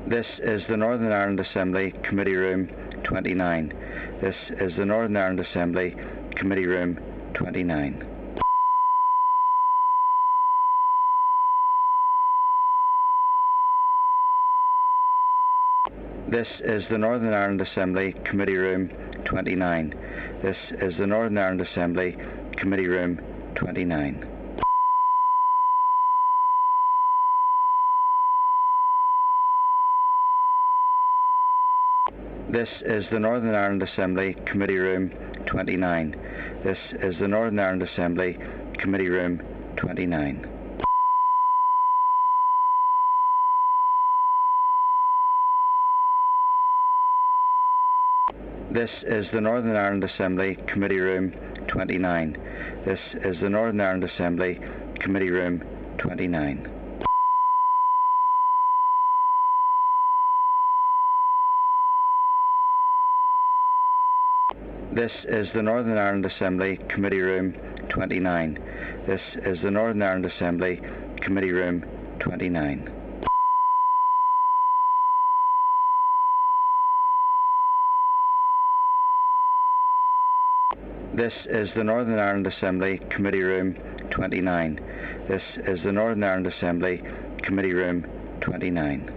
This is the Northern Ireland Assembly Committee Room 29. This is the Northern Ireland Assembly Committee Room 29. This is the Northern Ireland Assembly Committee Room 29. This is the Northern Ireland Assembly Committee Room 29. This is the Northern Ireland Assembly Committee Room 29. This is the Northern Ireland Assembly Committee Room 29. This is the Northern Ireland Assembly Committee Room 29. This is the Northern Ireland Assembly Committee Room 29. This is the Northern Ireland Assembly Committee Room 29. This is the Northern Ireland Assembly Committee Room 29. This is the Northern Ireland Assembly Committee Room 29. This is the Northern Ireland Assembly Committee Room 29.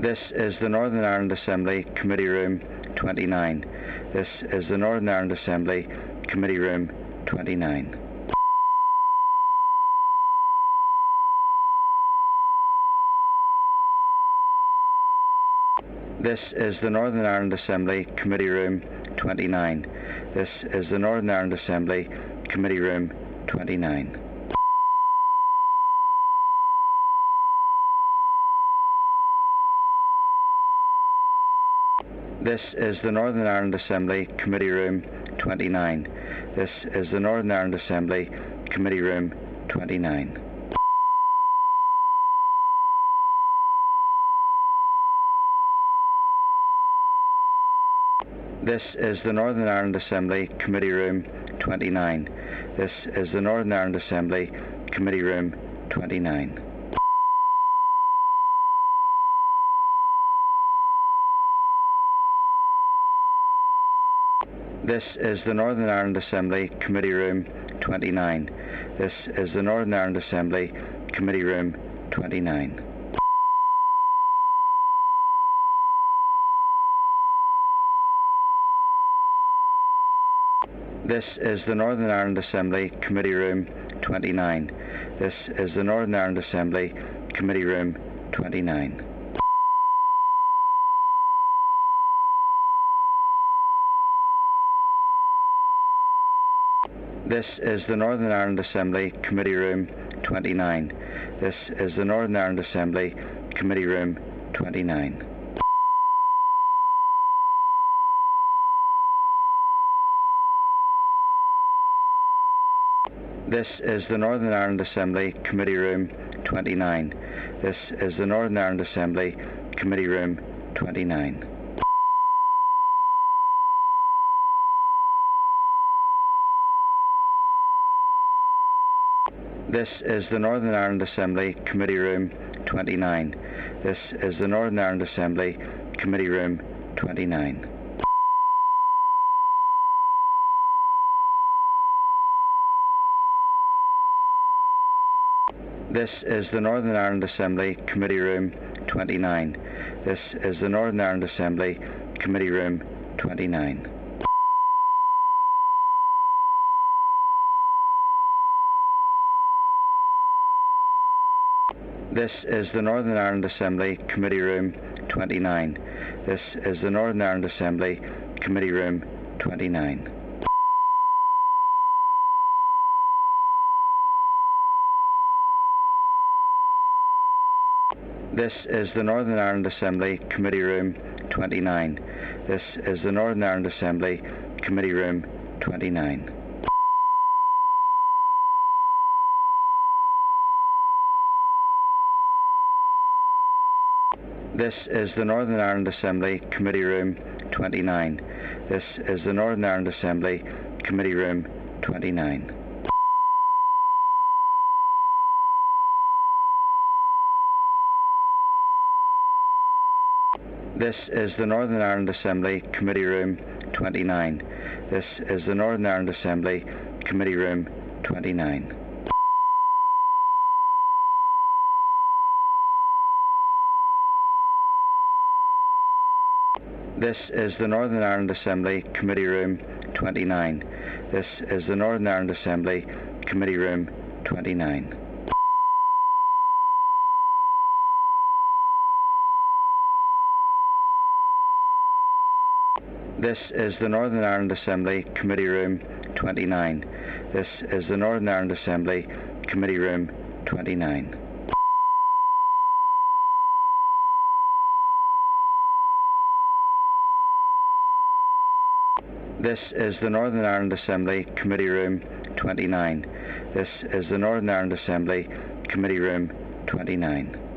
This is the Northern Ireland Assembly Committee Room 29. This is the Northern Ireland Assembly Committee Room 29. This is the Northern Ireland Assembly Committee Room 29. This is the Northern Ireland Assembly Committee Room 29. This is the Northern Ireland Assembly Committee Room 29. This is the Northern Ireland Assembly Committee Room 29. This is the Northern Ireland Assembly Committee Room 29. This is the Northern Ireland Assembly Committee Room 29. This is the Northern Ireland Assembly Committee Room 29. This is the Northern Ireland Assembly Committee Room 29. This is the Northern Ireland Assembly Committee Room 29. This is the Northern Ireland Assembly Committee Room 29. This is the Northern Ireland Assembly Committee Room 29. This is the Northern Ireland Assembly Committee Room 29. This is the Northern Ireland Assembly Committee Room 29. This is the Northern Ireland Assembly Committee Room 29. This is the Northern Ireland Assembly Committee Room 29. This is the Northern Ireland Assembly Committee Room 29. This is the Northern Ireland Assembly Committee Room 29. This is the Northern Ireland Assembly Committee Room 29. This is the Northern Ireland Assembly Committee Room 29. This is the Northern Ireland Assembly Committee Room 29. This is the Northern Ireland Assembly Committee Room 29. This is the Northern Ireland Assembly Committee Room 29. This is the Northern Ireland Assembly Committee Room 29. This is the Northern Ireland Assembly Committee Room 29. This is the Northern Ireland Assembly Committee Room 29. This is the Northern Ireland Assembly Committee Room 29. This is the Northern Ireland Assembly Committee Room 29. This is the Northern Ireland Assembly Committee Room 29. This is the Northern Ireland Assembly Committee Room 29. This is the Northern Ireland Assembly Committee Room 29. This is the Northern Ireland Assembly Committee Room 29. This is the Northern Ireland Assembly Committee Room 29.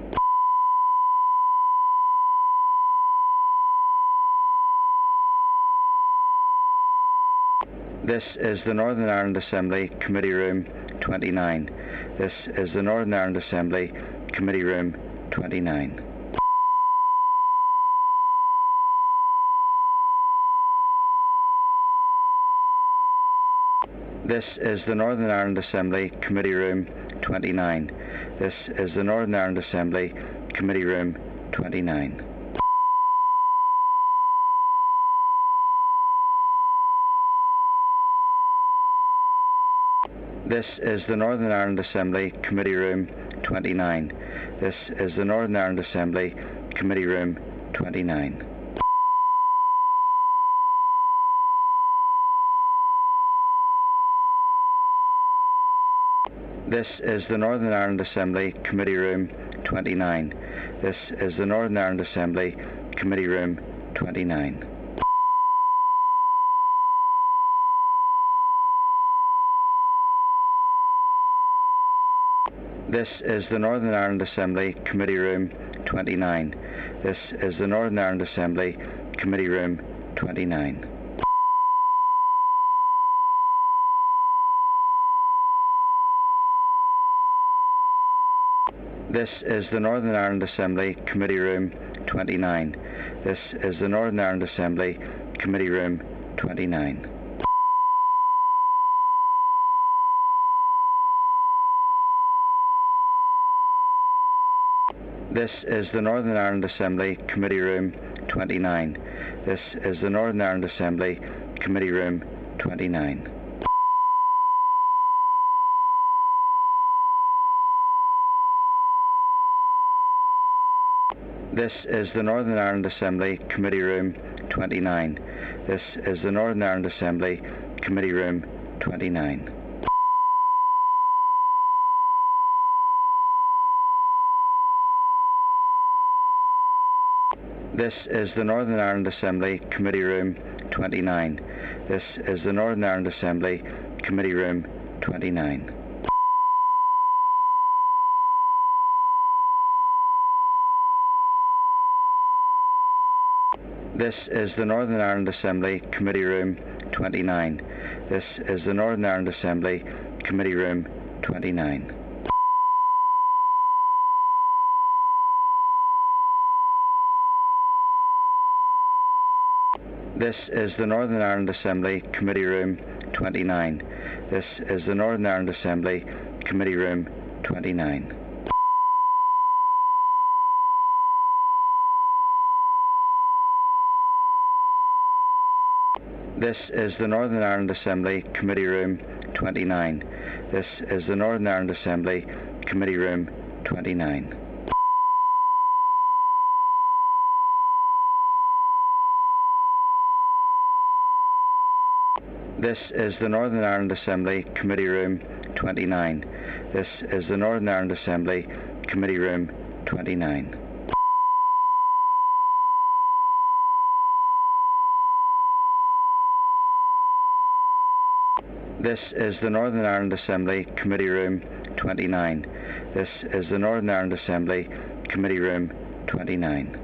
This is the Northern Ireland Assembly Committee Room 29. This is the Northern Ireland Assembly Committee Room 29. This is the Northern Ireland Assembly Committee Room 29. This is the Northern Ireland Assembly Committee Room 29. This is the Northern Ireland Assembly Committee Room 29. This is the Northern Ireland Assembly Committee Room 29. This is the Northern Ireland Assembly Committee Room 29. This is the Northern Ireland Assembly Committee Room 29. This is the Northern Ireland Assembly Committee Room 29. This is the Northern Ireland Assembly Committee Room 29. This is the Northern Ireland Assembly Committee Room 29. This is the Northern Ireland Assembly Committee Room 29. This is the Northern Ireland Assembly Committee Room 29. This is the Northern Ireland Assembly Committee Room 29. This is the Northern Ireland Assembly Committee Room 29. This is the Northern Ireland Assembly Committee Room 29. This is the Northern Ireland Assembly Committee Room 29. This is the Northern Ireland Assembly Committee Room 29. This is the Northern Ireland Assembly Committee Room 29. This is the Northern Ireland Assembly Committee Room 29. This is the Northern Ireland Assembly Committee Room 29. This is the Northern Ireland Assembly Committee Room 29. This is the Northern Ireland Assembly Committee Room 29. This is the Northern Ireland Assembly Committee Room 29. This is the Northern Ireland Assembly Committee Room 29. This is the Northern Ireland Assembly Committee Room 29. This is the Northern Ireland Assembly Committee Room 29. This is the Northern Ireland Assembly Committee Room 29.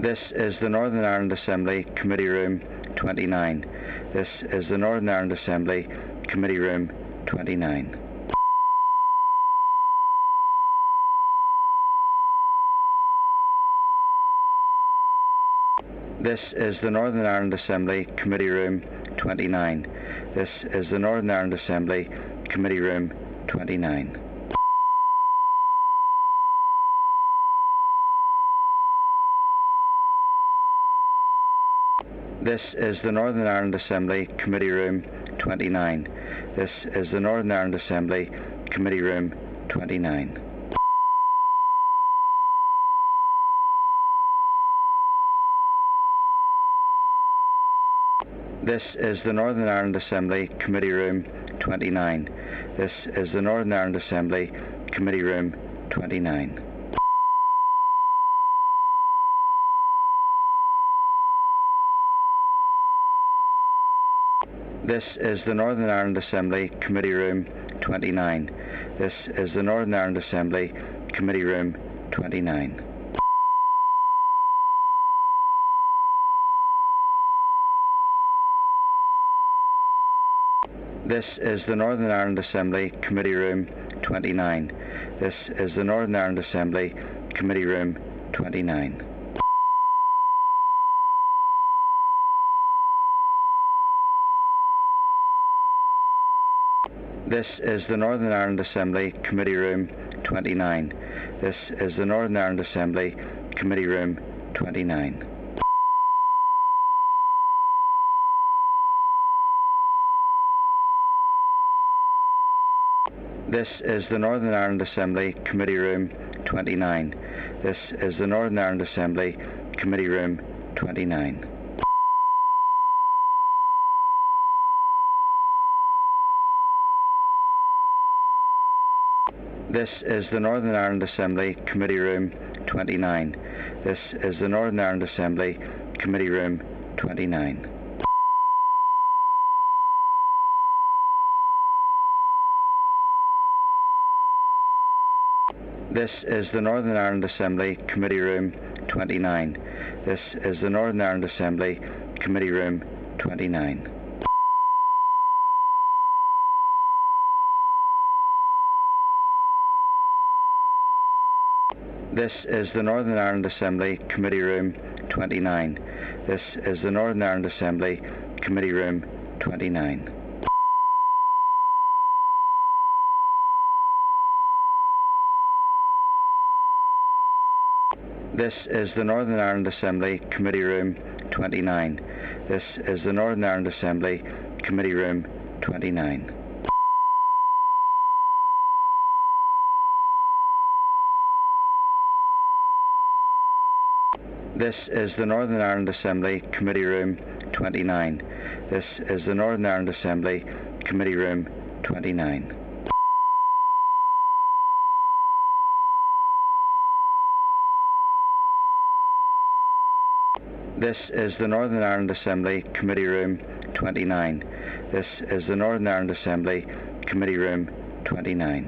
This is the Northern Ireland Assembly Committee Room 29. This is the Northern Ireland Assembly Committee Room 29. This is the Northern Ireland Assembly Committee Room 29. This is the Northern Ireland Assembly Committee Room 29. This is the Northern Ireland Assembly Committee Room 29. This is the Northern Ireland Assembly Committee Room 29. This is the Northern Ireland Assembly Committee Room 29. This is the Northern Ireland Assembly Committee Room 29. This is the Northern Ireland Assembly Committee Room 29. This is the Northern Ireland Assembly Committee Room 29. This is the Northern Ireland Assembly Committee Room 29. This is the Northern Ireland Assembly Committee Room 29. This is the Northern Ireland Assembly Committee Room 29. This is the Northern Ireland Assembly Committee Room 29. This is the Northern Ireland Assembly Committee Room 29. This is the Northern Ireland Assembly Committee Room 29. This is the Northern Ireland Assembly Committee Room 29. This is the Northern Ireland Assembly Committee Room 29. This is the Northern Ireland Assembly Committee Room 29. This is the Northern Ireland Assembly Committee Room 29. This is the Northern Ireland Assembly Committee Room 29. This is the Northern Ireland Assembly Committee Room 29. This is the Northern Ireland Assembly Committee Room 29. This is the Northern Ireland Assembly Committee Room 29. This is the Northern Ireland Assembly Committee Room 29. This is the Northern Ireland Assembly Committee Room 29. This is the Northern Ireland Assembly Committee Room 29. This is the Northern Ireland Assembly Committee Room 29.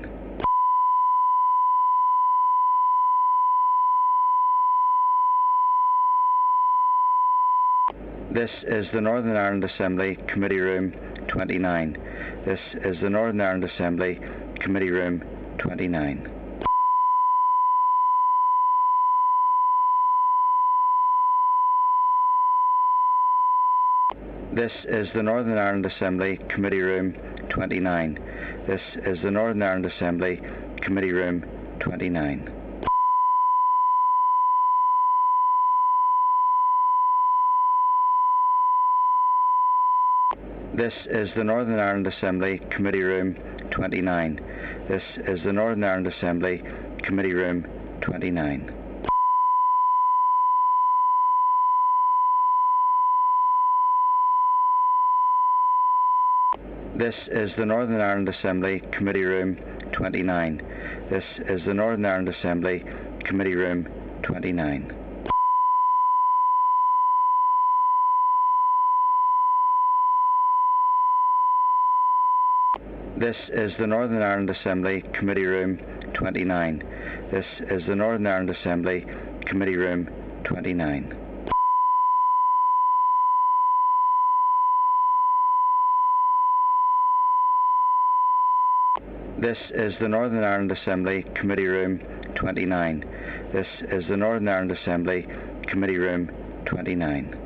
This is the Northern Ireland Assembly Committee Room 29. This is the Northern Ireland Assembly Committee Room 29. This is the Northern Ireland Assembly Committee Room 29. This is the Northern Ireland Assembly Committee Room 29. This is the Northern Ireland Assembly Committee Room 29. This is the Northern Ireland Assembly Committee Room 29. This is the Northern Ireland Assembly Committee Room 29. This is the Northern Ireland Assembly Committee Room 29. This is the Northern Ireland Assembly Committee Room 29. This is the Northern Ireland Assembly Committee Room 29. This is the Northern Ireland Assembly Committee Room 29. This is the Northern Ireland Assembly Committee Room 29.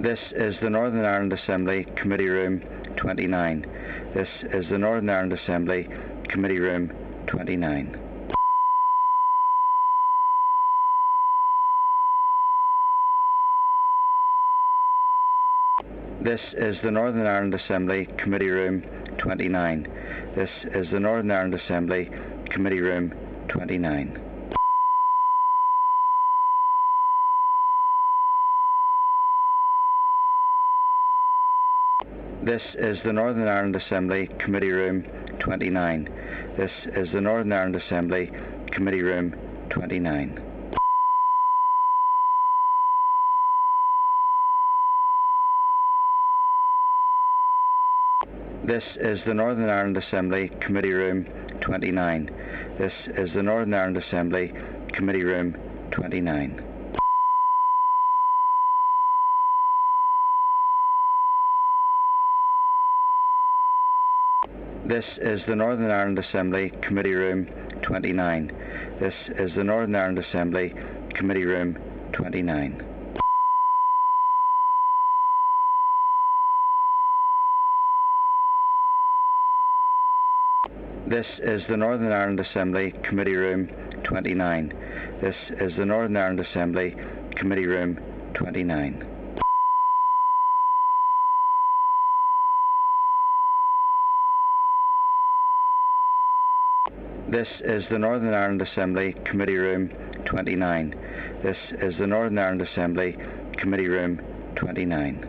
This is the Northern Ireland Assembly Committee Room 29. This is the Northern Ireland Assembly Committee Room 29. This is the Northern Ireland Assembly Committee Room 29. This is the Northern Ireland Assembly Committee Room 29. This is the Northern Ireland Assembly Committee Room 29. This is the Northern Ireland Assembly Committee Room 29. This is the Northern Ireland Assembly Committee Room 29. This is the Northern Ireland Assembly Committee Room 29. This is the Northern Ireland Assembly Committee Room 29. This is the Northern Ireland Assembly Committee Room 29. This is the Northern Ireland Assembly Committee Room 29. This is the Northern Ireland Assembly Committee Room 29. This is the Northern Ireland Assembly Committee Room 29. This is the Northern Ireland Assembly Committee Room 29.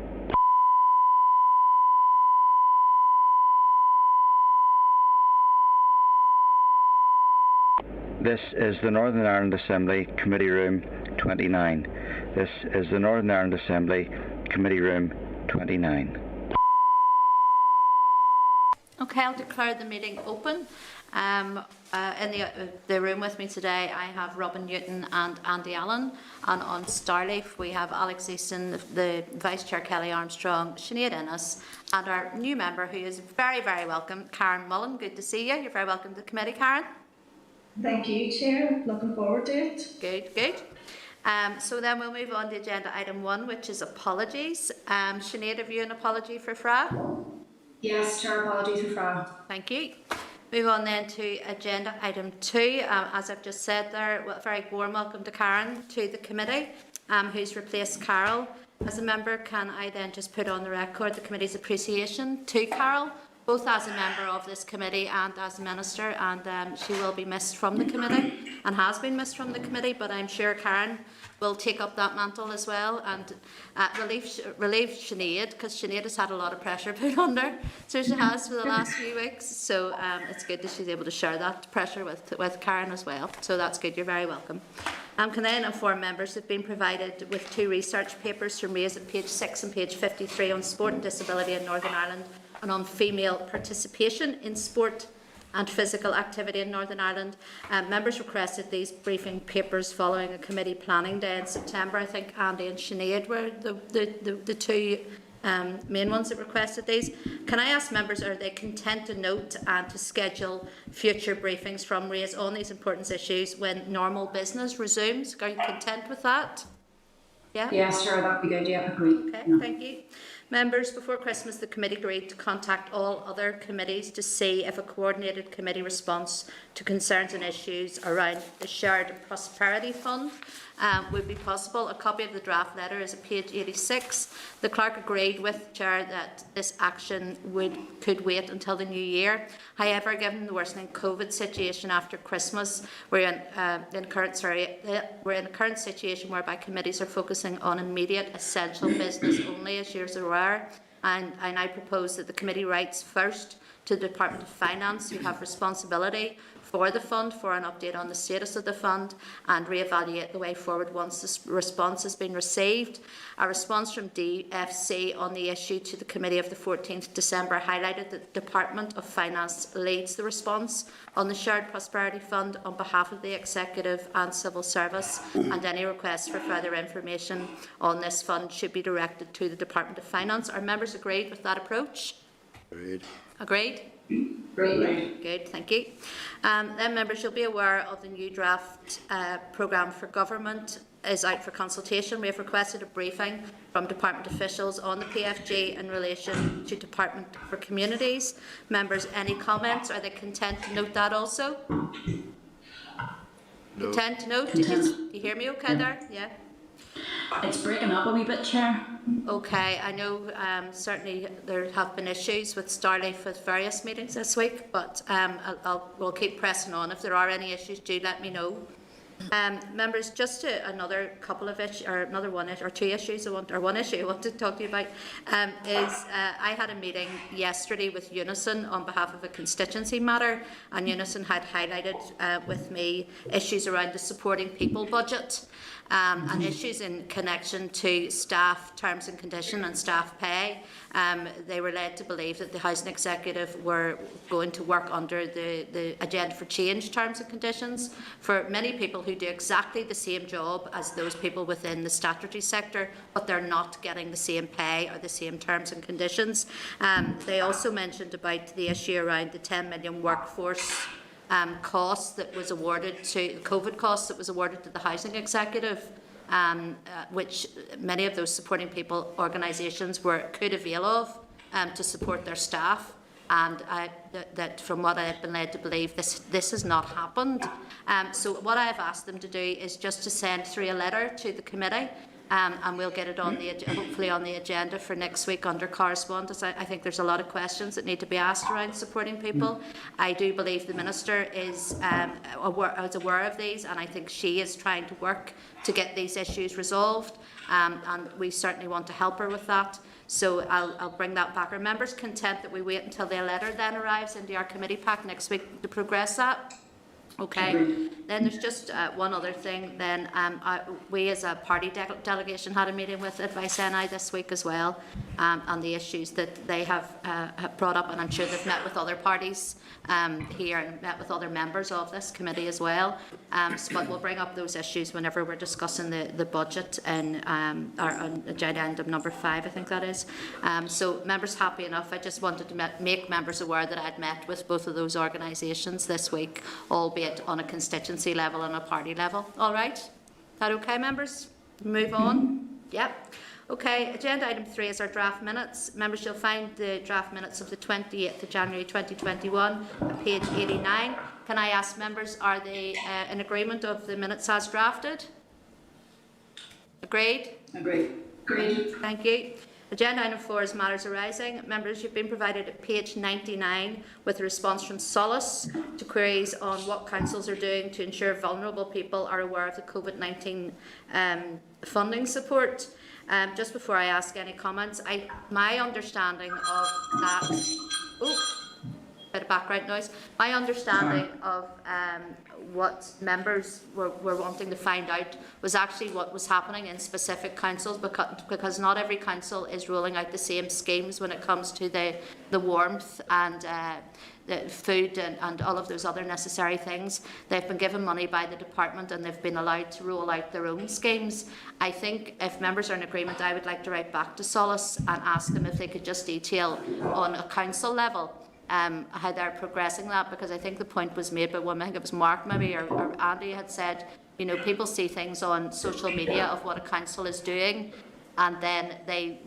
This is the Northern Ireland Assembly Committee Room 29. This is the Northern Ireland Assembly Committee Room 29. Okay, I'll declare the meeting open. In the room with me today, I have Robin Newton and Andy Allen, and on Starleaf we have Alex Easton, the Vice Chair Kelly Armstrong, Sinead Innes, and our new member who is very, very welcome, Karen Mullen. Good to see you. You're very welcome to the committee, Karen. Thank you, Chair. Looking forward to it. Good, good. So then we'll move on to agenda item 1, which is apologies. Sinead, have you an apology for Fra? Yes, Chair, apologies for Fra. Thank you. Move on then to agenda item 2. As I've just said there, a very warm welcome to Karen to the committee, who's replaced Carol as a member. Can I then just put on the record the committee's appreciation to Carol, both as a member of this committee and as a minister, and she will be missed from the committee and has been missed from the committee, but I'm sure Karen will take up that mantle as well and relieve Sinead, because Sinead has had a lot of pressure put on her, so she has for the last few weeks, so it's good that she's able to share that pressure with Karen as well, so that's good. You're very welcome. Can then inform members they've been provided with 2 research papers from Raise at page 6 and page 53 on sport and disability in Northern Ireland and on female participation in sport and physical activity in Northern Ireland. Members requested these briefing papers following a committee planning day in September. I think Andy and Sinead were the 2 main ones that requested these. Can I ask members, are they content to note and to schedule future briefings from Raise on these important issues when normal business resumes? Are you content with that? Yeah? Yes, sure, that'd be good. Yeah, agreed. Okay, thank you. Members, before Christmas, the committee agreed to contact all other committees to see if a coordinated committee response to concerns and issues around the Shared Prosperity Fund would be possible. A copy of the draft letter is at page 86. The clerk agreed with Chair that this action could wait until the new year. However, given the worsening COVID situation after Christmas, we're in a current situation whereby committees are focusing on immediate essential business only, as you're aware. And I propose that the committee writes first to the Department of Finance, who have responsibility for the fund, for an update on the status of the fund and re-evaluate the way forward once this response has been received. A response from DFC on the issue to the committee of the 14th December highlighted that the Department of Finance leads the response on the Shared Prosperity Fund on behalf of the Executive and Civil Service, and any requests for further information on this fund should be directed to the Department of Finance. Are members agreed with that approach? Agreed. Agreed? Right. Good, thank you. Then members, you'll be aware of the new draft programme for government is out for consultation. We have requested a briefing from department officials on the PFG in relation to Department for Communities. Members, any comments? Are they content to note that also? No. Content to note? Did you hear me okay there? Yeah. It's breaking up a wee bit, Chair. Okay, I know certainly there have been issues with Starleaf with various meetings this week, but we'll keep pressing on. If there are any issues, do let me know. Members, just another couple of issues, or another one or two issues one issue I want to talk to you about is I had a meeting yesterday with Unison on behalf of a constituency matter, and Unison had highlighted with me issues around the supporting people budget. And issues in connection to staff terms and condition and staff pay. They were led to believe that the Housing Executive were going to work under the Agenda for Change terms and conditions for many people who do exactly the same job as those people within the statutory sector, but they're not getting the same pay or the same terms and conditions. They also mentioned about the issue around the 10 million workforce costs that was awarded to COVID costs that was awarded to the Housing Executive, which many of those supporting people organisations could avail of to support their staff, and that from what I have been led to believe, this has not happened. So what I have asked them to do is just to send through a letter to the committee. And we'll get it on hopefully on the agenda for next week under correspondence. I think there's a lot of questions that need to be asked around supporting people. I do believe the Minister is aware of these, and I think she is trying to work to get these issues resolved, and we certainly want to help her with that. So I'll bring that back. Are members content that we wait until the letter then arrives into our committee pack next week to progress that? Okay, then there's just one other thing then. We as a party delegation had a meeting with Advice NI this week as well on the issues that they have brought up, and I'm sure they've met with other parties here and met with other members of this committee as well. But we'll bring up those issues whenever we're discussing the budget and on agenda item number 5, I think that is. So members happy enough. I just wanted to make members aware that I'd met with both of those organisations this week, albeit on a constituency level and a party level. All right? Is that okay, members? Move on? Yep. Okay, agenda item 3 is our draft minutes. Members, you'll find the draft minutes of the 28th of January 2021 at page 89. Can I ask members, are they in agreement of the minutes as drafted? Agreed? Agreed. Agreed. Thank you. Agenda item 4 is matters arising. Members, you've been provided at page 99 with a response from Solace to queries on what councils are doing to ensure vulnerable people are aware of the COVID-19 funding support. Just before I ask any comments, my understanding of that, bit of background noise. My understanding of what members were wanting to find out was actually what was happening in specific councils, because not every council is rolling out the same schemes when it comes to the warmth and the food and all of those other necessary things. They've been given money by the department and they've been allowed to roll out their own schemes. I think if members are in agreement, I would like to write back to Solace and ask them if they could just detail on a council level how they're progressing that, because I think the point was made by one, I think it was Mark maybe, or Andy had said, you know, people see things on social media of what a council is doing, and then they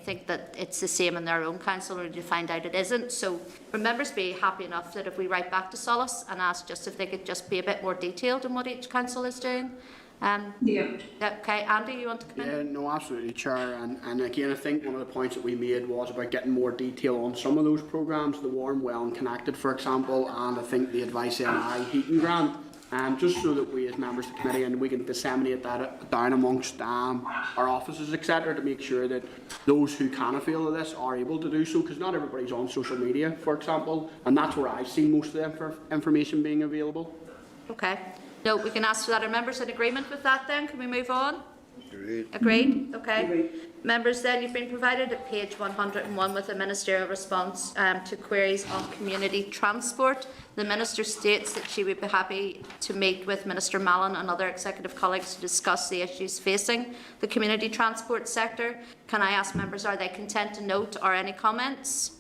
think that it's the same in their own council, or you find out it isn't. So would members be happy enough that if we write back to Solace and ask just if they could just be a bit more detailed on what each council is doing? Yeah. Okay, Andy, you want to come in? Yeah, no, absolutely, Chair. And again, I think one of the points that we made was about getting more detail on some of those programmes, the Warm, Well and Connected, for example, and I think the Advice NI heating grant, just so that we as members of the committee and we can disseminate that down amongst our offices, etc., to make sure that those who can avail of this are able to do so, because not everybody's on social media, for example, and that's where I see most of the information being available. Okay. No, we can ask for that. Are members in agreement with that then? Can we move on? Agreed. Agreed? Okay. Agreed. Members, then, you've been provided at page 101 with a ministerial response to queries on community transport. The Minister states that she would be happy to meet with Minister Mallon and other executive colleagues to discuss the issues facing the community transport sector. Can I ask members, are they content to note or any comments?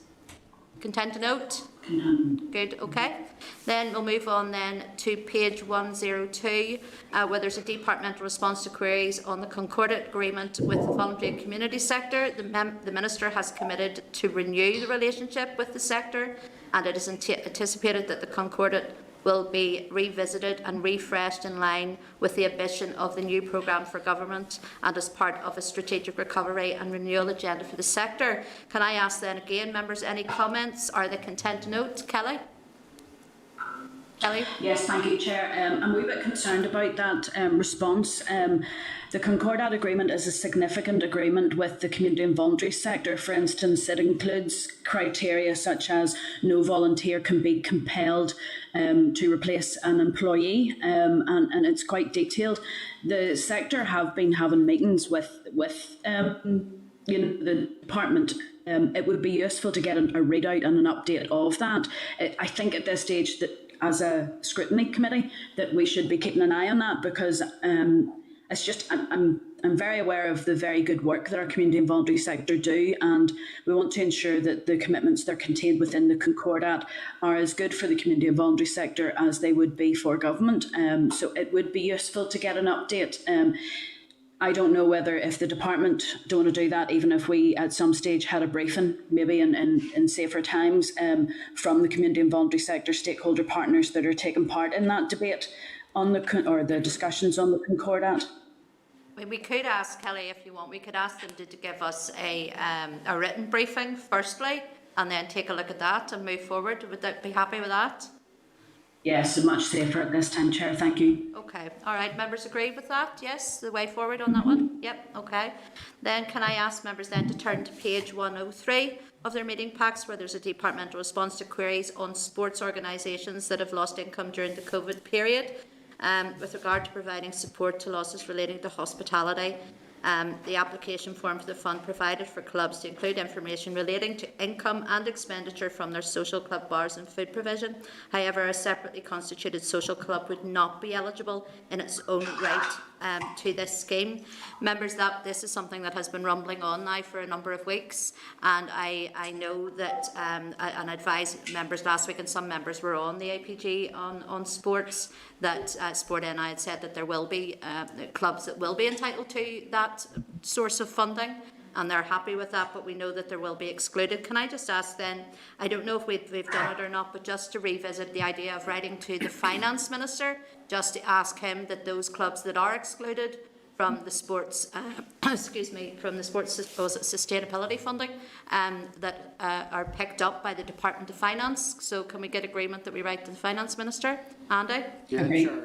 Content to note? Good, okay. Then we'll move on then to page 102, where there's a departmental response to queries on the Concordat agreement with the voluntary and community sector. The Minister has committed to renew the relationship with the sector, and it is anticipated that the Concordat will be revisited and refreshed in line with the ambition of the new programme for government and as part of a strategic recovery and renewal agenda for the sector. Can I ask then again, members, any comments? Are they content to note? Kelly? Kelly? Yes, thank you, Chair. I'm a wee bit concerned about that response. The Concordat agreement is a significant agreement with the community and voluntary sector. For instance, it includes criteria such as no volunteer can be compelled to replace an employee, and it's quite detailed. The sector have been having meetings with the department. It would be useful to get a readout and an update of that. I think at this stage that as a scrutiny committee that we should be keeping an eye on that, because it's just I'm very aware of the very good work that our community and voluntary sector do, and we want to ensure that the commitments that are contained within the Concordat are as good for the community and voluntary sector as they would be for government. So it would be useful to get an update. I don't know whether if the department don't want to do that, even if we at some stage had a briefing, maybe in safer times, from the community and voluntary sector stakeholder partners that are taking part in that debate on the discussions on the Concordat. We could ask, Kelly, if you want, we could ask them to give us a written briefing firstly, and then take a look at that and move forward. Would they be happy with that? Yes, much safer at this time, Chair. Thank you. Okay. All right. Members agree with that? Yes? The way forward on that one? Yep. Okay. Then can I ask members then to turn to page 103 of their meeting packs, where there's a departmental response to queries on sports organisations that have lost income during the COVID period, with regard to providing support to losses relating to hospitality. The application form for the fund provided for clubs to include information relating to income and expenditure from their social club bars and food provision. However, a separately constituted social club would not be eligible in its own right to this scheme. Members, that this is something that has been rumbling on now for a number of weeks, and I know that and I advised members last week, and some members were on the APG on sports, that Sport NI had said that there will be clubs that will be entitled to that source of funding, and they're happy with that, but we know that there will be excluded. Can I just ask then, I don't know if we've done it or not, but just to revisit the idea of writing to the Finance Minister, just to ask him that those clubs that are excluded from the sports, from the sports sustainability funding, that are picked up by the Department of Finance. So can we get agreement that we write to the Finance Minister? Andy? Yeah, sure.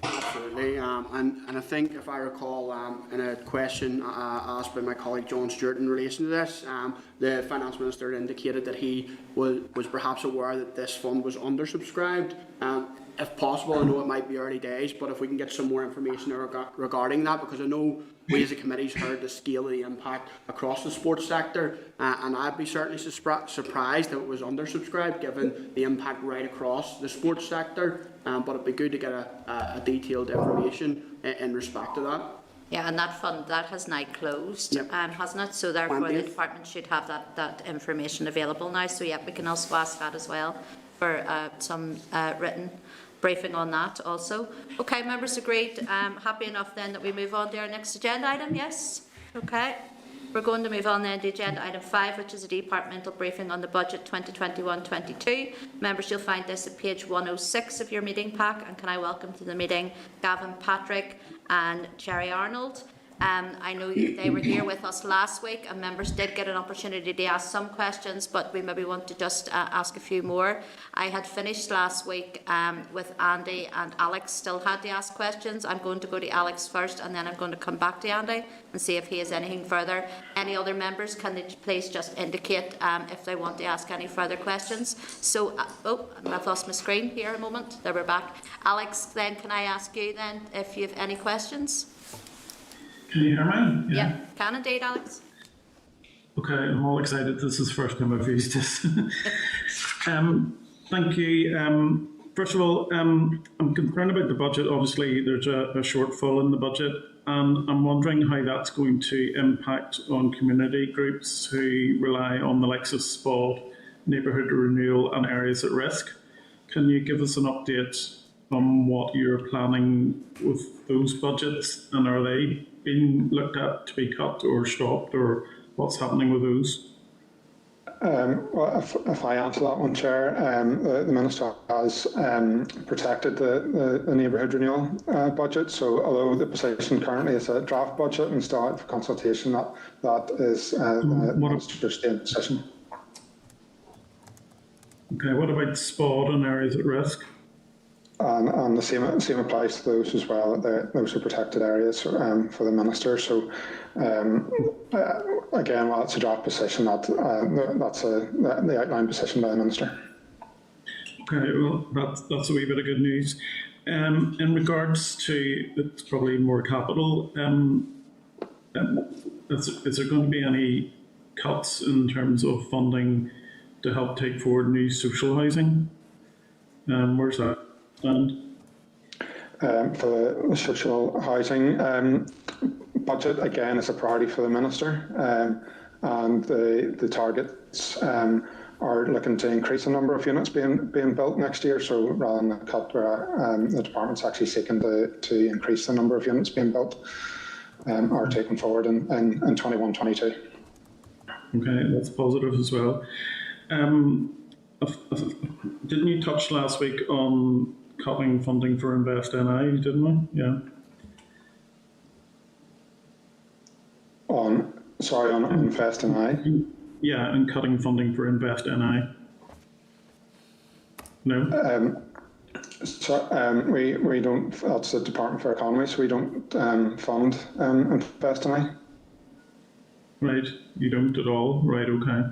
Absolutely, and I think if I recall in a question asked by my colleague John Stewart in relation to this, the Finance Minister indicated that he was perhaps aware that this fund was undersubscribed. If possible, I know it might be early days, but if we can get some more information regarding that, because I know we as a committee have heard the scale of the impact across the sports sector, and I'd be certainly surprised if it was undersubscribed given the impact right across the sports sector, but it'd be good to get a detailed information in respect to that. Yeah, and that fund, that has now closed, Yep. Hasn't it? So therefore 20th. the department should have that information available now. So yeah, we can also ask that as well for some written briefing on that also. Okay, members agreed. Happy enough then that we move on to our next agenda item, yes? Okay. We're going to move on then to agenda item 5, which is a departmental briefing on the budget 2021-22. Members, you'll find this at page 106 of your meeting pack, and can I welcome to the meeting Gavin Patrick and Cherrie Arnold. I know they were here with us last week, and members did get an opportunity to ask some questions, but we maybe want to just ask a few more. I had finished last week with Andy, and Alex still had to ask questions. I'm going to go to Alex first, and then I'm going to come back to Andy and see if he has anything further. Any other members, can they please just indicate if they want to ask any further questions? So, I've lost my screen here a moment. There, we're back. Alex, then can I ask you then if you have any questions? Can you hear me? Yeah, can indeed, Alex. Okay, I'm all excited. This is the first time I've used this. Thank you. First of all, I'm concerned about the budget. Obviously, there's a shortfall in the budget, and I'm wondering how that's going to impact on community groups who rely on the likes of sport neighbourhood renewal and areas at risk. Can you give us an update on what you're planning with those budgets, and are they being looked at to be cut or stopped, or what's happening with those? Well, if I answer that one, Chair, the Minister has protected the neighbourhood renewal budget. So although the position currently is a draft budget and still out for consultation, that is the Minister's stated position. Okay, what about SPOD and areas at risk? And the same applies to those as well. Those are protected areas for the Minister. So again, while it's a draft position, that's the outline position by the Minister. Okay, well, that's a wee bit of good news. In regards to, it's probably more capital, is there going to be any cuts in terms of funding to help take forward new social housing? Where's that stand? For the social housing budget, again, is a priority for the Minister, and the targets are looking to increase the number of units being built next year. So rather than a cut, where the department's actually seeking to increase the number of units being built, are taken forward in 21-22. Okay, that's positive as well. Didn't you touch last week on cutting funding for Invest NI, didn't we? Yeah. On Invest NI? Yeah, and cutting funding for Invest NI. No? We don't, that's the Department for Economy, so we don't fund Invest NI. Right, you don't at all? Right, okay.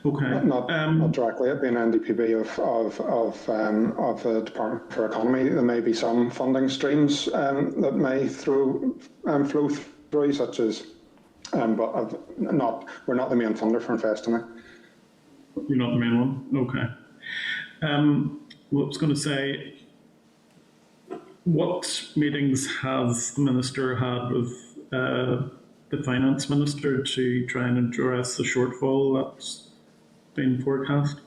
Okay. Not directly. It'd be an NDPB of the Department for Economy. There may be some funding streams that may flow through, such as, but we're not the main funder for Invest NI. You're not the main one? Okay. What I was going to say, what meetings has the Minister had with the Finance Minister to try and address the shortfall that's been forecast?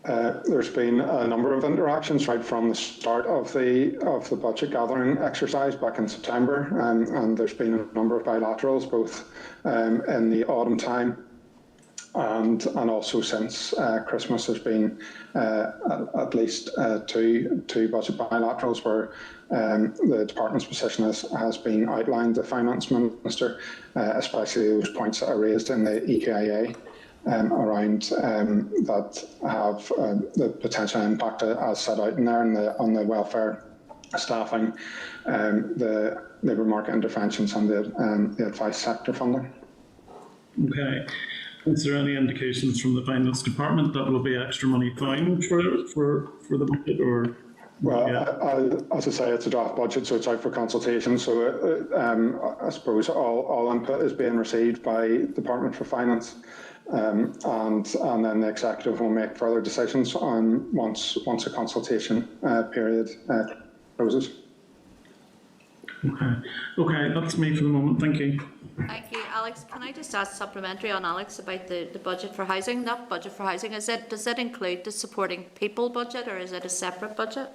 There's been a number of interactions right from the start of the budget gathering exercise back in September, and there's been a number of bilaterals both in the autumn time and also since Christmas. There's been at least two budget bilaterals where the department's position has been outlined. The Finance Minister, especially those points that are raised in the EKIA. Around that have the potential impact as set out in there on the welfare staffing, the labour market interventions and the advice sector funding. Okay. Is there any indications from the Finance Department that will be extra money found for the budget, or? Well, yeah. as I say, it's a draft budget, so it's out for consultation. So I suppose all input is being received by Department for Finance. And then the executive will make further decisions on once a consultation period closes. Okay, that's me for the moment. Thank you. Thank you, Alex. Can I just ask supplementary on Alex about the budget for housing? That budget for housing, does it include the supporting people budget, or is it a separate budget?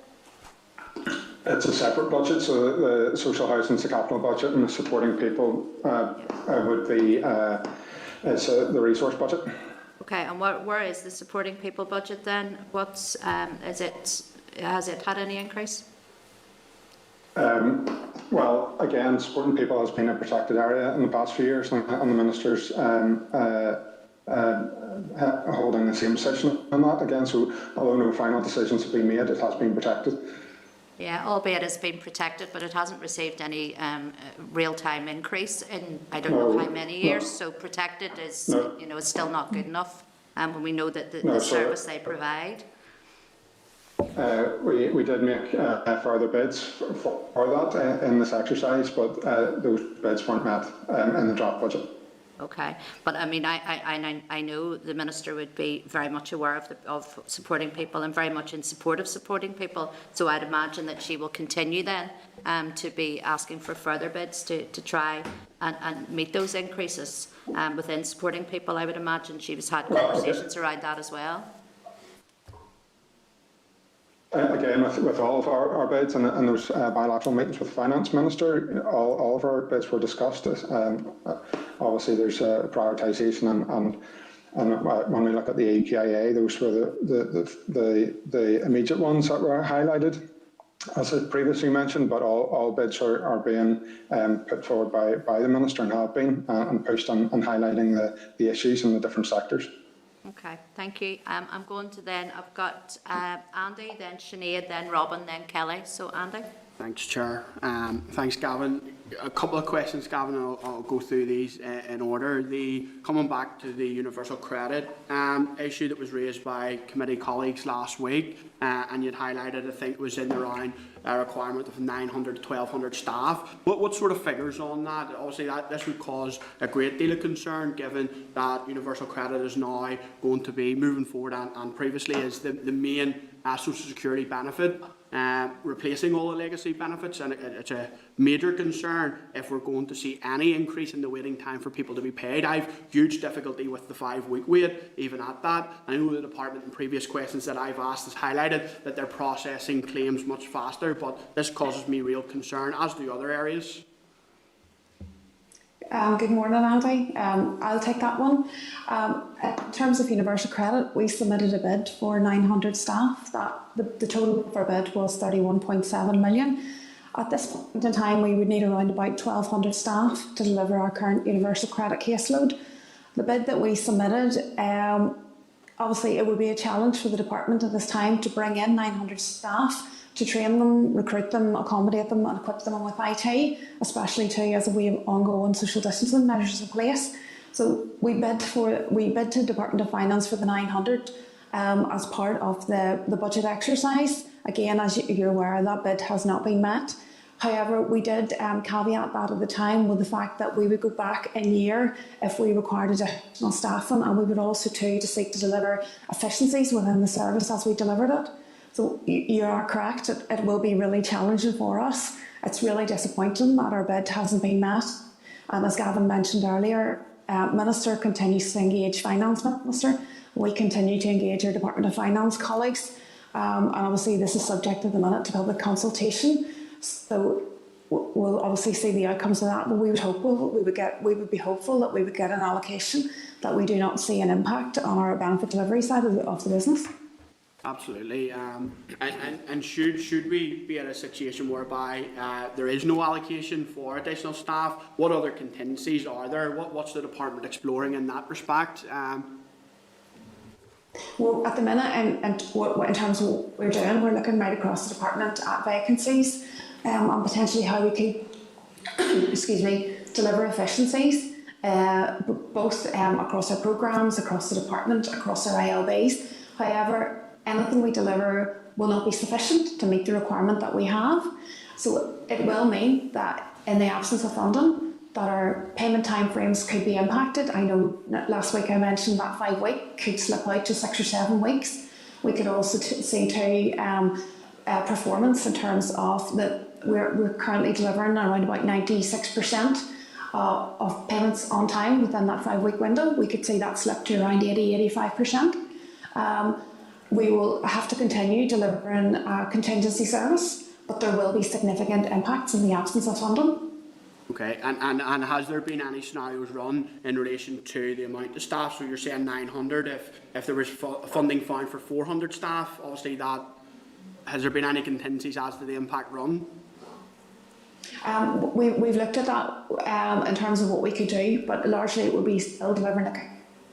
It's a separate budget, so the social housing is the capital budget, and the supporting people would be. It's the resource budget. Okay, and where is the supporting people budget then? What's has it had any increase? Well, again, supporting people has been a protected area in the past few years, and the Minister's holding the same position on that again. So, although no final decisions have been made, it has been protected. Yeah, albeit it's been protected, but it hasn't received any real-time increase in I don't know how many years. So protected is, it's still not good enough. When we know that the service they provide. We did make further bids for that in this exercise, but those bids weren't met in the draft budget. Okay, but I mean, I know the Minister would be very much aware of supporting people and very much in support of supporting people. So I'd imagine that she will continue then to be asking for further bids to try and meet those increases. within supporting people. I would imagine she was had conversations around that as well. Again, with all of our bids and those bilateral meetings with the Finance Minister, all of our bids were discussed. Obviously, there's a prioritisation, and when we look at the EQIA, those were the immediate ones that were highlighted, as I previously mentioned. But all bids are being put forward by the Minister and have been and pushed on highlighting the issues in the different sectors. Okay, thank you. I'm going to then, I've got Andy, then Sinead, then Robin, then Kelly. So Andy. Thanks, Chair. Thanks, Gavin. A couple of questions, Gavin, and I'll go through these in order. Coming back to the universal credit issue that was raised by committee colleagues last week, and you'd highlighted, I think it was in around a requirement of 900 to 1,200 staff. What sort of figures on that? Obviously, this would cause a great deal of concern, given that universal credit is now going to be moving forward and previously is the main social security benefit, replacing all the legacy benefits, and it's a major concern if we're going to see any increase in the waiting time for people to be paid. I've huge difficulty with the 5-week wait, even at that. I know the department in previous questions that I've asked has highlighted that they're processing claims much faster, but this causes me real concern, as do other areas. Good morning, Andy. I'll take that one. In terms of universal credit, we submitted a bid for 900 staff. The total for bid was 31.7 million. At this point in time, we would need around about 1,200 staff to deliver our current universal credit caseload. The bid that we submitted, obviously it would be a challenge for the department at this time to bring in 900 staff, to train them, recruit them, accommodate them and equip them with IT, especially too as we have ongoing social distancing measures in place. So we bid to Department of Finance for the 900 as part of the budget exercise. Again, as you're aware, that bid has not been met. However, we did caveat that at the time with the fact that we would go back in year if we required additional staffing, and we would also too to seek to deliver efficiencies within the service as we delivered it. So you are correct, it will be really challenging for us. It's really disappointing that our bid hasn't been met. And as Gavin mentioned earlier, Minister continues to engage Finance Minister. We continue to engage our Department of Finance colleagues. And obviously this is subject at the minute to public consultation. So we'll obviously see the outcomes of that, but we would be hopeful that we would get an allocation, that we do not see an impact on our benefit delivery side of the business. Absolutely, and should we be in a situation whereby there is no allocation for additional staff? What other contingencies are there? What's the department exploring in that respect? Well, at the minute, and in terms of what we're doing, we're looking right across the department at vacancies and potentially how we could, deliver efficiencies, both across our programmes, across the department, across our ILBs. However, anything we deliver will not be sufficient to meet the requirement that we have. So it will mean that in the absence of funding, that our payment timeframes could be impacted. I know last week I mentioned that 5-week could slip out to 6 or 7 weeks. We could also see performance in terms of that we're currently delivering around about 96% of payments on time within that 5-week window. We could see that slip to around 80-85%. We will have to continue delivering a contingency service, but there will be significant impacts in the absence of funding. Okay, and has there been any scenarios run in relation to the amount of staff? So you're saying 900, if there was funding found for 400 staff, obviously that, has there been any contingencies as to the impact run? We've looked at that in terms of what we could do, but largely it would be still delivering a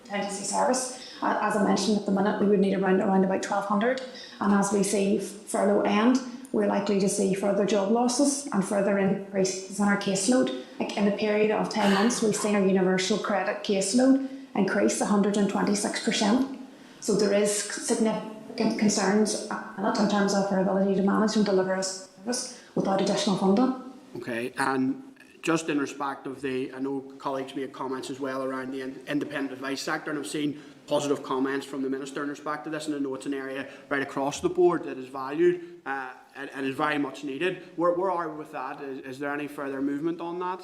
contingency service. As I mentioned, at the minute we would need around about 1,200, and as we see furlough end, we're likely to see further job losses and further increases in our caseload. Like in a period of 10 months, we've seen our universal credit caseload increase 126%. So there is significant concerns in terms of our ability to manage and deliver a service without additional funding. Okay, and just in respect of I know colleagues made comments as well around the independent advice sector, and I've seen positive comments from the Minister in respect to this, and I know it's an area right across the board that is valued and is very much needed. Where are we with that? Is there any further movement on that?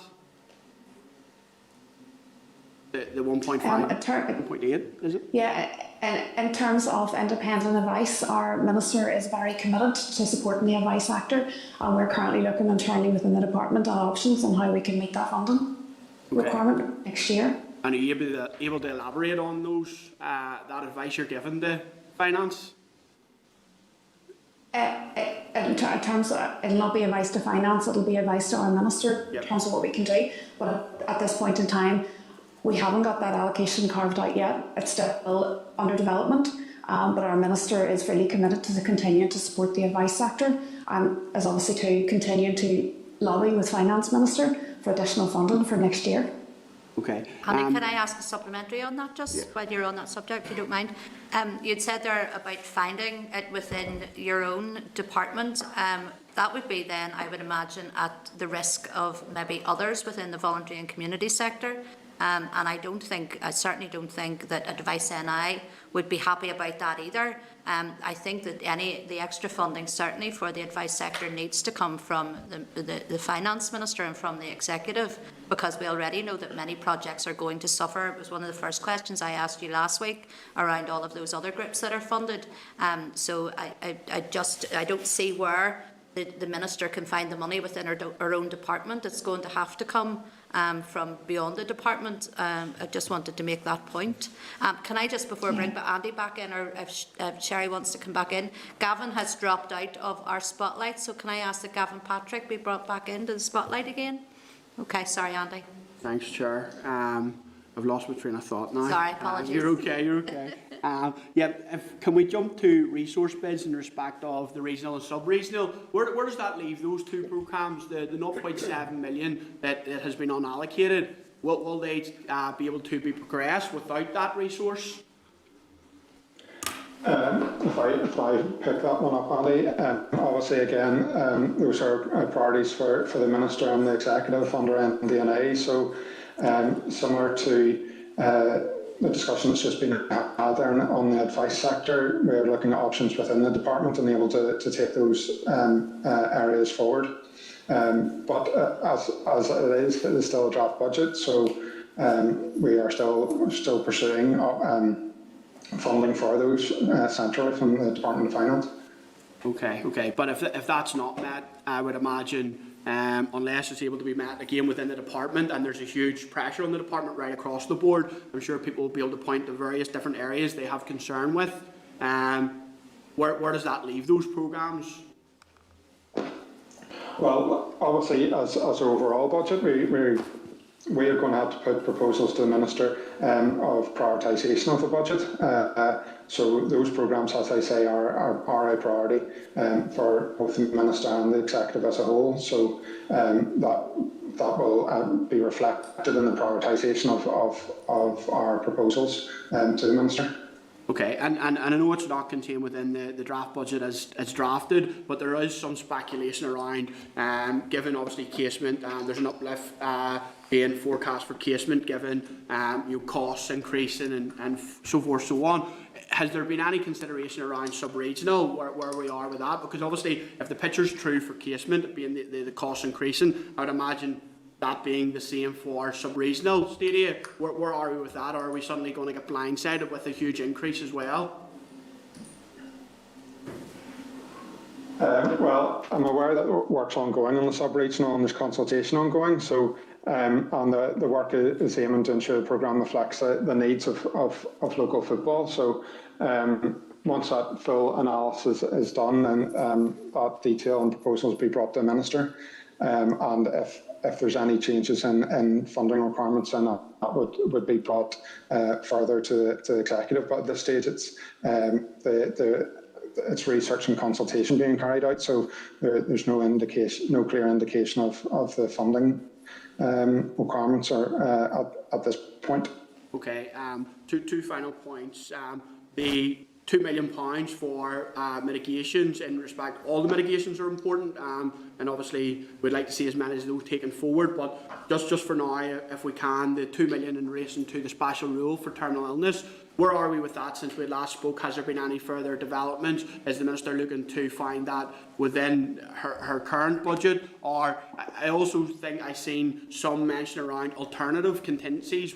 the 1.5, 1.8, is it? Yeah, in terms of independent advice, our Minister is very committed to supporting the advice sector, and we're currently looking internally within the department at options on how we can meet that funding requirement next year. And are you able to elaborate on those, that advice you're giving to finance? In terms of, it'll not be advice to finance, it'll be advice to our Minister in terms of what we can do. But at this point in time, we haven't got that allocation carved out yet. It's still under development, but our Minister is really committed to continuing to support the advice sector and is obviously to continue to lobby with Finance Minister for additional funding for next year. Okay. Andy, can I ask a supplementary on that, just while you're on that subject, if you don't mind? You'd said there about finding it within your own department. That would be then, I would imagine, at the risk of maybe others within the voluntary and community sector. And I certainly don't think that Advice NI would be happy about that either. I think that the extra funding certainly for the advice sector needs to come from the Finance Minister and from the Executive, because we already know that many projects are going to suffer. It was one of the first questions I asked you last week around all of those other groups that are funded. So I don't see where the Minister can find the money within her own department. It's going to have to come from beyond the department. I just wanted to make that point. Can I just, before I bring Andy back in, or if Cherrie wants to come back in, Gavin has dropped out of our spotlight, so can I ask that Gavin Patrick be brought back into the spotlight again? Okay, sorry Andy. Thanks, Chair. I've lost my train of thought now. Sorry, apologies. You're okay. Can we jump to resource bids in respect of the regional and sub-regional? Where does that leave those two programmes, the 0.7 million that has been unallocated? Will they be able to be progressed without that resource? If I pick that one up, Andy, obviously again, those are priorities for the Minister and the Executive under NDNA. So similar to the discussion that's just been had there on the advice sector, we're looking at options within the department and able to take those areas forward. But as it is still a draft budget, so we are still pursuing funding for those centrally from the Department of Finance. Okay. But if that's not met, I would imagine, unless it's able to be met again within the department, and there's a huge pressure on the department right across the board, I'm sure people will be able to point to various different areas they have concern with. Where does that leave those programmes? Well, obviously, as our overall budget, we are going to have to put proposals to the Minister of prioritisation of the budget. So those programmes, as I say, are a priority for both the Minister and the Executive as a whole. So that will be reflected in the prioritisation of our proposals to the Minister. Okay, and I know it's not contained within the draft budget as drafted, but there is some speculation around, given obviously casement, there's an uplift being forecast for casement, given costs increasing and so forth, so on. Has there been any consideration around sub-regional, where we are with that? Because obviously, if the picture's true for casement, being the costs increasing, I would imagine that being the same for sub-regional stadia. Where are we with that? Or are we suddenly going to get blindsided with a huge increase as well? Well, I'm aware that work's ongoing on the sub-regional and there's consultation ongoing. So, and the work is aiming to ensure the programme reflects the needs of local football. So, once that full analysis is done, then that detail and proposals will be brought to the Minister. And if there's any changes in funding requirements, then that would be brought further to the Executive. But at this stage, it's it's research and consultation being carried out, so there's no clear indication of the funding requirements at this point. Okay. Two final points. The £2 million for mitigations, in respect, all the mitigations are important, and obviously we'd like to see as many as those taken forward, but just for now, if we can, the £2 million in relation to the special rule for terminal illness, where are we with that since we last spoke? Has there been any further development? Is the Minister looking to find that within her current budget? Or I also think I've seen some mention around alternative contingencies.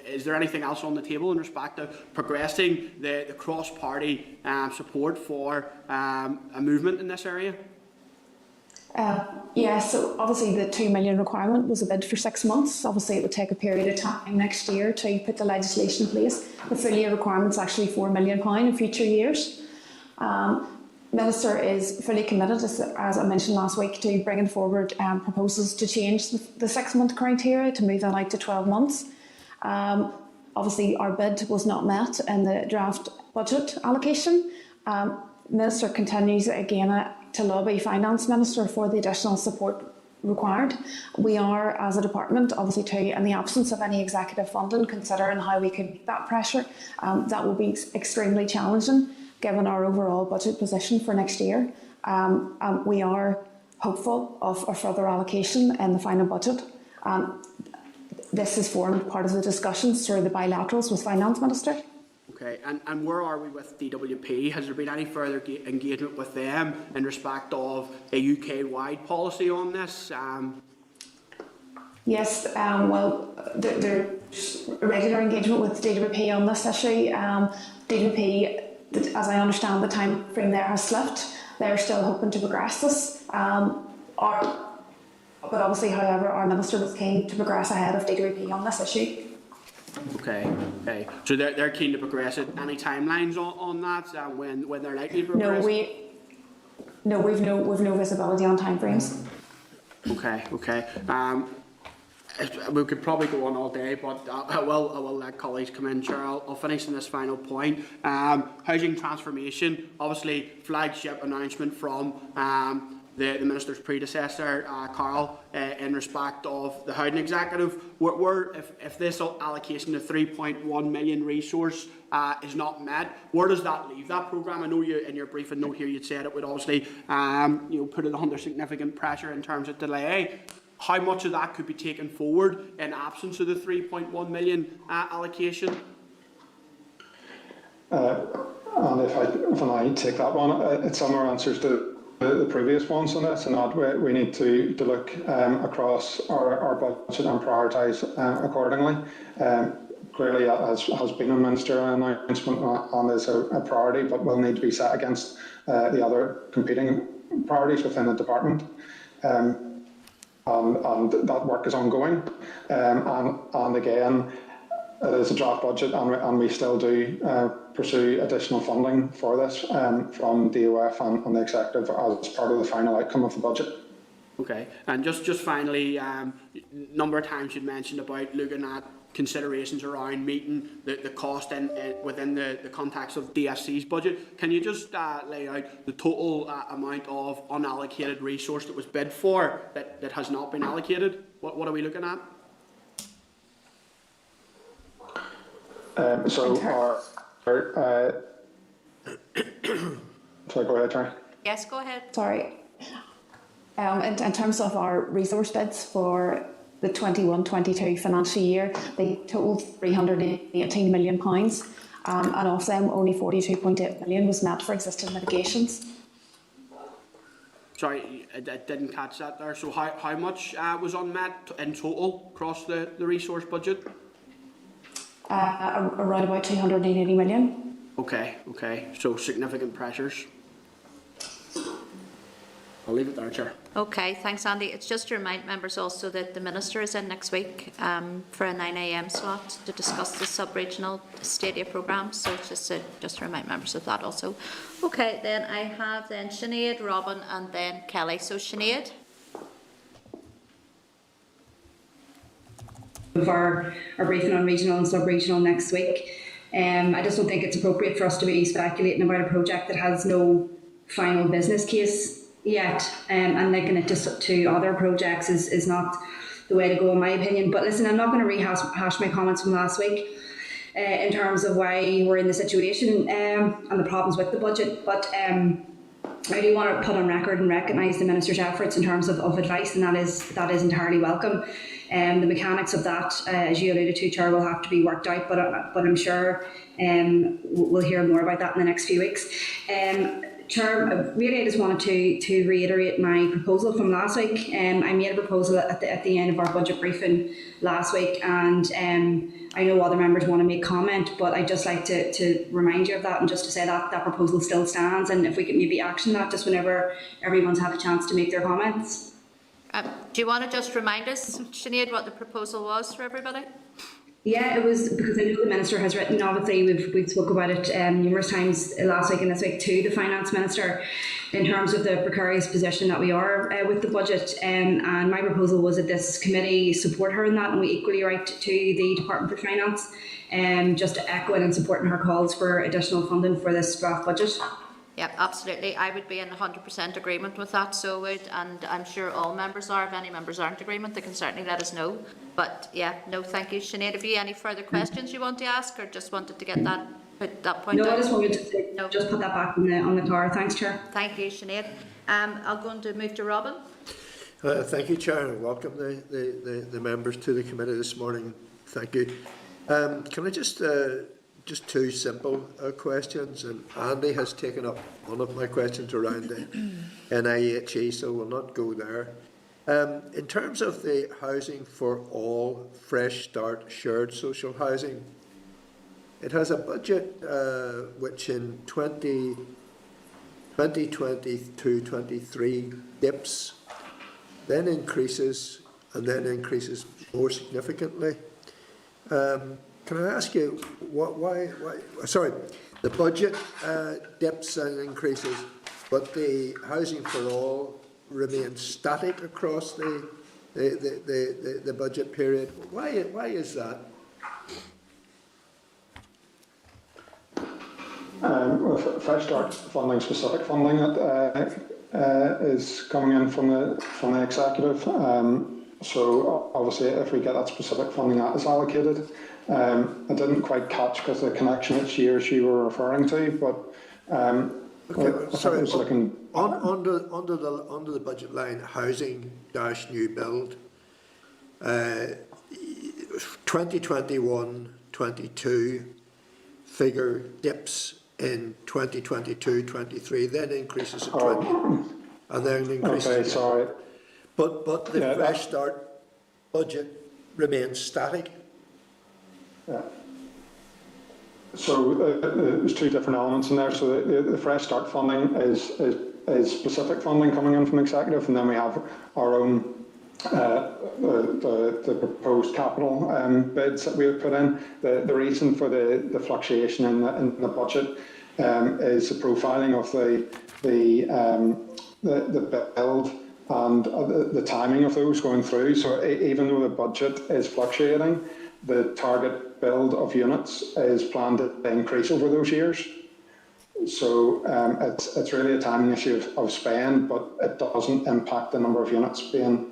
is there anything else on the table in respect to progressing the cross-party support for a movement in this area? Yeah, so obviously the 2 million requirement was a bid for 6 months. Obviously it would take a period of time next year to put the legislation in place. The full year requirement's actually £4 million in future years. Minister is fully committed, as I mentioned last week, to bringing forward proposals to change the 6-month criteria to move that out to 12 months. Obviously our bid was not met in the draft budget allocation. Minister continues again to lobby Finance Minister for the additional support required. We are, as a department, obviously too, in the absence of any executive funding, considering how we could meet that pressure. That will be extremely challenging given our overall budget position for next year. We are hopeful of a further allocation in the final budget. This has formed part of the discussions through the bilaterals with Finance Minister. Okay, and where are we with DWP? Has there been any further engagement with them in respect of a UK-wide policy on this? Yes, well, there's regular engagement with DWP on this issue. DWP, as I understand, the time frame there has slipped. They're still hoping to progress this. But obviously, however, our Minister was keen to progress ahead of DWP on this issue. Okay. So they're keen to progress it. Any timelines on that? When they're likely to progress? We've no visibility on timeframes. Okay. We could probably go on all day, but I will let colleagues come in. Sure, I'll finish on this final point. Housing transformation, obviously flagship announcement from the Minister's predecessor, Carl, in respect of the housing executive. If this allocation of 3.1 million resource is not met, where does that leave that programme? I know you, in your briefing note here, you'd said it would obviously put it under significant pressure in terms of delay. How much of that could be taken forward in absence of the 3.1 million allocation? And if I take that one, it's similar answers to the previous ones on this, and that we need to look across our budget and prioritise accordingly. Clearly, as has been a minister announcement on this a priority, but will need to be set against the other competing priorities within the department. And that work is ongoing. And again, it is a draft budget, and we still do pursue additional funding for this from DOF and the executive as part of the final outcome of the budget. Okay, and just finally, number of times you mentioned about looking at considerations around meeting the cost within the context of DFC's budget. Can you just lay out the total amount of unallocated resource that was bid for that has not been allocated? What are we looking at? Sorry, go ahead, Cherrie. Yes, go ahead. Sorry. In terms of our resource bids for the 21-22 financial year, they totaled £318 million, and of them only 42.8 million was met for existing mitigations. Sorry, I didn't catch that there. So how much was unmet in total across the resource budget? Around about 280 million. Okay. So significant pressures. I'll leave it there, Chair. Okay, thanks, Andy. It's just to remind members also that the Minister is in next week for a 9 a.m. slot to discuss the sub-regional stadia programme. So it's just to remind members of that also. Okay, then I have then Sinead, Robin and then Kelly. So Sinead. Our briefing on regional and sub-regional next week. I just don't think it's appropriate for us to be speculating about a project that has no final business case yet, and linking it to other projects is not the way to go, in my opinion. But listen, I'm not going to rehash my comments from last week in terms of why we're in the situation and the problems with the budget, but I do want to put on record and recognise the Minister's efforts in terms of advice, and that is entirely welcome. The mechanics of that, as you alluded to, Chair, will have to be worked out, but I'm sure we'll hear more about that in the next few weeks. Chair, really I just wanted to reiterate my proposal from last week. I made a proposal at the end of our budget briefing last week, and I know other members want to make comment, but I'd just like to remind you of that, and just to say that that proposal still stands, and if we could maybe action that just whenever everyone's had a chance to make their comments. Do you want to just remind us, Sinead, what the proposal was for everybody? Yeah, it was because I know the Minister has written, obviously we've spoke about it numerous times last week and this week to the Finance Minister in terms of the precarious position that we are with the budget, and my proposal was that this committee support her in that, and we equally write to the Department for Finance just to echo it and supporting her calls for additional funding for this draft budget. Yeah, absolutely. I would be in 100% agreement with that, so would, and I'm sure all members are. If any members aren't in agreement, they can certainly let us know. But yeah, no, thank you, Sinead. Have you any further questions you want to ask, or just wanted to get that point No, out? I just wanted to say, just put that back on the car. Thanks, Chair. Thank you, Sinead. I'm going to move to Robin. Thank you, Chair, and welcome the members to the committee this morning. Thank you. Can I just two simple questions, and Andy has taken up one of my questions around the NIHE, so we'll not go there. In terms of the housing for all, Fresh Start shared social housing, it has a budget which in 2022-23 dips, then increases, and then increases more significantly. Can I ask you, why, sorry, the budget dips and increases, but the housing for all remains static across the budget period. Why is that? Well, Fresh Start funding, specific funding that is coming in from the executive. So obviously, if we get that specific funding that is allocated, I didn't quite catch because the connection which years you were referring to, but okay, sorry. Looking Under the budget line, housing - new build, 2021-22 figure dips in 2022-23, then increases at 20, and then increases. Okay, sorry. But the Fresh Start budget remains static. Yeah. So there's two different elements in there. So the Fresh Start funding is specific funding coming in from executive, and then we have our own the proposed capital bids that we have put in. The reason for the fluctuation in the budget is the profiling of the build and the timing of those going through. So even though the budget is fluctuating, the target build of units is planned to increase over those years. So it's really a timing issue of spend, but it doesn't impact the number of units being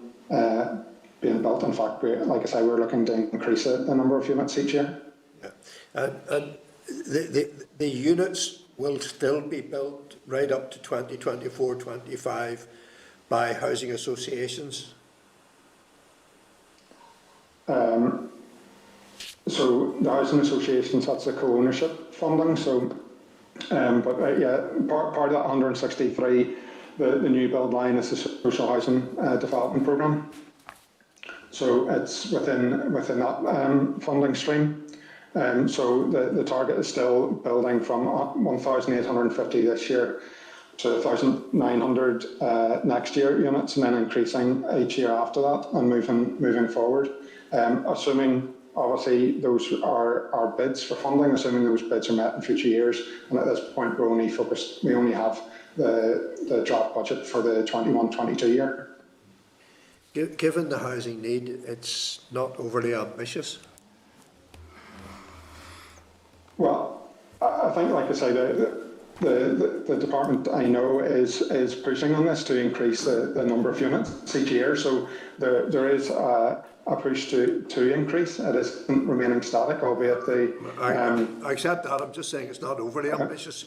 built. In fact, like I say, we're looking to increase the number of units each year. Yeah. And the units will still be built right up to 2024-25 by housing associations. So the housing associations, that's the co-ownership funding. So, part of that 163, the new build line is the social housing development programme. So it's within that funding stream. So the target is still building from 1,850 this year to 1,900 next year units, and then increasing each year after that and moving forward. Assuming obviously those are bids for funding, assuming those bids are met in future years, and at this point we only have the draft budget for the 21-22 year. Given the housing need, it's not overly ambitious. Well, I think, like I say, the department I know is pushing on this to increase the number of units each year. So there is a push to increase. It isn't remaining static, albeit I accept that. I'm just saying it's not overly ambitious,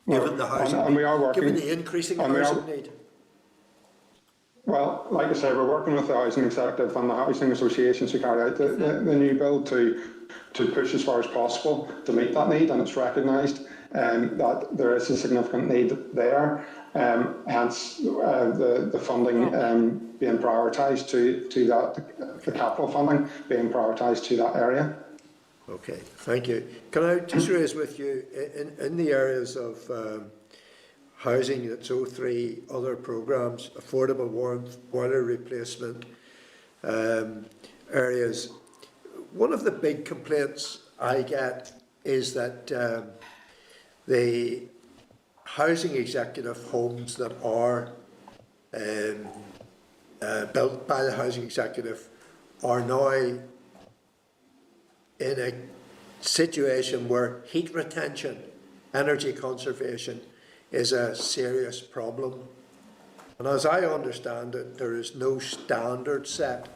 given the housing, and we are working, given the increasing housing need. Well, like I say, we're working with the housing executive and the housing associations to carry out the new build to push as far as possible to meet that need, and it's recognised. that there is a significant need there. Hence, the funding being prioritised to that, the capital funding being prioritised to that area. Okay, thank you. Can I just raise with you, in the areas of housing, that's 03 other programmes, affordable warmth, boiler replacement areas, one of the big complaints I get is that the housing executive homes that are built by the housing executive are now in a situation where heat retention, energy conservation is a serious problem. And as I understand it, there is no standard set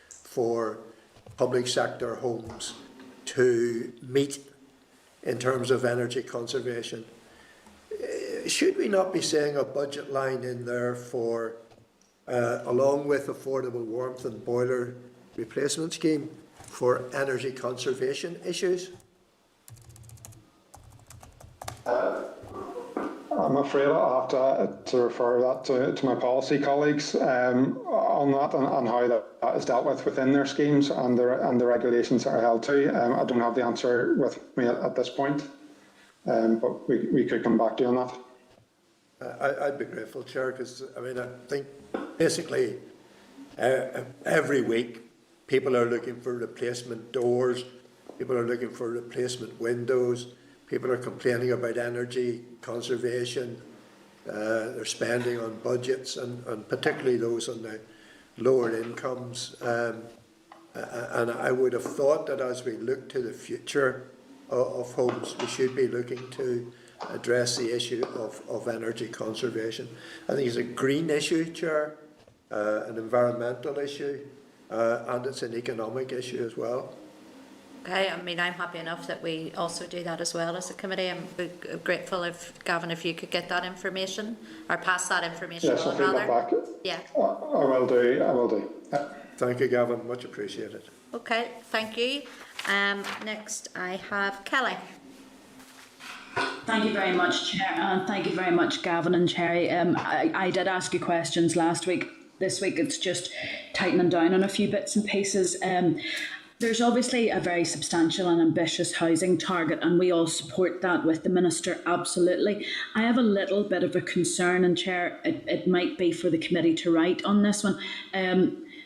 for public sector homes to meet in terms of energy conservation. Should we not be seeing a budget line in there for, along with affordable warmth and boiler replacement scheme, for energy conservation issues? I'm afraid I'll have to refer that to my policy colleagues on that and how that is dealt with within their schemes and the regulations that are held to. I don't have the answer with me at this point, but we could come back to you on that. I'd be grateful, Chair, because I mean, I think basically every week people are looking for replacement doors, people are looking for replacement windows, people are complaining about energy conservation, they're spending on budgets and particularly those on the lower incomes. And I would have thought that as we look to the future of homes, we should be looking to address the issue of energy conservation. I think it's a green issue, Chair, an environmental issue, and it's an economic issue as well. Okay, I mean, I'm happy enough that we also do that as well as a committee. I'm grateful if, Gavin, if you could get that information or pass that information yes, on, I'll rather. back. Yeah. I will do. Yeah. Thank you, Gavin, much appreciated. Okay, thank you. Next I have Kelly. Thank you very much, Chair, and thank you very much, Gavin and Cherrie. I did ask you questions last week. This week it's just tightening down on a few bits and pieces. There's obviously a very substantial and ambitious housing target, and we all support that with the Minister, absolutely. I have a little bit of a concern, and Chair, it might be for the committee to write on this one.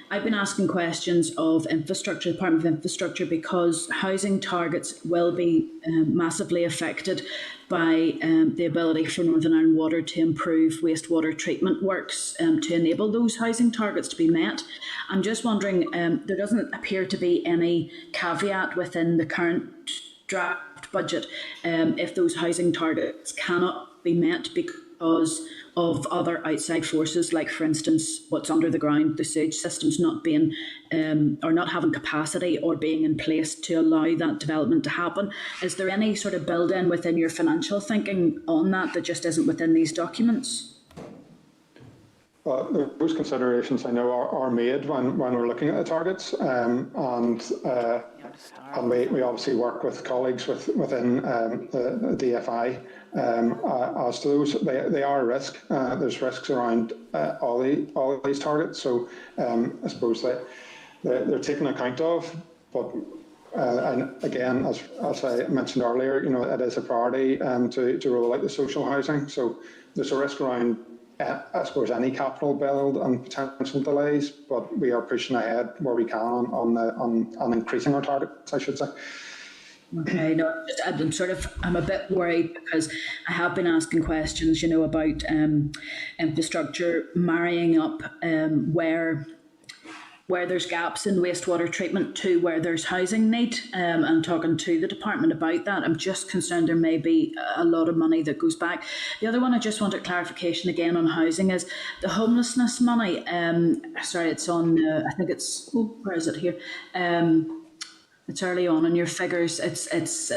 I've been asking questions of infrastructure, Department of Infrastructure, because housing targets will be massively affected by the ability for Northern Ireland Water to improve wastewater treatment works to enable those housing targets to be met. I'm just wondering, there doesn't appear to be any caveat within the current draft budget if those housing targets cannot be met because of other outside forces, like for instance what's under the ground, the sewage systems not being or not having capacity or being in place to allow that development to happen. Is there any sort of build-in within your financial thinking on that just isn't within these documents? Well, those considerations I know are made when we're looking at the targets, and we obviously work with colleagues within the DFI as to those. They are a risk. There's risks around all these targets, so I suppose they're taken account of. But and again, as I mentioned earlier, it is a priority to roll out the social housing. So there's a risk around, I suppose, any capital build and potential delays, but we are pushing ahead where we can on increasing our targets, I should say. Okay, no, I'm a bit worried because I have been asking questions, about infrastructure marrying up where there's gaps in wastewater treatment to where there's housing need, and talking to the department about that. I'm just concerned there may be a lot of money that goes back. The other one I just wanted clarification again on housing is the homelessness money. It's on, I think it's, where is it here? It's early on in your figures. It's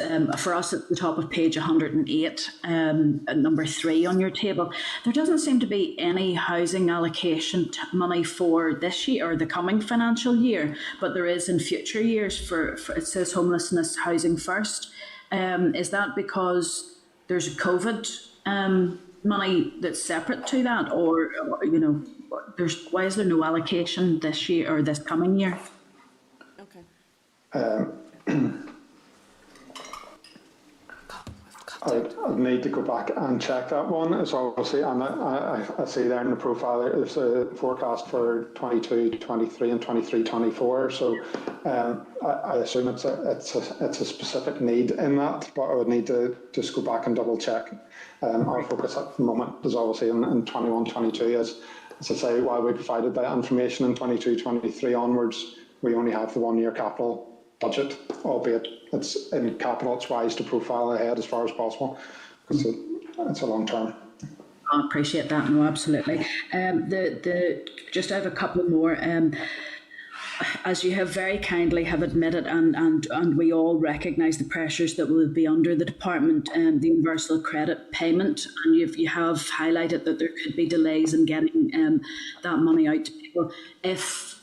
for us at the top of page 108, at number 3 on your table. There doesn't seem to be any housing allocation money for this year or the coming financial year, but there is in future years for it says homelessness housing first. Is that because there's a COVID money that's separate to that, or you know, why is there no allocation this year or this coming year? Okay. I'd need to go back and check that one. So obviously, and I see there in the profile there's a forecast for 22, 23 and 23, 24. So I assume it's a specific need in that, but I would need to just go back and double check. Our focus at the moment is obviously in 21, 22 as I say, while we provided that information in 22, 23 onwards, we only have the 1 year capital budget, albeit it's in capital, it's wise to profile ahead as far as possible because it's a long term. I appreciate that. No, absolutely. Just I have a couple more. As you have very kindly have admitted, and we all recognise the pressures that will be under the department, the universal credit payment, and you have highlighted that there could be delays in getting that money out to people if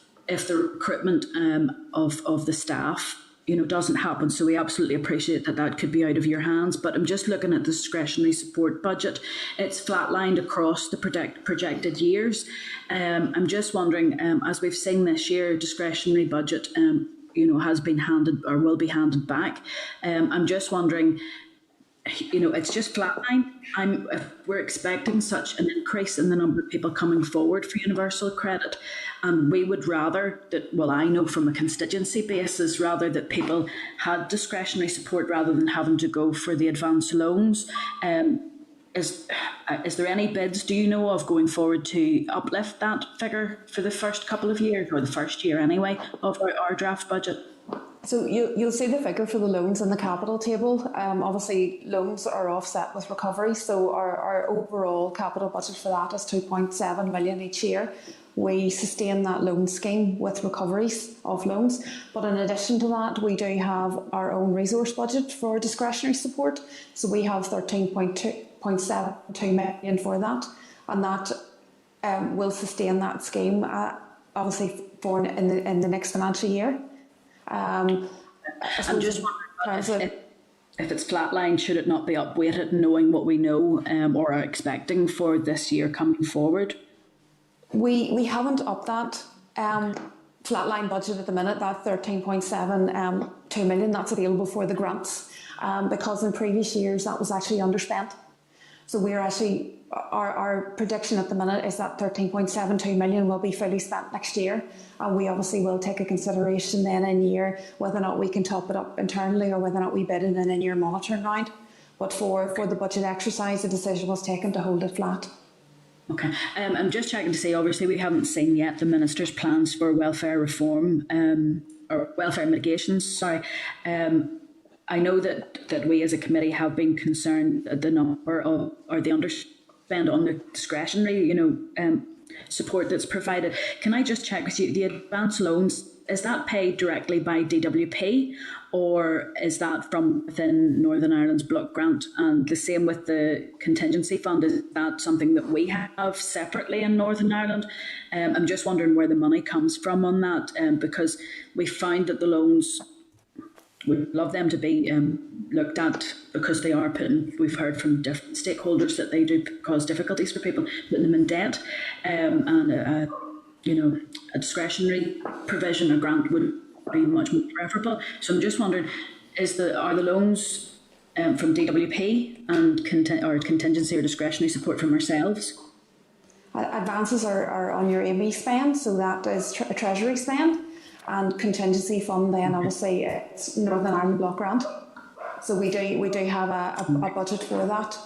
the recruitment of the staff, you know, doesn't happen. So we absolutely appreciate that could be out of your hands. But I'm just looking at the discretionary support budget. It's flatlined across the projected years. I'm just wondering, as we've seen this year, discretionary budget, you know, has been handed or will be handed back. I'm just wondering, you know, it's just flatline. We're expecting such an increase in the number of people coming forward for universal credit, and we would rather that, well, I know from a constituency basis, rather that people had discretionary support rather than having to go for the advance loans. Is there any bids, do you know of, going forward to uplift that figure for the first couple of years, or the first year anyway, of our draft budget? So you'll see the figure for the loans in the capital table. Obviously, loans are offset with recovery, so our overall capital budget for that is 2.7 million each year. We sustain that loan scheme with recoveries of loans, but in addition to that, we do have our own resource budget for discretionary support. So we have 13.72 million for that, and that will sustain that scheme, obviously for in the next financial year. I'm just wondering if it's flatline, should it not be upweighted, knowing what we know or are expecting for this year coming forward? We haven't upped that flatline budget at the minute. That 13.72 million, that's available for the grants, because in previous years that was actually underspent. So we're actually, our prediction at the minute is that 13.72 million will be fully spent next year, and we obviously will take a consideration then in year whether or not we can top it up internally or whether or not we bid in an in-year monitoring round. But for the budget exercise, the decision was taken to hold it flat. Okay, I'm just checking to see, obviously we haven't seen yet the Minister's plans for welfare reform, or welfare mitigations, sorry. I know that we as a committee have been concerned at the number of, or the underspend on the discretionary, you know, support that's provided. Can I just check with you, the advance loans, is that paid directly by DWP, or is that from within Northern Ireland's block grant? And the same with the contingency fund, is that something that we have separately in Northern Ireland? I'm just wondering where the money comes from on that, because we found that the loans, we'd love them to be looked at, because they are putting, we've heard from different stakeholders that they do cause difficulties for people, putting them in debt, and you know, a discretionary provision, a grant would be much more preferable. So I'm just wondering, are the loans from DWP and contingency or discretionary support from ourselves? Advances are on your AME spend, so that is a treasury spend, and contingency fund then obviously it's Northern Ireland block grant. So we do have a budget for that.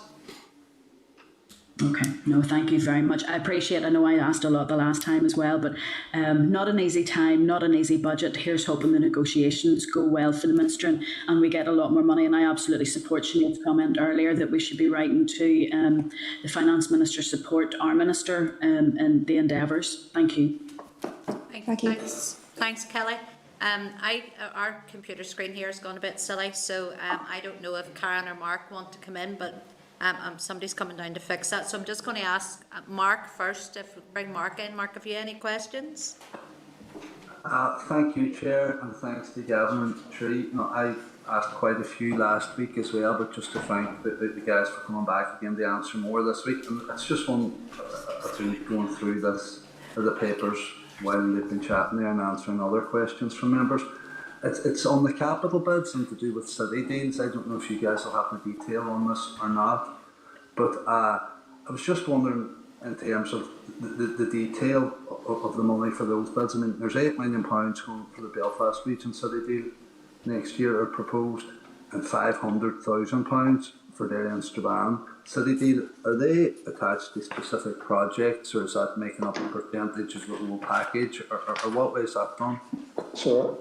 Okay, no, thank you very much. I appreciate, I know I asked a lot the last time as well, but not an easy time, not an easy budget. Here's hoping the negotiations go well for the Minister and we get a lot more money. And I absolutely support Sinead's comment earlier that we should be writing to the Finance Minister support our Minister in the endeavours. Thank you. Thank you. Thanks, Kelly. Our computer screen here has gone a bit silly, so I don't know if Karen or Mark want to come in, but somebody's coming down to fix that. So I'm just going to ask Mark first, bring Mark in. Mark, have you any questions? Thank you, Chair, and thanks to Gavin and Cherrie. No, I've asked quite a few last week as well, but just to thank the guys for coming back again to answer more this week. And it's just one, I've been going through this, the papers while they've been chatting there and answering other questions from members. It's on the capital bids and to do with city deals. I don't know if you guys will have the detail on this or not, but I was just wondering in terms of the detail of the money for those bids. I mean, there's £8 million going for the Belfast Region City deal next year are proposed, and £500,000 for Derry and Strabane City deal. Are they attached to specific projects, or is that making up a percentage of the whole package, or what way is that done? So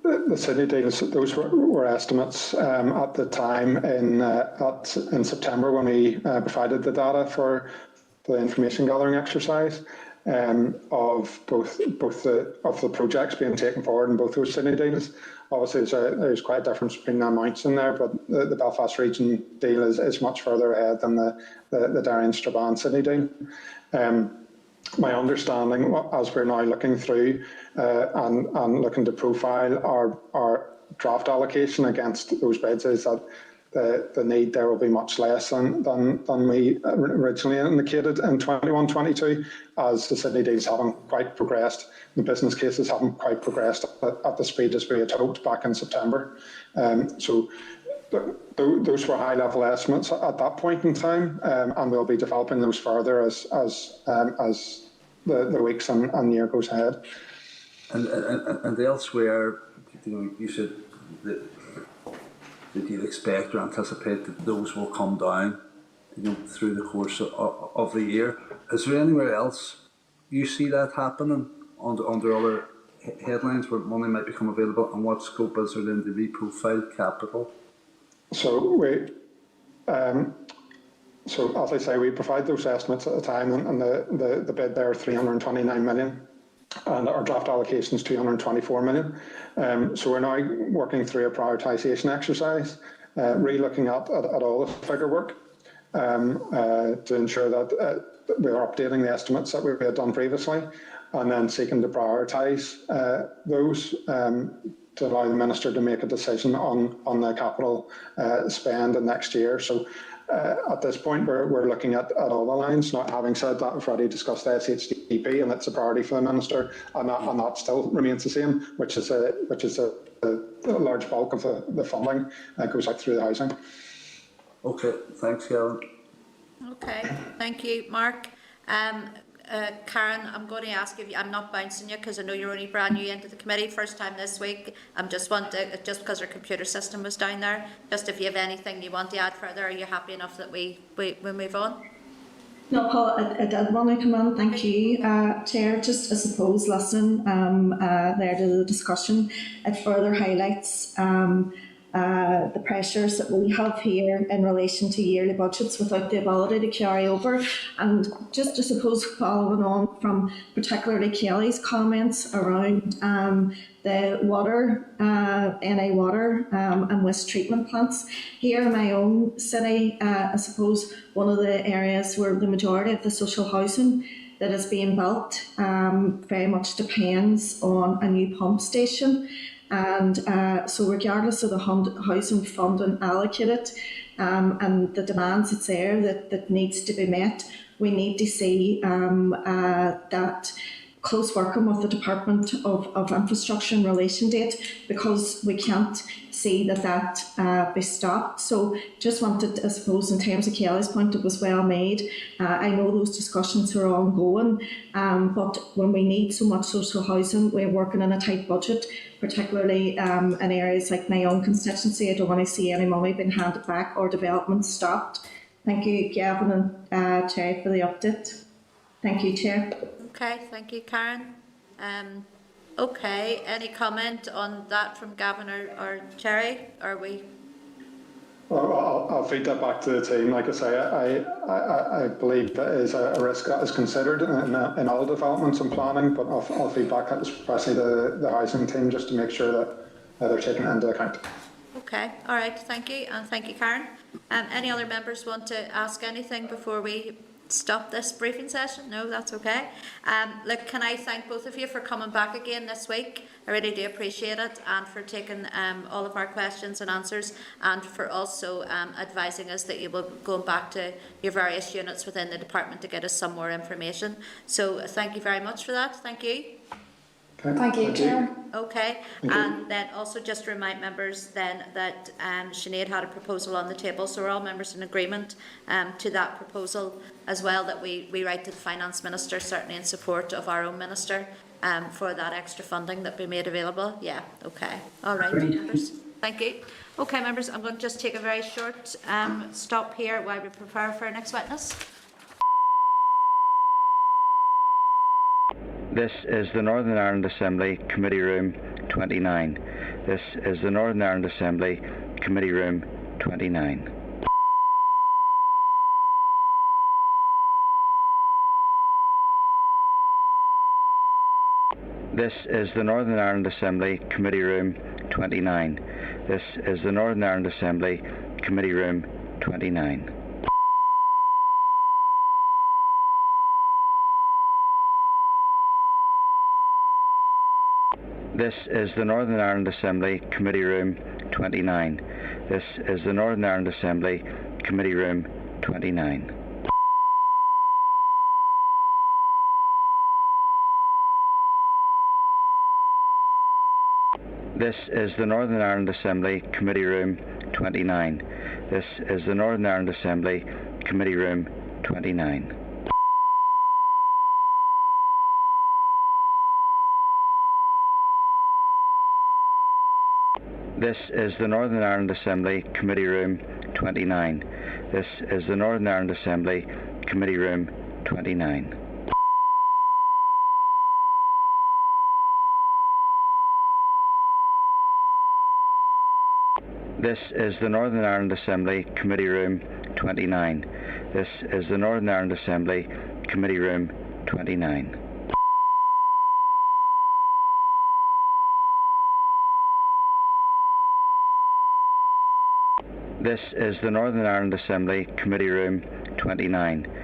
the city deals, those were estimates at the time in September when we provided the data for the information gathering exercise of both the projects being taken forward in both those city deals. Obviously, there's quite a difference between the amounts in there, but the Belfast Region deal is much further ahead than the Derry and Strabane City deal. My understanding, as we're now looking through and looking to profile our draft allocation against those bids, is that the need there will be much less than we originally indicated in 21-22, as the city deals haven't quite progressed, the business cases haven't quite progressed at the speed as we had hoped back in September. So those were high-level estimates at that point in time, and we'll be developing those further as the weeks and year goes ahead. And elsewhere, you said that you expect or anticipate that those will come down, through the course of the year. Is there anywhere else you see that happening under other headlines where money might become available, and what scope is there then to reprofile capital? So so as I say, we provide those estimates at the time, and the bid there 329 million. And our draft allocation is 224 million. So we're now working through a prioritisation exercise, re-looking at all the figure work to ensure that we are updating the estimates that we had done previously, and then seeking to prioritise those to allow the Minister to make a decision on the capital spend in next year. So at this point, we're looking at all the lines. Not having said that, we've already discussed SHDP, and it's a priority for the Minister, and that still remains the same, which is a large bulk of the funding that goes out through the housing. Okay, thanks, Gavin. Okay, thank you, Mark. Karen, I'm going to ask you, I'm not bouncing you because I know you're only brand new into the committee, first time this week. Just because our computer system was down there, just if you have anything you want to add further, are you happy enough that we move on? No, Paul, I did want to come on. Thank you, Chair. Just, I suppose, listen there to the discussion. It further highlights the pressures that we have here in relation to yearly budgets without the ability to carry over. And just, I suppose, following on from particularly Kelly's comments around the water, NA water and waste treatment plants. Here in my own city, I suppose one of the areas where the majority of the social housing that is being built very much depends on a new pump station. And so regardless of the housing funding allocated and the demands that's there that needs to be met, we need to see that close working with the Department of Infrastructure in relation to it, because we can't see that be stopped. So just wanted, I suppose, in terms of Kelly's point, it was well made. I know those discussions are ongoing, but when we need so much social housing, we're working in a tight budget, particularly in areas like my own constituency. I don't want to see any money being handed back or development stopped. Thank you, Gavin and Cherrie, for the update. Thank you, Chair. Okay, thank you, Karen. Okay, any comment on that from Gavin or Cherrie? Are we? Well, I'll feed that back to the team. Like I say, I believe that is a risk that is considered in all developments and planning, but I'll feed back especially the housing team, just to make sure that they're taken into account. Okay, all right, thank you, and thank you, Karen. Any other members want to ask anything before we stop this briefing session? No, that's okay. Look, can I thank both of you for coming back again this week? I really do appreciate it, and for taking all of our questions and answers, and for also advising us that you will go back to your various units within the department to get us some more information. So thank you very much for that. Thank you. Okay. Thank you, Chair. Okay, and then also just to remind members then that Sinead had a proposal on the table, so we're all members in agreement to that proposal as well, that we write to the Finance Minister, certainly in support of our own Minister, for that extra funding that be made available. Yeah, okay. All right, members. Thank you. Okay, members, I'm going to just take a very short stop here while we prepare for our next witness. This is the Northern Ireland Assembly Committee Room 29. This is the Northern Ireland Assembly Committee Room 29. This is the Northern Ireland Assembly Committee Room 29. This is the Northern Ireland Assembly Committee Room 29. This is the Northern Ireland Assembly Committee Room 29. This is the Northern Ireland Assembly Committee Room 29. This is the Northern Ireland Assembly Committee Room 29. This is the Northern Ireland Assembly Committee Room 29. This is the Northern Ireland Assembly Committee Room 29. This is the Northern Ireland Assembly Committee Room 29. This is the Northern Ireland Assembly Committee Room 29. This is the Northern Ireland Assembly Committee Room 29. This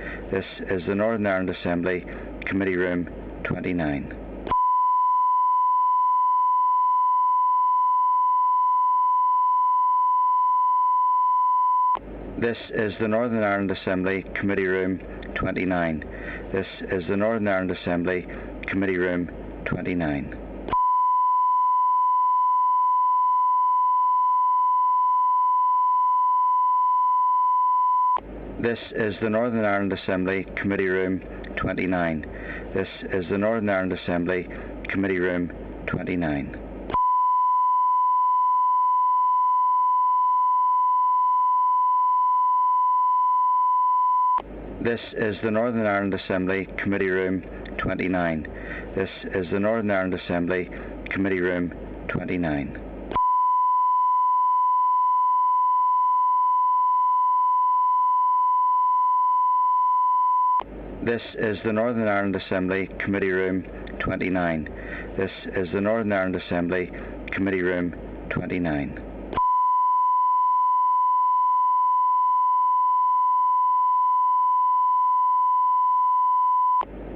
is the Northern Ireland Assembly Committee Room 29. This is the Northern Ireland Assembly Committee Room 29. This is the Northern Ireland Assembly Committee Room 29. This is the Northern Ireland Assembly Committee Room 29. This is the Northern Ireland Assembly Committee Room 29. This is the Northern Ireland Assembly Committee Room 29. This is the Northern Ireland Assembly Committee Room 29. This is the Northern Ireland Assembly Committee Room 29. This is the Northern Ireland Assembly Committee Room 29. This is the Northern Ireland Assembly Committee Room 29.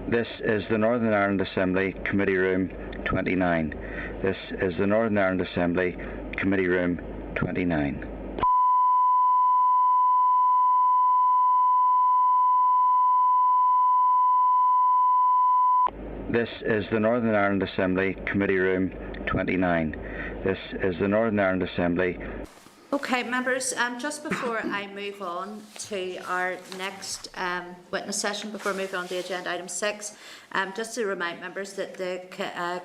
This is the Northern Ireland Assembly Committee Room 29. This is the Northern Ireland Assembly Committee Room 29. This is the Northern Ireland Assembly Committee Room 29. This is the Northern Ireland Assembly. Okay, members, just before I move on to our next witness session, before moving on to agenda item 6, just to remind members that the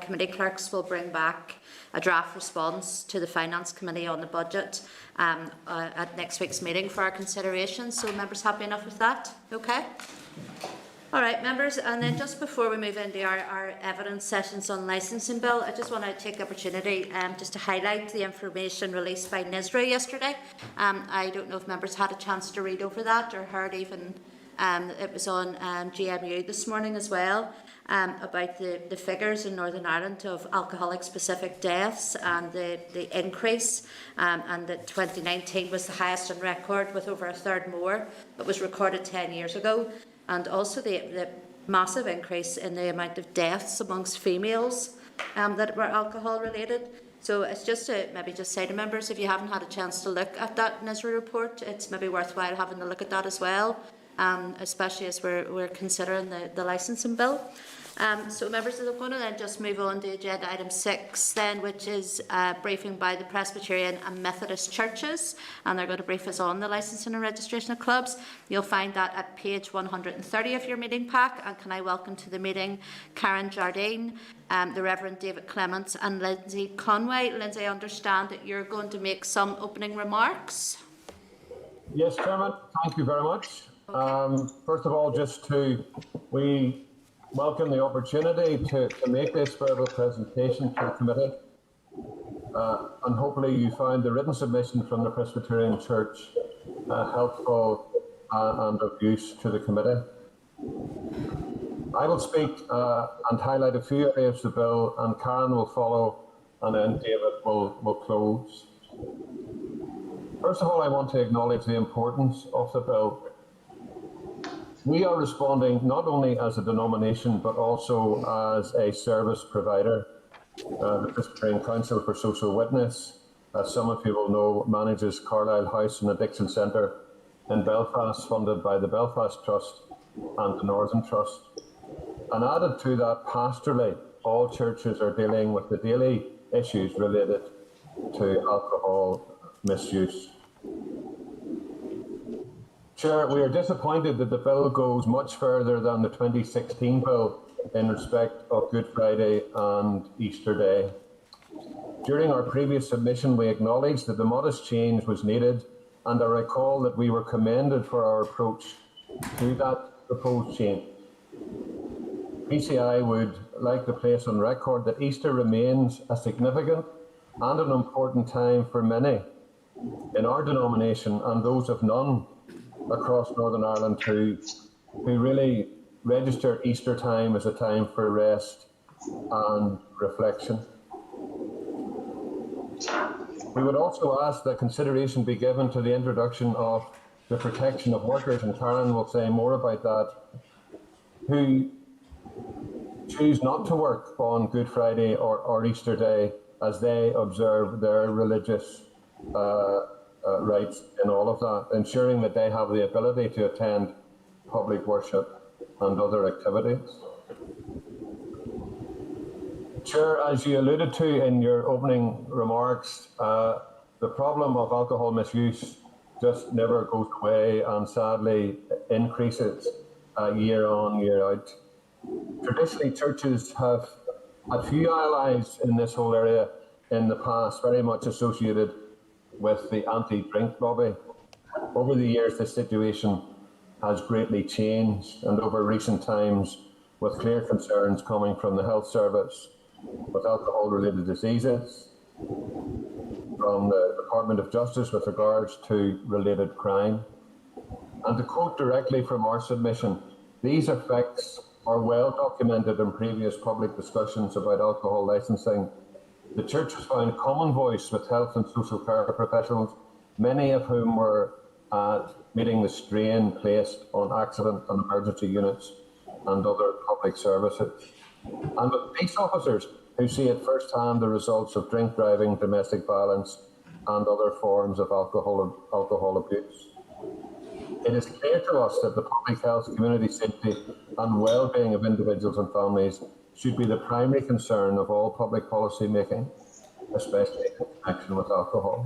committee clerks will bring back a draft response to the Finance Committee on the budget at next week's meeting for our consideration. So members happy enough with that? Okay? All right, members, and then just before we move into our evidence sessions on licensing bill, I just want to take the opportunity just to highlight the information released by NISRA yesterday. I don't know if members had a chance to read over that or heard even, it was on GMU this morning as well, about the figures in Northern Ireland of alcoholic-specific deaths and the increase, and that 2019 was the highest on record with over a third more that was recorded 10 years ago. and also the massive increase in the amount of deaths amongst females that were alcohol related. So it's just to maybe just say to members, if you haven't had a chance to look at that NISRA report, it's maybe worthwhile having a look at that as well, especially as we're considering the licensing bill. So members, I'm going to then just move on to agenda item 6 then, which is a briefing by the Presbyterian and Methodist churches, and they're going to brief us on the licensing and registration of clubs. You'll find that at page 130 of your meeting pack. And can I welcome to the meeting Jardine, the Reverend David Clements and Lindsay Conway. Lindsay, I understand that you're going to make some opening remarks. Yes, Chairman, thank you very much. Okay. First of all, we welcome the opportunity to make this verbal presentation to the committee, and hopefully you find the written submission from the Presbyterian Church helpful and of use to the committee. I will speak and highlight a few areas of the bill, and Karen will follow, and then David will close. First of all, I want to acknowledge the importance of the bill. We are responding not only as a denomination, but also as a service provider. The Presbyterian Council for Social Witness, as some of you will know, manages Carlisle House and Addiction Centre in Belfast, funded by the Belfast Trust and the Northern Trust. And added to that, pastorally, all churches are dealing with the daily issues related to alcohol misuse. Chair, we are disappointed that the bill goes much further than the 2016 bill in respect of Good Friday and Easter Day. During our previous submission, we acknowledged that the modest change was needed, and I recall that we were commended for our approach to that proposed change. PCI would like to place on record that Easter remains a significant and an important time for many in our denomination and those of none across Northern Ireland who really register Easter time as a time for rest and reflection. We would also ask that consideration be given to the introduction of the protection of workers, and Karen will say more about that, who choose not to work on Good Friday or Easter Day as they observe their religious rights in all of that, ensuring that they have the ability to attend public worship and other activities. Chair, as you alluded to in your opening remarks, the problem of alcohol misuse just never goes away and sadly increases year on, year out. Traditionally, churches have had few allies in this whole area in the past, very much associated with the anti-drink lobby. Over the years, the situation has greatly changed, and over recent times, with clear concerns coming from the health service with alcohol-related diseases, from the Department of Justice with regards to related crime. And to quote directly from our submission, these effects are well documented in previous public discussions about alcohol licensing. The Church has found common voice with health and social care professionals, many of whom were meeting the strain placed on accident and emergency units and other public services. And with police officers who see at first hand the results of drink driving, domestic violence and other forms of alcohol abuse. It is clear to us that the public health, community safety and well-being of individuals and families should be the primary concern of all public policy making, especially in connection with alcohol.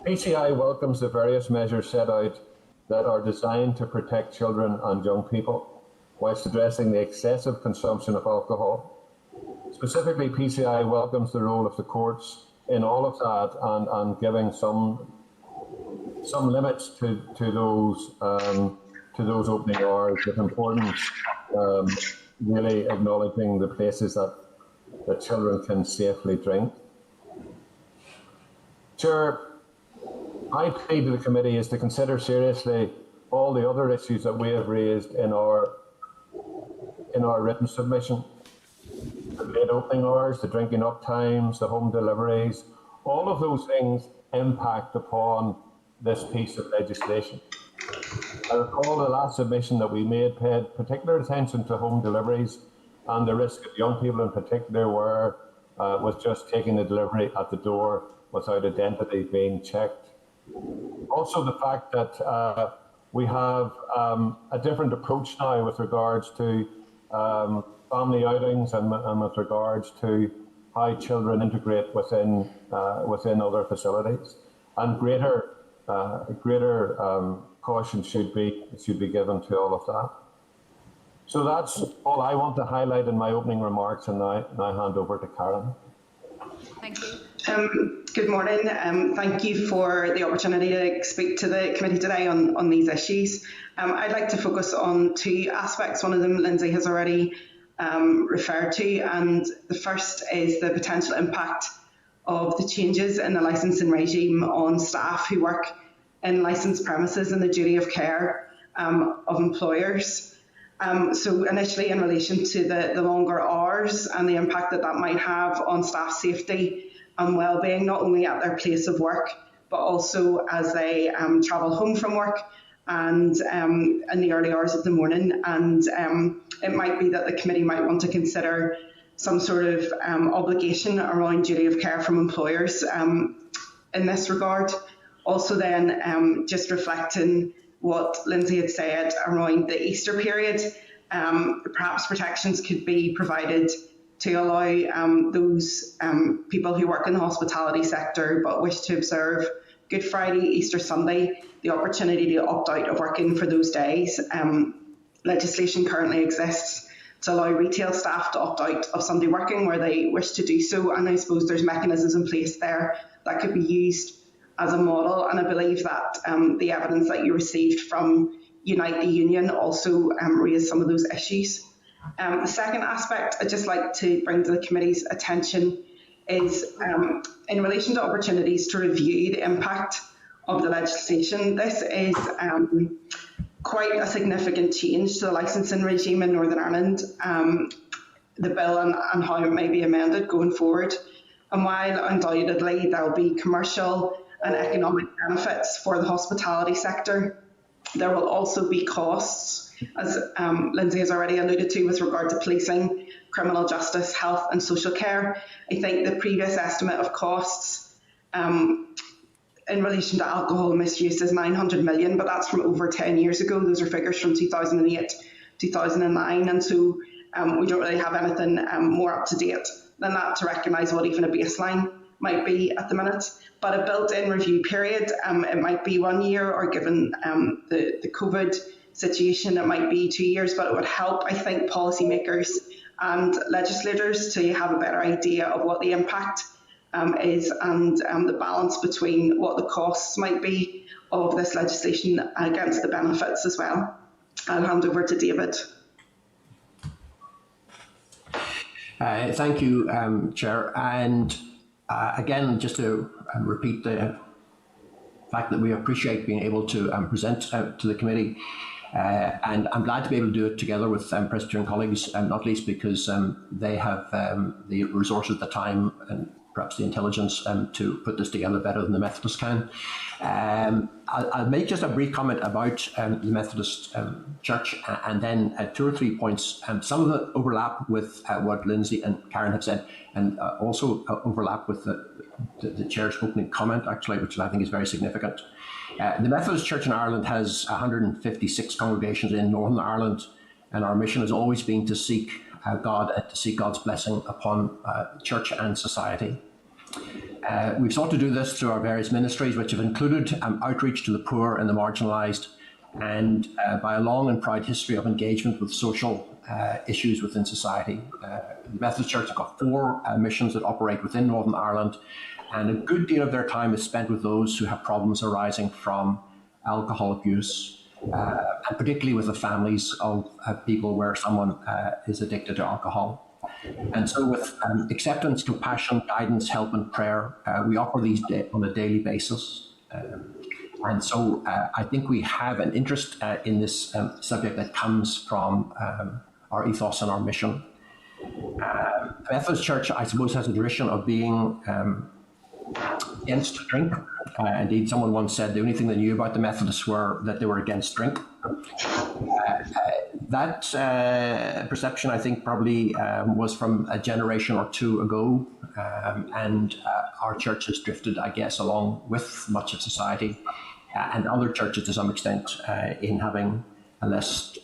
PCI welcomes the various measures set out that are designed to protect children and young people, whilst addressing the excessive consumption of alcohol. Specifically, PCI welcomes the role of the courts in all of that and giving some limits to those opening hours, with importance really acknowledging the places that children can safely drink. Chair, my plea to the committee is to consider seriously all the other issues that we have raised in our written submission. The late opening hours, the drinking up times, the home deliveries, all of those things impact upon this piece of legislation. I recall the last submission that we made paid particular attention to home deliveries and the risk of young people in particular was just taking the delivery at the door without identity being checked. Also the fact that we have a different approach now with regards to family outings and with regards to how children integrate within other facilities, and greater caution should be given to all of that. So that's all I want to highlight in my opening remarks, and now hand over to Karen. Thank you. Good morning. Thank you for the opportunity to speak to the committee today on these issues. I'd like to focus on two aspects. One of them Lindsay has already referred to, and the first is the potential impact of the changes in the licensing regime on staff who work in licensed premises and the duty of care of employers. So initially in relation to the longer hours and the impact that might have on staff safety and well-being, not only at their place of work, but also as they travel home from work and in the early hours of the morning. And it might be that the committee might want to consider some sort of obligation around duty of care from employers in this regard. Also then, just reflecting what Lindsay had said around the Easter period, perhaps protections could be provided to allow those people who work in the hospitality sector but wish to observe Good Friday, Easter Sunday, the opportunity to opt out of working for those days. Legislation currently exists to allow retail staff to opt out of Sunday working where they wish to do so, and I suppose there's mechanisms in place there that could be used as a model, and I believe that the evidence that you received from Unite the Union also raised some of those issues. The second aspect I'd just like to bring to the committee's attention is in relation to opportunities to review the impact of the legislation. This is quite a significant change to the licensing regime in Northern Ireland, the bill and how it may be amended going forward. And while undoubtedly there will be commercial and economic benefits for the hospitality sector, there will also be costs, as Lindsay has already alluded to, with regard to policing, criminal justice, health and social care. I think the previous estimate of costs in relation to alcohol misuse is 900 million, but that's from over 10 years ago. Those are figures from 2008, 2009, and so we don't really have anything more up to date than that to recognise what even a baseline might be at the minute. But a built-in review period, it might be 1 year, or given the COVID situation, it might be 2 years, but it would help, I think, policymakers and legislators to have a better idea of what the impact is and the balance between what the costs might be of this legislation against the benefits as well. I'll hand over to David. Thank you, Chair. And again, just to repeat the fact that we appreciate being able to present to the committee. And I'm glad to be able to do it together with Presbyterian colleagues, not least because they have the resources, the time, and perhaps the intelligence to put this together better than the Methodists can. I'll make just a brief comment about the Methodist Church, and then 2 or 3 points. Some of it overlap with what Lindsay and Karen have said, and also overlap with the Chair's opening comment, actually, which I think is very significant. The Methodist Church in Ireland has 156 congregations in Northern Ireland, and our mission has always been to seek God and to seek God's blessing upon church and society. We've sought to do this through our various ministries, which have included outreach to the poor and the marginalised, and by a long and proud history of engagement with social issues within society. The Methodist Church have got 4 missions that operate within Northern Ireland, and a good deal of their time is spent with those who have problems arising from alcohol abuse, and particularly with the families of people where someone is addicted to alcohol. And so with acceptance, compassion, guidance, help and prayer, we offer these on a daily basis. And so I think we have an interest in this subject that comes from our ethos and our mission. The Methodist Church, I suppose, has a tradition of being against drink, Indeed, someone once said the only thing they knew about the Methodists were that they were against drink. That perception, I think, probably was from a generation or two ago, and our church has drifted, I guess, along with much of society and other churches to some extent in having a less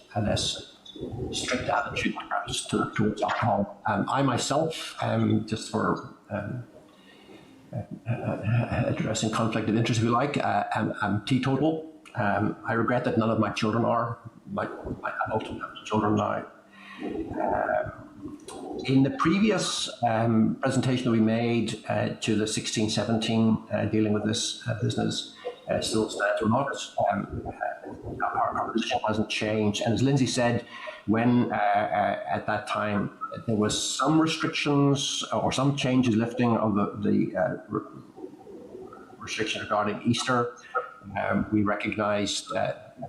strict attitude perhaps towards alcohol. I myself, just for addressing conflict of interest, if you like, I'm teetotal. I regret that none of my children are, my adult children now. In the previous presentation that we made to the 16-17 dealing with this business, still stands or not. Our position hasn't changed. And as Lindsay said, when at that time there was some restrictions or some changes lifting of the restrictions regarding Easter, we recognised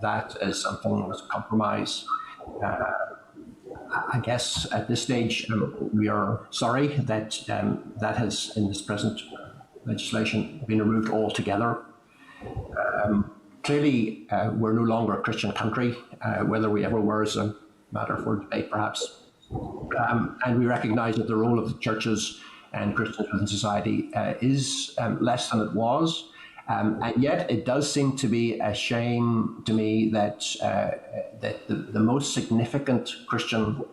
that as something that was a compromise. I guess at this stage we are sorry that that has, in this present legislation, been removed altogether. Clearly, we're no longer a Christian country. Whether we ever were is a matter for debate, perhaps. And we recognise that the role of the churches and Christians within society is less than it was. And yet, it does seem to be a shame to me that that the most significant Christian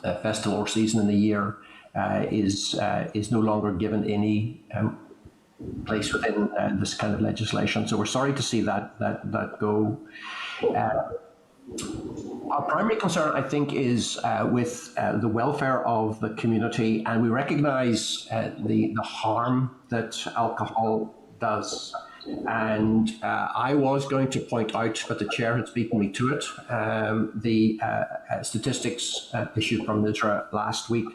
festival or season in the year is no longer given any place within this kind of legislation. So we're sorry to see that go. Our primary concern, I think, is with the welfare of the community, and we recognise the harm that alcohol does. And I was going to point out, but the chair had beaten me to it, the statistics issued from NISRA last week.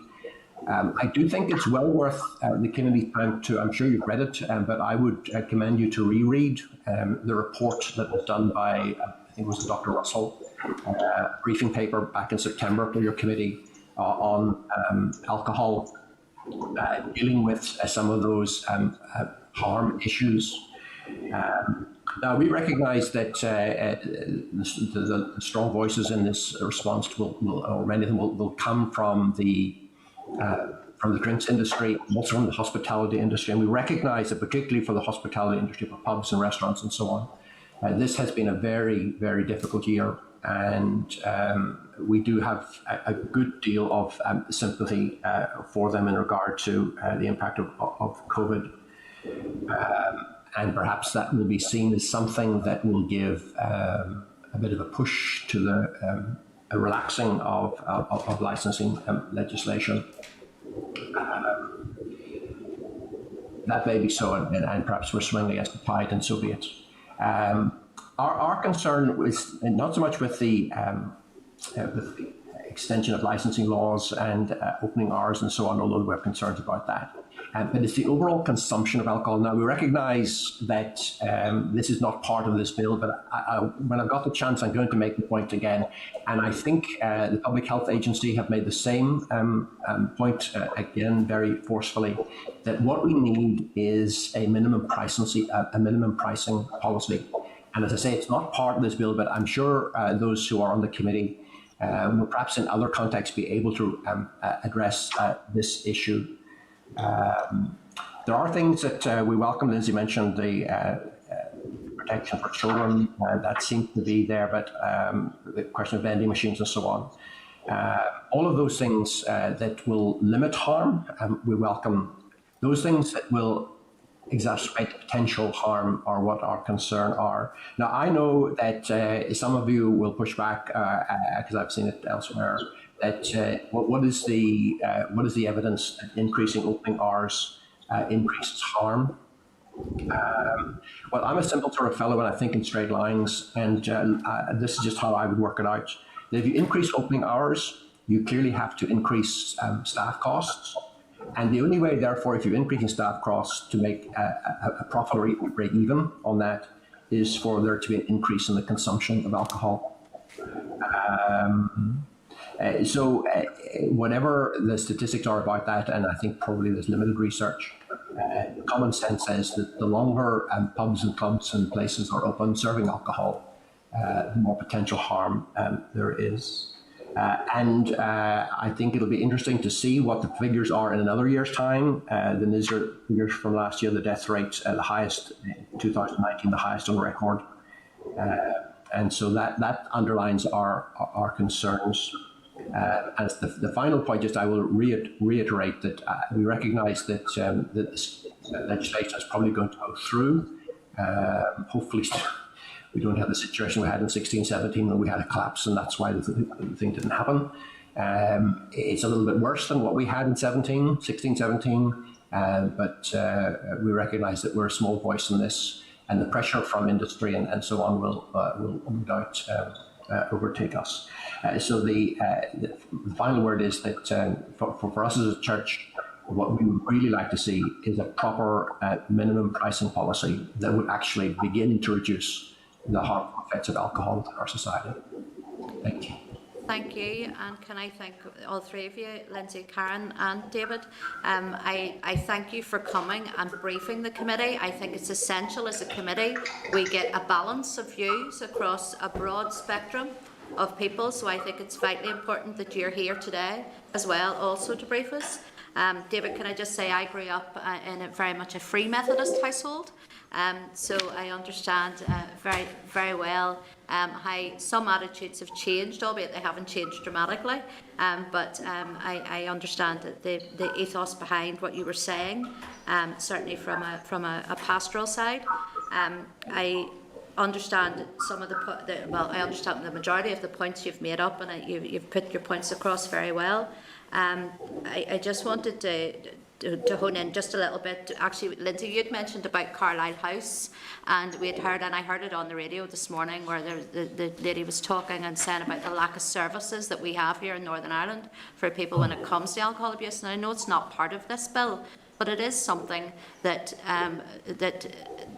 I do think it's well worth the community time to, I'm sure you've read it, but I would commend you to reread the report that was done by, I think it was Dr. Russell, a briefing paper back in September for your committee on alcohol, dealing with some of those harm issues. Now, we recognise that the strong voices in this response or many of them will come from the drinks industry, also from the hospitality industry, and we recognise that particularly for the hospitality industry, for pubs and restaurants and so on, this has been a very, very difficult year, and we do have a good deal of sympathy for them in regard to the impact of COVID. And perhaps that will be seen as something that will give a bit of a push to the a relaxing of licensing legislation. That may be so, and perhaps we're swinging against the tide, and so be it. Our concern is not so much with the extension of licensing laws and opening hours and so on, although we have concerns about that. But it's the overall consumption of alcohol. Now, we recognise that this is not part of this bill, but when I've got the chance, I'm going to make the point again. And I think the Public Health Agency have made the same point again very forcefully, that what we need is a minimum pricing policy. And as I say, it's not part of this bill, but I'm sure those who are on the committee will perhaps in other contexts be able to address this issue. There are things that we welcome. Lindsay mentioned the protection for children. That seems to be there, but the question of vending machines and so on. All of those things that will limit harm, we welcome. Those things that will exacerbate potential harm are what our concern are. Now, I know that some of you will push back, because I've seen it elsewhere, that what is the evidence that increasing opening hours increases harm? Well, I'm a simple sort of fellow and I think in straight lines, and this is just how I would work it out. If you increase opening hours, you clearly have to increase staff costs. And the only way, therefore, if you're increasing staff costs to make a profit or break even on that is for there to be an increase in the consumption of alcohol. So whatever the statistics are about that, and I think probably there's limited research, common sense says that the longer pubs and clubs and places are open serving alcohol, the more potential harm there is. And I think it'll be interesting to see what the figures are in another year's time. The NISR figures from last year, the death rate, the highest in 2019, the highest on record. And so that underlines our concerns. As the final point, just I will reiterate that we recognise that this legislation is probably going to go through. Hopefully, we don't have the situation we had in 16-17 when we had a collapse, and that's why the thing didn't happen. It's a little bit worse than what we had in 16-17, but we recognise that we're a small voice in this, and the pressure from industry and so on will no doubt overtake us. So the final word is that for us as a church, what we would really like to see is a proper minimum pricing policy that would actually begin to reduce the harmful effects of alcohol in our society. Thank you. Thank you, and can I thank all three of you, Lindsay, Karen and David. I thank you for coming and briefing the committee. I think it's essential as a committee we get a balance of views across a broad spectrum of people, so I think it's vitally important that you're here today as well also to brief us. David, can I just say I grew up in very much a free Methodist household. So I understand very, very well how some attitudes have changed, albeit they haven't changed dramatically. But I understand that the ethos behind what you were saying, certainly from a pastoral side. I understand some of I understand the majority of the points you've made up, and you've put your points across very well. I just wanted to hone in just a little bit. Actually, Lindsay, you had mentioned about Carlisle House, and we had heard, and I heard it on the radio this morning, where the lady was talking and saying about the lack of services that we have here in Northern Ireland for people when it comes to alcohol abuse. And I know it's not part of this bill, but it is something that that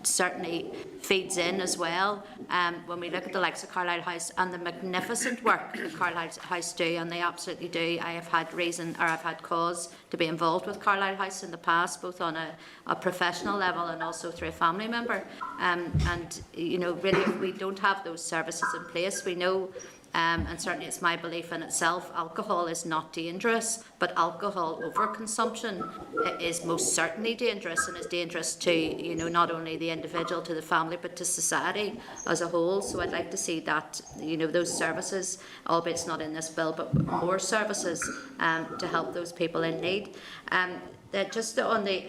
certainly feeds in as well. When we look at the likes of Carlisle House and the magnificent work that Carlisle House do, and they absolutely do. I have had reason, or I've had cause to be involved with Carlisle House in the past, both on a professional level and also through a family member. And you know, really, if we don't have those services in place, we know. And certainly it's my belief in itself, alcohol is not dangerous, but alcohol overconsumption is most certainly dangerous, and is dangerous to, you know, not only the individual, to the family, but to society as a whole. So I'd like to see that, you know, those services, albeit it's not in this bill, but more services to help those people in need. Just on the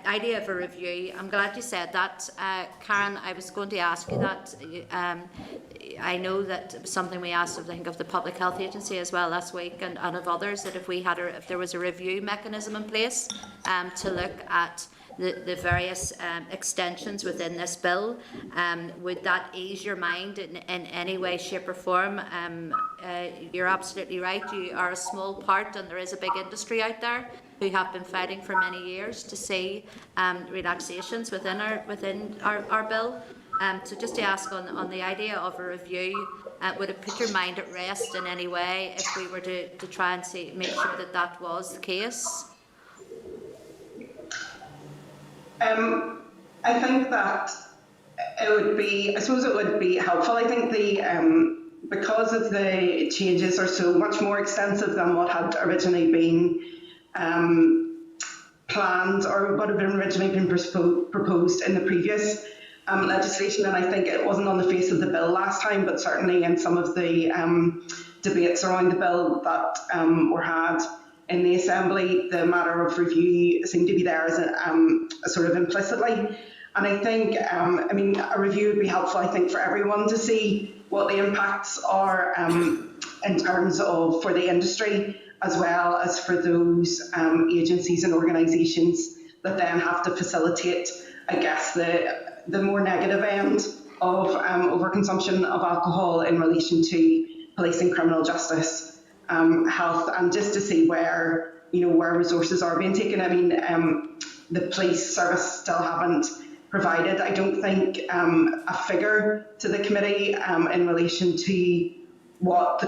idea of a review, I'm glad you said that. Karen, I was going to ask you that. I know that it was something we asked, I think, of the Public Health Agency as well last week, and of others, that if there was a review mechanism in place to look at the various extensions within this bill, would that ease your mind in any way, shape or form? You're absolutely right, you are a small part, and there is a big industry out there who have been fighting for many years to see relaxations within our bill. So just to ask on the idea of a review, would it put your mind at rest in any way if we were to try and make sure that was the case? I think that it would be, I suppose it would be helpful. I think because of the changes are so much more extensive than what had originally been planned, or what had originally been proposed in the previous legislation, and I think it wasn't on the face of the bill last time, but certainly in some of the debates around the bill that were had in the Assembly, the matter of review seemed to be there as a sort of implicitly. And I think, I mean, a review would be helpful, I think, for everyone to see what the impacts are in terms of for the industry, as well as for those agencies and organisations that then have to facilitate, I guess, the more negative end of overconsumption of alcohol in relation to policing, criminal justice, health, and just to see where resources are being taken. I mean, the police service still haven't provided, I don't think, a figure to the committee in relation to what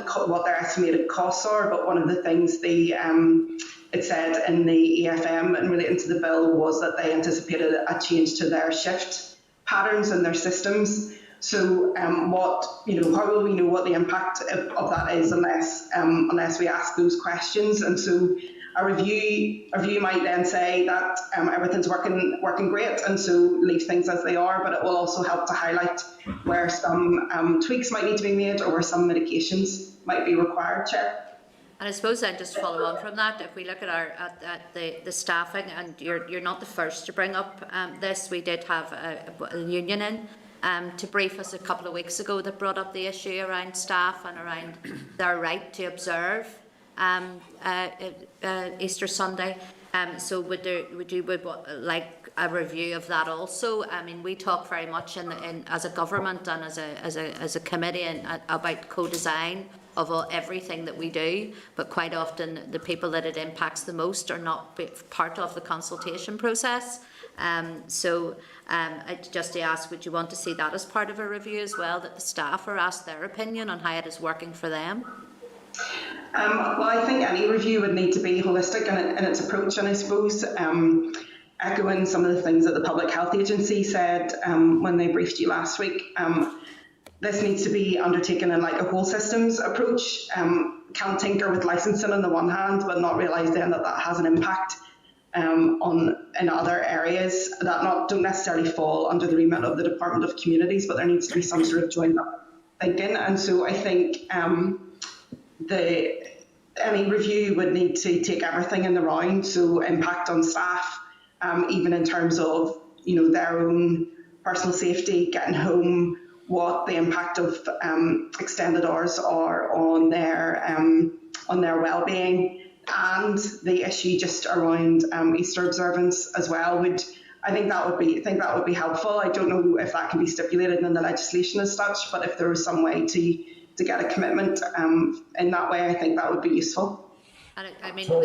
their estimated costs are, but one of the things it said in the EFM and relating to the bill was that they anticipated a change to their shift patterns and their systems. So how will we know what the impact of that is unless we ask those questions? And so a review might then say that everything's working great, and so leave things as they are, but it will also help to highlight where some tweaks might need to be made or where some mitigations might be required, Chair. And I suppose then just to follow on from that, if we look at the staffing, and you're not the first to bring up this, we did have a union in to brief us a couple of weeks ago that brought up the issue around staff and around their right to observe Easter Sunday. So would you like a review of that also? I mean, we talk very much in as a government and as a committee about co-design of everything that we do, but quite often the people that it impacts the most are not part of the consultation process. Just to ask, would you want to see that as part of a review as well, that the staff are asked their opinion on how it is working for them? Well, I think any review would need to be holistic in its approach, and I suppose echoing some of the things that the Public Health Agency said when they briefed you last week, this needs to be undertaken in like a whole systems approach. Can't tinker with licensing on the one hand, but not realise then that has an impact in other areas that don't necessarily fall under the remit of the Department of Communities, but there needs to be some sort of joined up thinking. And so I think any review would need to take everything in the round, so impact on staff, even in terms of their own personal safety, getting home, what the impact of extended hours are on their well-being, and the issue just around Easter observance as well. I think that would be helpful. I don't know if that can be stipulated in the legislation as such, but if there was some way to get a commitment in that way, I think that would be useful. And I mean, go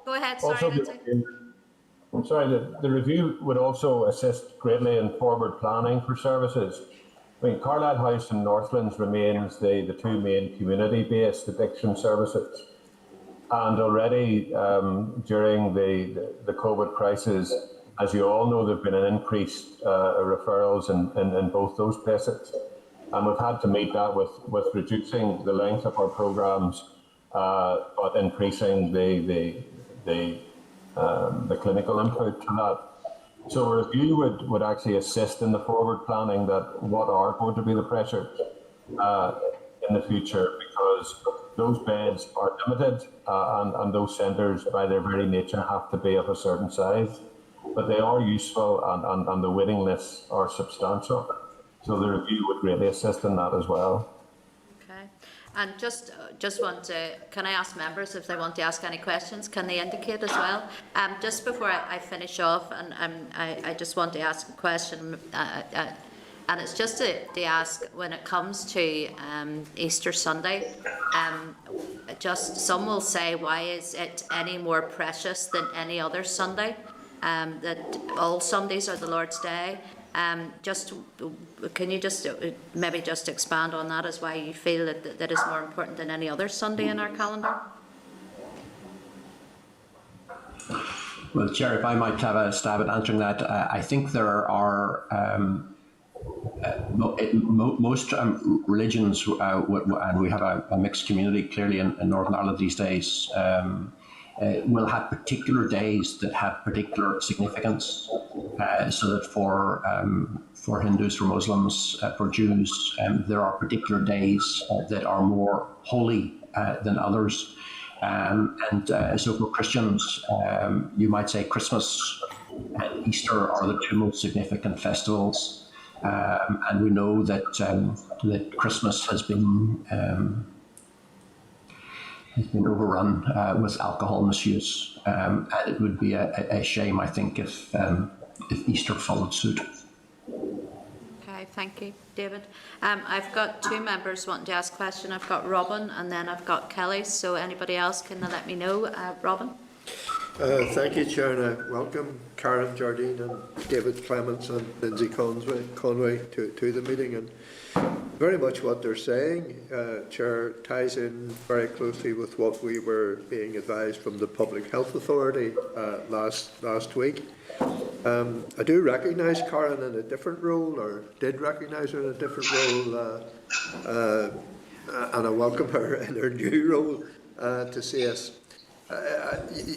ahead. Sorry, Lindsay. I'm sorry. The review would also assist greatly in forward planning for services. I mean, Carlisle House and Northlands remains the two main community-based addiction services. And already during the COVID crisis, as you all know, there have been an increased referrals in both those places. And we've had to meet that with reducing the length of our programmes, but increasing the clinical input to that. So a review would actually assist in the forward planning that what are going to be the pressures in the future, because those beds are limited and those centres by their very nature have to be of a certain size, but they are useful and the waiting lists are substantial. So the review would greatly assist in that as well. Okay. And just want to, can I ask members if they want to ask any questions, can they indicate as well? Just before I finish off, and I just want to ask a question, and it's just to ask, when it comes to Easter Sunday, just some will say, why is it any more precious than any other Sunday? That all Sundays are the Lord's Day. Can you just maybe just expand on that as why you feel that is more important than any other Sunday in our calendar? Well, Chair, if I might have a stab at answering that, I think there are most religions, and we have a mixed community clearly in Northern Ireland these days, will have particular days that have particular significance. So that for Hindus, for Muslims, for Jews, there are particular days that are more holy than others. So for Christians, you might say Christmas and Easter are the two most significant festivals. And we know that Christmas has been overrun with alcohol misuse. And it would be a shame, I think, if Easter followed suit. Okay, thank you, David. I've got two members wanting to ask a question. I've got Robin and then I've got Kelly. So anybody else can let me know. Robin? Thank you, Chair, and welcome Karen, Jardine and David Clements and Lindsay Conway to the meeting. And very much what they're saying, Chair, ties in very closely with what we were being advised from the Public Health Authority last week. I do recognise Karen in a different role, or did recognise her in a different role, and I welcome her in her new role to CS.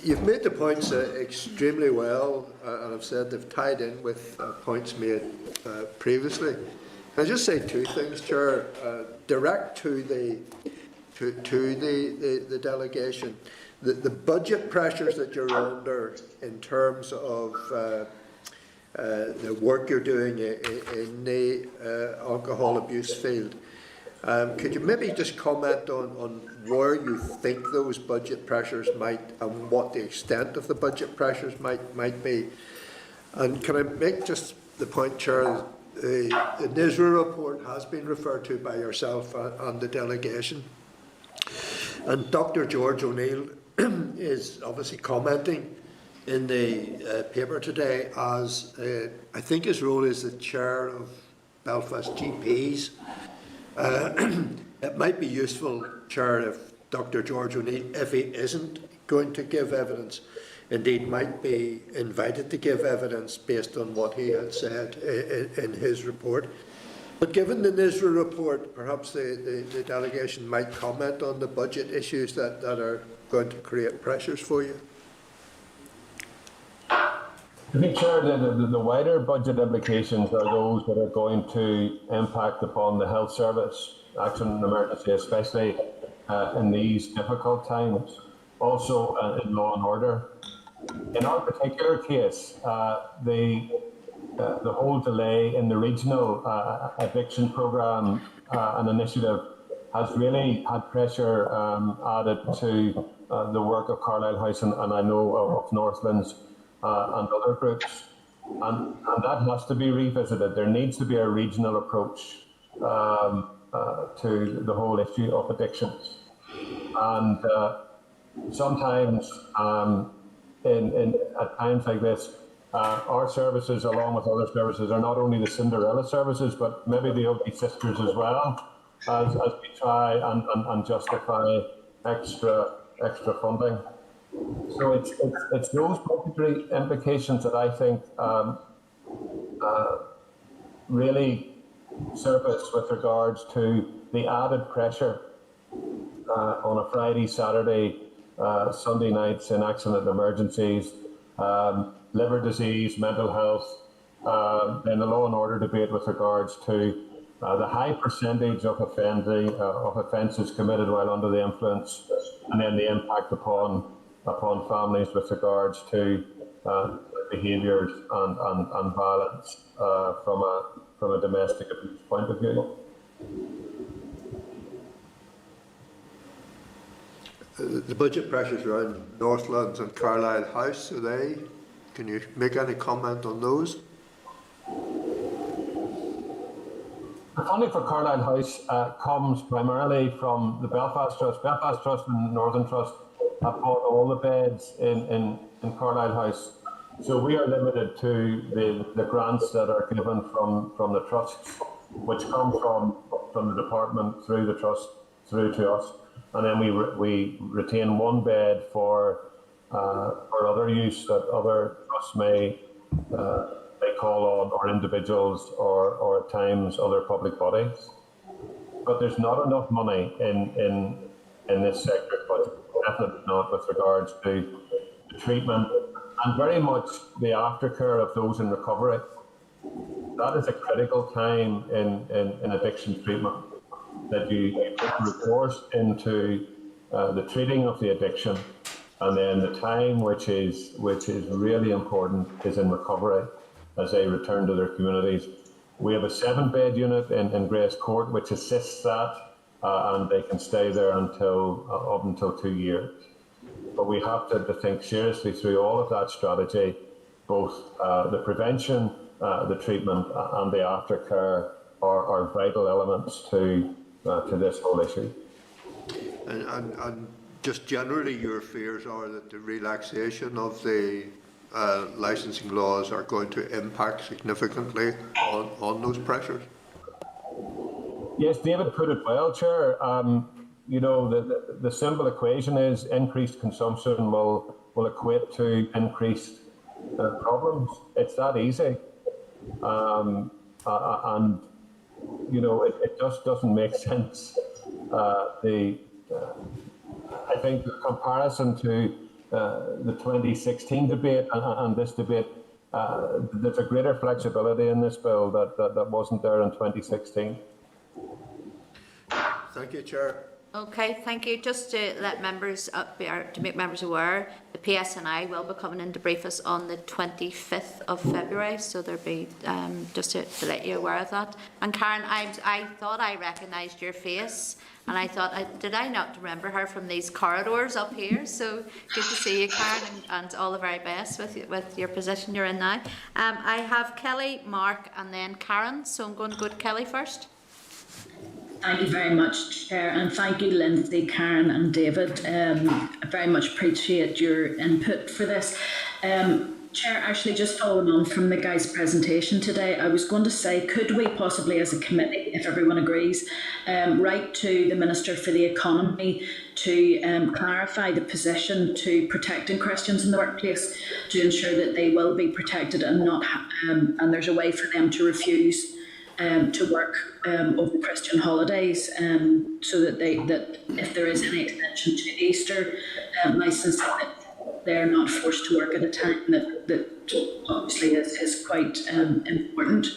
You've made the points extremely well, and I've said they've tied in with points made previously. I'll just say two things, Chair. Direct to the delegation. The budget pressures that you're under in terms of the work you're doing in the alcohol abuse field. Could you maybe just comment on where you think those budget pressures might, and what the extent of the budget pressures might be? And can I make just the point, Chair, the NISRA report has been referred to by yourself and the delegation. And Dr. George O'Neill is obviously commenting in the paper today as, I think his role is the chair of Belfast GPs. It might be useful, Chair, if Dr. George O'Neill, if he isn't going to give evidence, indeed might be invited to give evidence based on what he had said in his report. But given the NISRA report, perhaps the delegation might comment on the budget issues that are going to create pressures for you. I think, Chair, the wider budget implications are those that are going to impact upon the health service, action and emergency, especially in these difficult times, also in law and order. In our particular case, the whole delay in the regional addiction programme and initiative has really had pressure added to the work of Carlisle House and I know of Northlands and other groups. And that has to be revisited. There needs to be a regional approach to the whole issue of addictions. And sometimes at times like this, our services, along with other services, are not only the Cinderella services, but maybe the ugly sisters as well, as we try and justify extra funding. So it's those budgetary implications that I think really surface with regards to the added pressure on a Friday, Saturday, Sunday nights in accident and emergencies, liver disease, mental health, then the law and order debate with regards to the high percentage of offences committed while under the influence, and then the impact upon families with regards to behaviours and violence from a domestic abuse point of view. The budget pressures around Northlands and Carlisle House, can you make any comment on those? The funding for Carlisle House comes primarily from the Belfast Trust. Belfast Trust and Northern Trust have bought all the beds in Carlisle House. So we are limited to the grants that are given from the trusts, which come from the department through the trust through to us. And then we retain one bed for other use that other trusts may call on, or individuals, or at times other public bodies. But there's not enough money in this sector, but definitely not with regards to the treatment and very much the aftercare of those in recovery. That is a critical time in addiction treatment, that you put resource into the treating of the addiction, and then the time which is really important is in recovery as they return to their communities. We have a 7-bed unit in Grace Court which assists that, and they can stay there up until 2 years. But we have to think seriously through all of that strategy, both the prevention, the treatment, and the aftercare are vital elements to this whole issue. And just generally, your fears are that the relaxation of the licensing laws are going to impact significantly on those pressures? Yes, David put it well, Chair. You know, the simple equation is increased consumption will equate to increased problems. It's that easy. And, you know, it just doesn't make sense. I think the comparison to the 2016 debate and this debate, there's a greater flexibility in this bill that wasn't there in 2016. Thank you, Chair. Okay, thank you. Just to let members to make members aware, the PSNI will be coming in to brief us on the 25th of February, so there'll be just to let you aware of that. And Karen, I thought I recognised your face, and I thought, did I not remember her from these corridors up here? So good to see you, Karen, and all the very best with your position you're in now. I have Kelly, Mark, and then Karen. So I'm going to go to Kelly first. Thank you very much, Chair, and thank you, Lindsay, Karen and David. I very much appreciate your input for this. Chair, actually just following on from the guys' presentation today, I was going to say, could we possibly as a committee, if everyone agrees, write to the Minister for the Economy to clarify the position to protecting Christians in the workplace, to ensure that they will be protected and not and there's a way for them to refuse to work over Christian holidays, so that if there is any extension to Easter licence, that they're not forced to work at a time that obviously is quite important.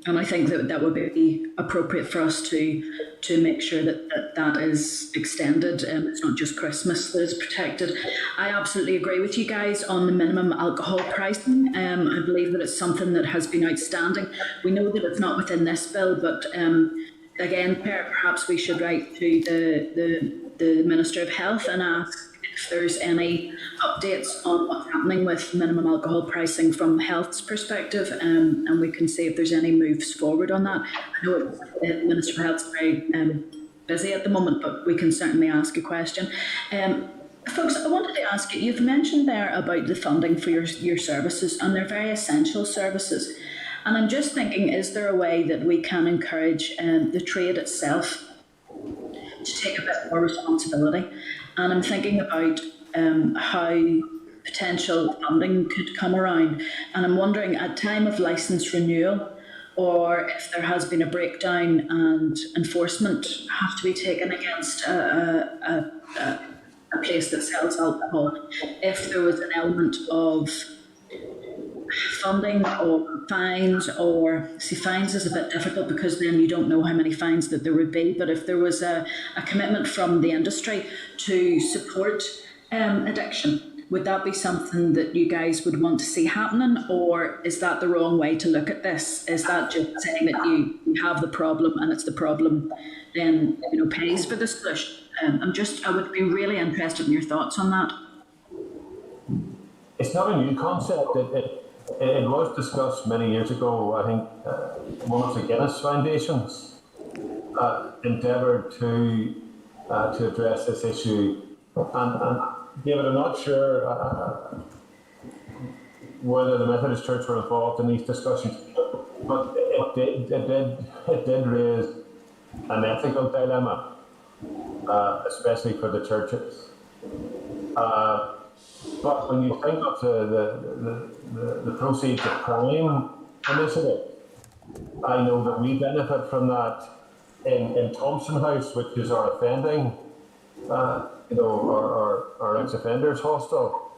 And I think that would be appropriate for us to make sure that is extended. It's not just Christmas that is protected. I absolutely agree with you guys on the minimum alcohol pricing. I believe that it's something that has been outstanding. We know that it's not within this bill, but again, perhaps we should write to the Minister of Health and ask if there's any updates on what's happening with minimum alcohol pricing from health's perspective, and we can see if there's any moves forward on that. I know the Minister for Health's very busy at the moment, but we can certainly ask a question. Folks, I wanted to ask you, you've mentioned there about the funding for your services, and they're very essential services. And I'm just thinking, is there a way that we can encourage the trade itself to take a bit more responsibility? And I'm thinking about how potential funding could come around. And I'm wondering, at time of licence renewal, or if there has been a breakdown and enforcement have to be taken against a place that sells alcohol, if there was an element of funding or fines, or see, fines is a bit difficult because then you don't know how many fines that there would be, but if there was a commitment from the industry to support addiction, would that be something that you guys would want to see happening, or is that the wrong way to look at this? Is that just saying that you have the problem and it's the problem then pays for the solution? I would be really interested in your thoughts on that. It's not a new concept. It was discussed many years ago. I think one of the Guinness Foundations endeavoured to address this issue. And David, I'm not sure whether the Methodist Church were involved in these discussions, but it did raise an ethical dilemma, especially for the churches. But when you think of the proceeds of crime initiative, I know that we benefit from that in Thompson House, which is our offending, our ex-offenders hostel.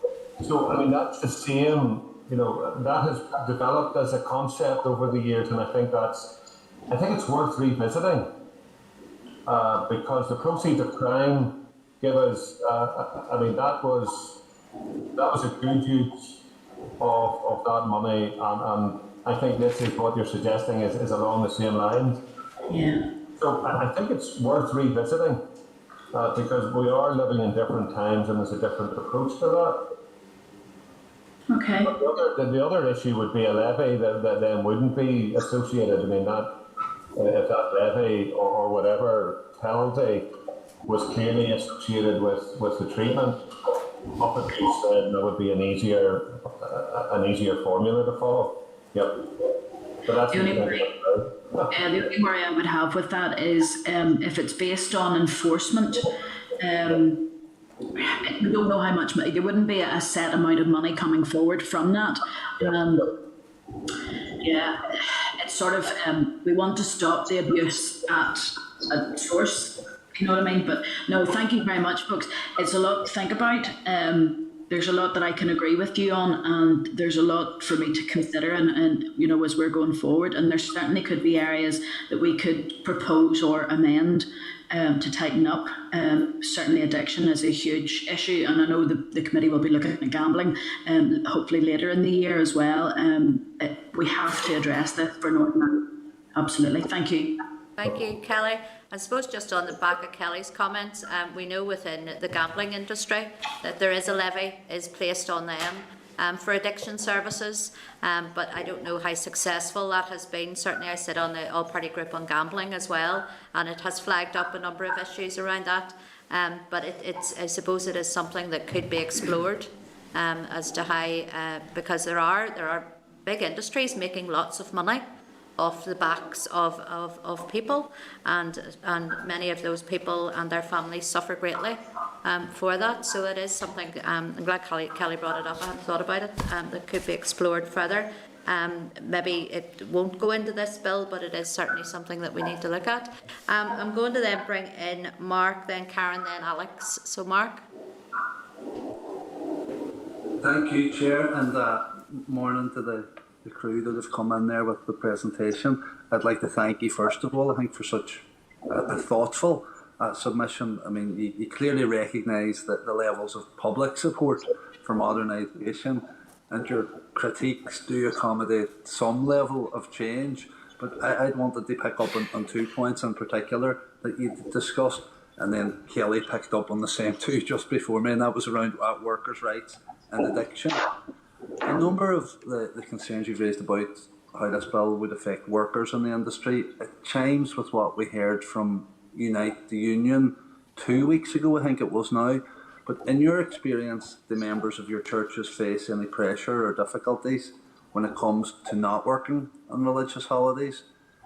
So, I mean, that's the same, that has developed as a concept over the years, and I think it's worth revisiting, because the proceeds of crime give us, that was a good use of that money, and I think this is what you're suggesting is along the same lines. Yeah. So I think it's worth revisiting, because we are living in different times and there's a different approach to that. Okay. But the other issue would be a levy that then wouldn't be associated. I mean, if that levy or whatever penalty was clearly associated with the treatment of the case, then there would be an easier formula to follow. Yep. But that's The only worry I would have with that is if it's based on enforcement, we don't know how much money, there wouldn't be a set amount of money coming forward from that. Yeah, it's sort of, we want to stop the abuse at source, you know what I mean? But no, thank you very much, folks. It's a lot to think about. There's a lot that I can agree with you on, and there's a lot for me to consider and you know, as we're going forward. And there certainly could be areas that we could propose or amend to tighten up. Certainly addiction is a huge issue, and I know the committee will be looking at gambling hopefully later in the year as well. We have to address this for Northern Ireland. Absolutely. Thank you. Thank you, Kelly. I suppose just on the back of Kelly's comments, we know within the gambling industry that there is a levy is placed on them for addiction services, but I don't know how successful that has been. Certainly I sit on the all-party group on gambling as well, and it has flagged up a number of issues around that, but I suppose it is something that could be explored as to how, because there are big industries making lots of money off the backs of people, and many of those people and their families suffer greatly for that. So it is something, I'm glad Kelly brought it up, I hadn't thought about it, that could be explored further. Maybe it won't go into this bill, but it is certainly something that we need to look at. I'm going to then bring in Mark, then Karen, then Alex. So Mark. Thank you, Chair, and morning to the crew that have come in there with the presentation. I'd like to thank you first of all, I think, for such a thoughtful submission. I mean, you clearly recognise that the levels of public support for modernisation, and your critiques do accommodate some level of change, but I wanted to pick up on 2 points in particular that you discussed, and then Kelly picked up on the same two just before me, and that was around workers' rights and addiction. A number of the concerns you've raised about how this bill would affect workers in the industry, it chimes with what we heard from Unite the Union 2 weeks ago, I think it was now. But in your experience, do members of your churches face any pressure or difficulties when it comes to not working on religious holidays?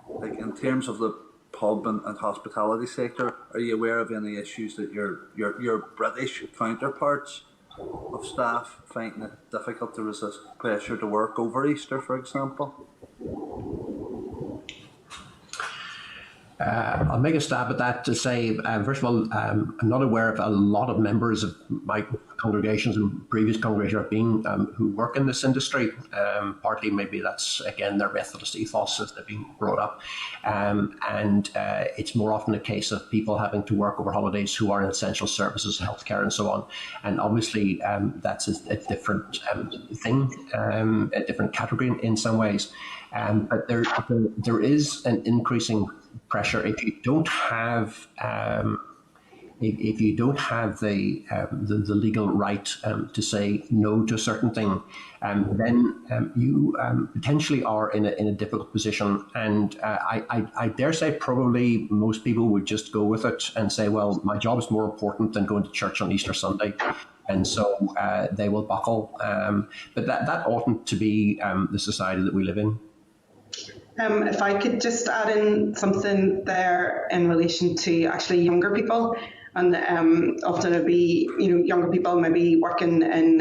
Like in terms of the pub and hospitality sector, are you aware of any issues that your British counterparts of staff finding it difficult to resist pressure to work over Easter, for example? I'll make a stab at that to say, first of all, I'm not aware of a lot of members of my congregations and previous congregations have been who work in this industry. Partly maybe that's, again, their Methodist ethos as they've been brought up. And it's more often a case of people having to work over holidays who are in essential services, healthcare and so on. And obviously that's a different thing, a different category in some ways. But there is an increasing pressure if you don't have if you don't have the legal right to say no to a certain thing, then you potentially are in a difficult position. And I dare say probably most people would just go with it and say, well, my job is more important than going to church on Easter Sunday. And so they will buckle. But that oughtn't to be the society that we live in. If I could just add in something there in relation to actually younger people, and often it'll be, younger people maybe working in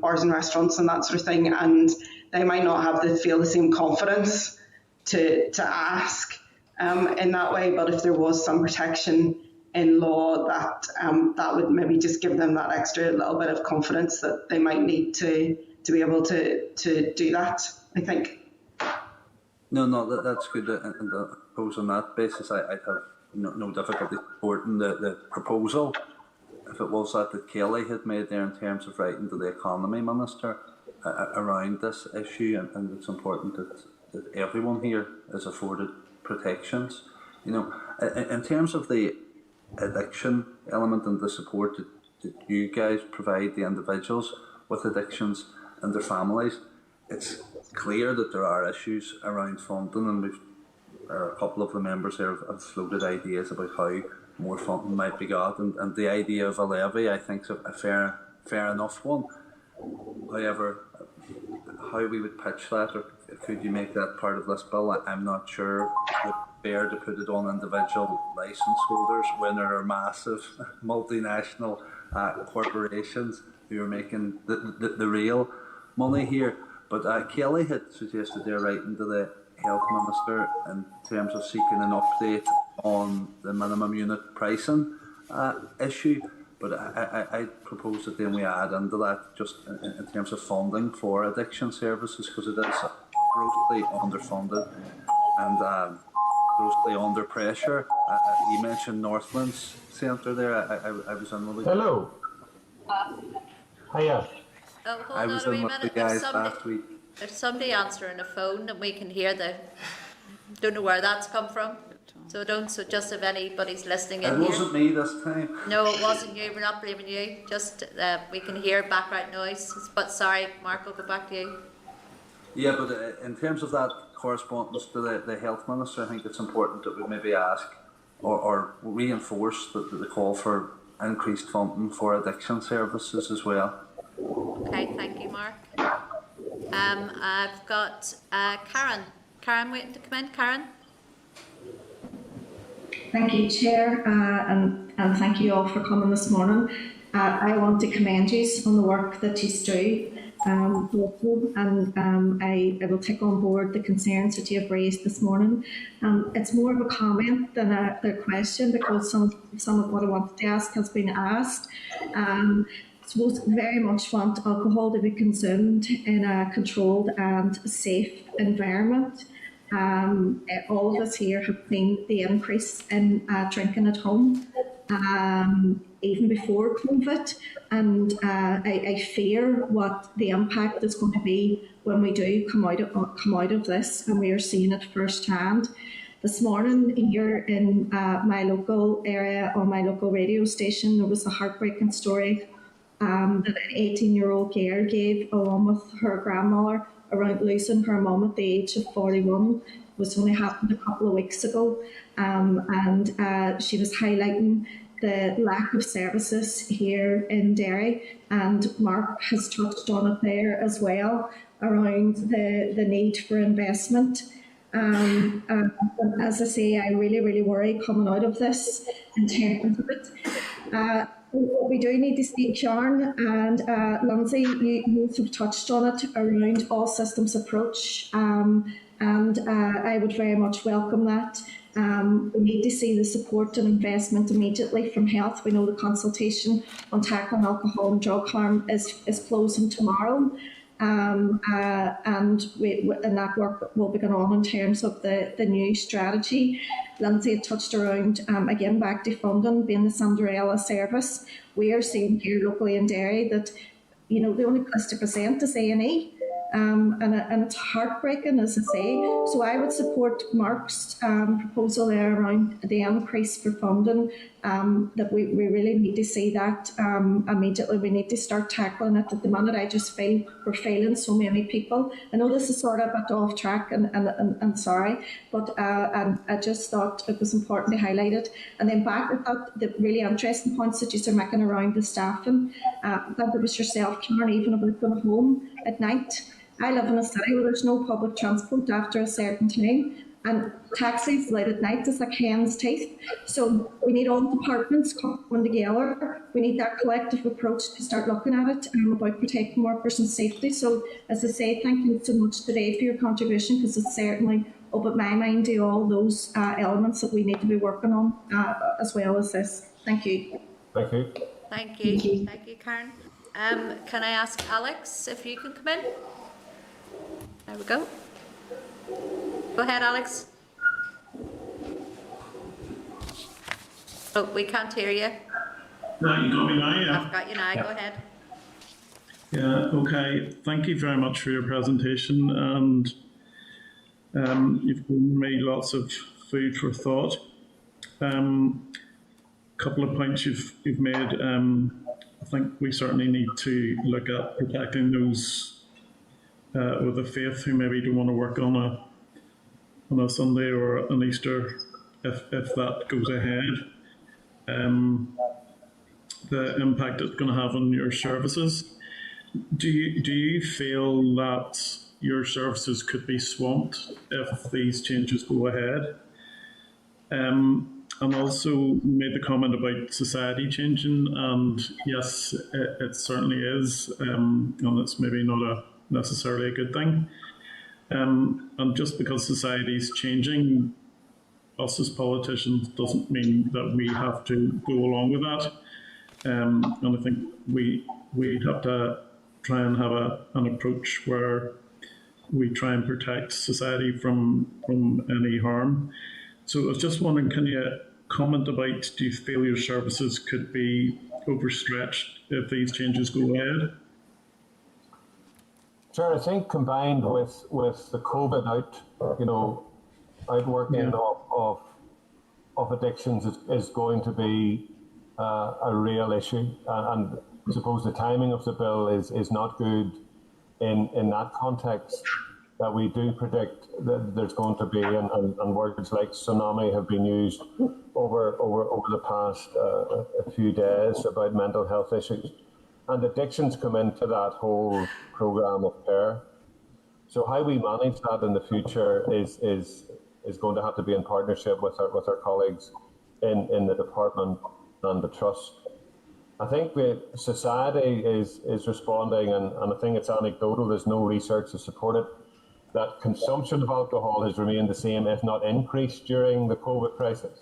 bars and restaurants and that sort of thing, and they might not feel the same confidence to ask in that way. But if there was some protection in law, that would maybe just give them that extra little bit of confidence that they might need to be able to do that, I think. No, that's good. And I suppose on that basis, I'd have no difficulty supporting the proposal if it was that Kelly had made there in terms of writing to the Economy Minister around this issue, and it's important that everyone here is afforded protections. In terms of the addiction element and the support that you guys provide the individuals with addictions and their families, it's clear that there are issues around funding, and a couple of the members here have floated ideas about how more funding might be got, and the idea of a levy, I think, is a fair enough one. However, how we would pitch that, or could you make that part of this bill, I'm not sure fair to put it on individual licence holders when there are massive multinational corporations who are making the real money here. But Kelly had suggested they're writing to the Health Minister in terms of seeking an update on the minimum unit pricing issue. But I propose that then we add into that just in terms of funding for addiction services, because it is grossly underfunded and grossly under pressure. You mentioned Northlands Centre there. I was in with Hello. Hiya. Oh, hold I on was a wee in with minute. the guys last week. There's somebody answering the phone and we can hear don't know where that's come from. So just if anybody's listening in It here. wasn't me this time. No, it wasn't you. We're not blaming you. Just we can hear background noise. But sorry, Mark, I'll go back to you. Yeah, but in terms of that correspondence to the Health Minister, I think it's important that we maybe ask or reinforce the call for increased funding for addiction services as well. Okay, thank you, Mark. I've got Karen. Karen waiting to come in. Karen? Thank you, Chair, and thank you all for coming this morning. I want to commend you on the work that you do, and I will take on board the concerns that you have raised this morning. It's more of a comment than a question, because some of what I wanted to ask has been asked. I suppose very much want alcohol to be consumed in a controlled and safe environment. All of us here have seen the increase in drinking at home, even before COVID, and I fear what the impact is going to be when we do come out of this, and we are seeing it firsthand. This morning here in my local area, on my local radio station, there was a heartbreaking story that an 18-year-old girl gave, along with her grandmother, around losing her mum at the age of 41. It was only happened a couple of weeks ago, and she was highlighting the lack of services here in Derry, and Mark has touched on it there as well, around the need for investment. As I say, I really worry coming out of this in terms of it. We do need to speak, Sharon, and Lindsay, you have touched on it around all systems approach, and I would very much welcome that. We need to see the support and investment immediately from health. We know the consultation on tackling alcohol and drug harm is closing tomorrow. And that work will be going on in terms of the new strategy. Lindsay had touched around, again, back to funding being the Cinderella service. We are seeing here locally in Derry that, the only place to present is A&E. And it's heartbreaking, as I say. So I would support Mark's proposal there around the increase for funding, that we really need to see that immediately. We need to start tackling it. At the minute, I just feel we're failing so many people. I know this is sort of a bit off track, and sorry, but I just thought it was important to highlight it. And then back at that, the really interesting points that you are making around the staffing, that it was yourself, Karen, even about going home at night. I live in a city where there's no public transport after a certain time, and taxis late at night is like hen's teeth. So we need all departments coming together. We need that collective approach to start looking at it about protecting workers and safety. So, as I say, thank you so much today for your contribution, because it's certainly opened my mind to all those elements that we need to be working on, as well as this. Thank you. Thank you. Thank you. Thank you, Karen. Can I ask Alex if you can come in? There we go. Go ahead, Alex. Oh, we can't hear you. No, you got me now, yeah. I've got you now. Go ahead. Yeah, okay. Thank you very much for your presentation, and you've given me lots of food for thought. Couple of points you've made. I think we certainly need to look at protecting those with a faith who maybe don't want to work on a Sunday or an Easter, if that goes ahead. The impact it's going to have on your services. Do you feel that your services could be swamped if these changes go ahead? And also made the comment about society changing, and yes, it certainly is, and it's maybe not necessarily a good thing. And just because society is changing, us as politicians doesn't mean that we have to go along with that. And I think we have to try and have an approach where we try and protect society from any harm. So I was just wondering, can you comment about, do you feel your services could be overstretched if these changes go ahead? Sure, I think combined with the COVID outworking of addictions is going to be a real issue. And I suppose the timing of the bill is not good in that context. That we do predict that there's going to be, and words like tsunami have been used over the past a few days about mental health issues, and addictions come into that whole program of care. So how we manage that in the future is going to have to be in partnership with our colleagues in the department and the trust. I think that society is responding, and I think it's anecdotal. There's no research to support it, that consumption of alcohol has remained the same, if not increased, during the COVID crisis.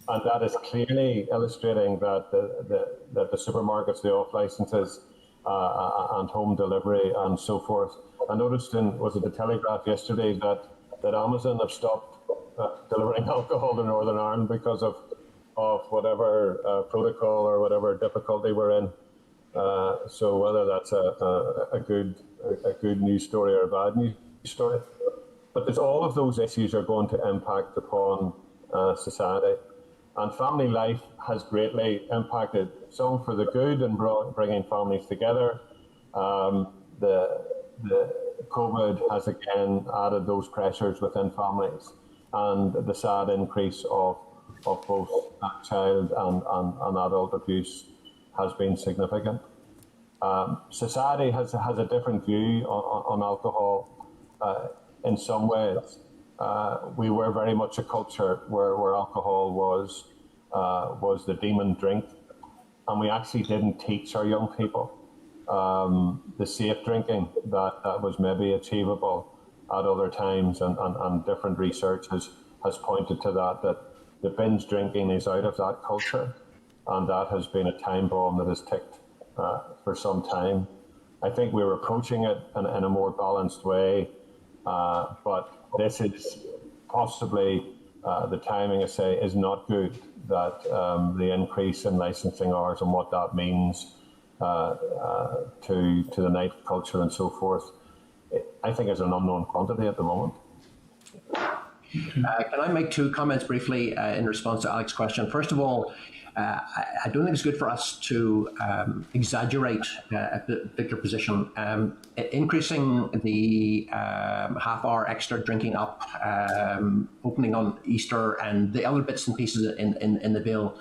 And that is clearly illustrating that the supermarkets, the off licenses, and home delivery and so forth. I noticed was it the Telegraph yesterday that Amazon have stopped delivering alcohol to Northern Ireland because of whatever protocol or whatever difficulty we're in. So whether that's a good news story or a bad news story, but there's all of those issues are going to impact upon society, and family life has greatly impacted. Some for the good and bringing families together. The COVID has again added those pressures within families, and the sad increase of both child and adult abuse has been significant. Society has a different view on alcohol in some ways. We were very much a culture where alcohol was the demon drink, and we actually didn't teach our young people the safe drinking that was maybe achievable at other times, and different research has pointed to that the binge drinking is out of that culture, and that has been a time bomb that has ticked for some time. I think we're approaching it in a more balanced way, but this is possibly the timing, I say, is not good. That the increase in licensing hours and what that means to the night culture and so forth, I think is an unknown quantity at the moment. Can I make two comments briefly in response to Alex's question? First of all, I don't think it's good for us to exaggerate a particular position. Increasing the half-hour extra drinking up, opening on Easter, and the other bits and pieces in the bill,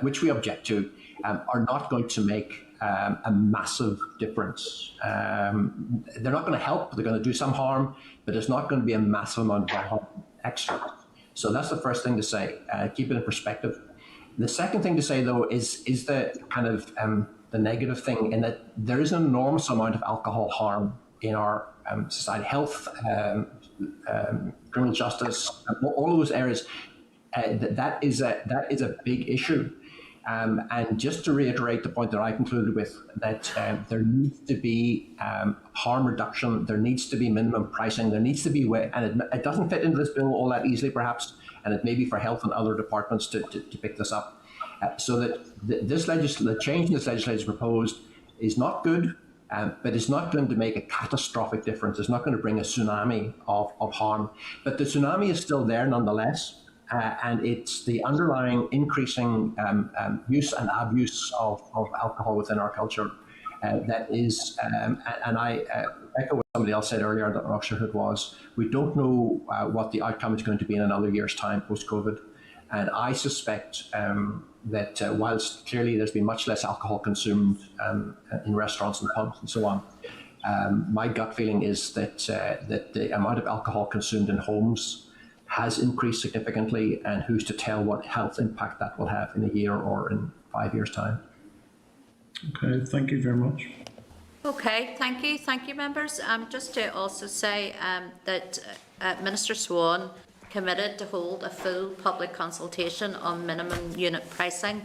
which we object to, are not going to make a massive difference. They're not going to help. They're going to do some harm, but it's not going to be a massive amount of harm extra. So that's the first thing to say. Keep it in perspective. The second thing to say, though, is the kind of the negative thing, in that there is an enormous amount of alcohol harm in our society, health, criminal justice, all those areas. That is a big issue. And just to reiterate the point that I concluded with, that there needs to be harm reduction, there needs to be minimum pricing, there needs to be and it doesn't fit into this bill all that easily, perhaps, and it may be for health and other departments to pick this up. So that the change in this legislation proposed is not good, but it's not going to make a catastrophic difference. It's not going to bring a tsunami of harm, but the tsunami is still there nonetheless. And it's the underlying increasing use and abuse of alcohol within our culture that is, and I echo what somebody else said earlier, that I'm not sure who it was. We don't know what the outcome is going to be in another year's time post-COVID. And I suspect that whilst clearly there's been much less alcohol consumed in restaurants and pubs and so on, my gut feeling is that the amount of alcohol consumed in homes has increased significantly, and who's to tell what health impact that will have in a year or in 5 years' time. Okay, thank you very much. Okay, thank you, members. Just to also say that Minister Swan committed to hold a full public consultation on minimum unit pricing.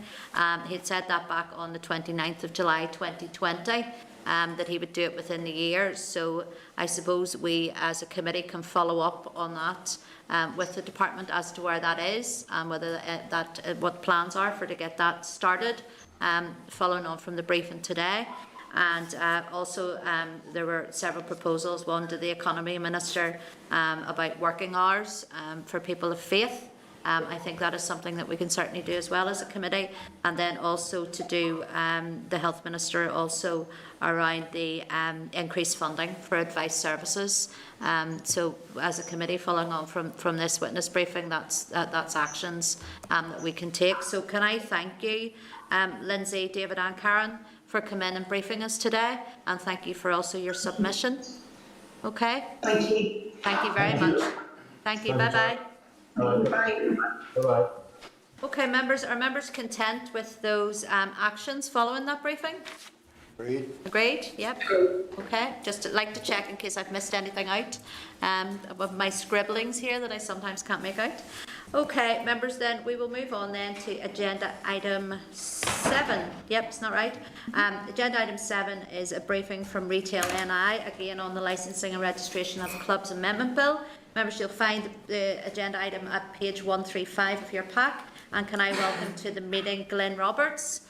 He had said that back on the 29th of July 2020, that he would do it within the year. So I suppose we as a committee can follow up on that with the department as to where that is and whether what plans are for to get that started, following on from the briefing today. And also there were several proposals, one to the Economy Minister about working hours for people of faith. I think that is something that we can certainly do as well as a committee. And then also to do the Health Minister also around the increased funding for advice services. So as a committee, following on from this witness briefing, that's actions that we can take. So can I thank you, Lindsay, David and Karen, for coming in and briefing us today, and thank you for also your submission. Okay? Thank you. Thank you very much. Thank you. Bye-bye. Bye. Bye-bye. Okay, members, are members content with those actions following that briefing? Agreed. Agreed? Yep. Okay, just like to check in case I've missed anything out of my scribblings here that I sometimes can't make out. Okay, members, then we will move on then to agenda item 7. Yep, it's not right. Agenda item 7 is a briefing from Retail NI, again on the licensing and registration of clubs amendment bill. Members, you'll find the agenda item at page 135 of your pack. And can I welcome to the meeting Glyn Roberts.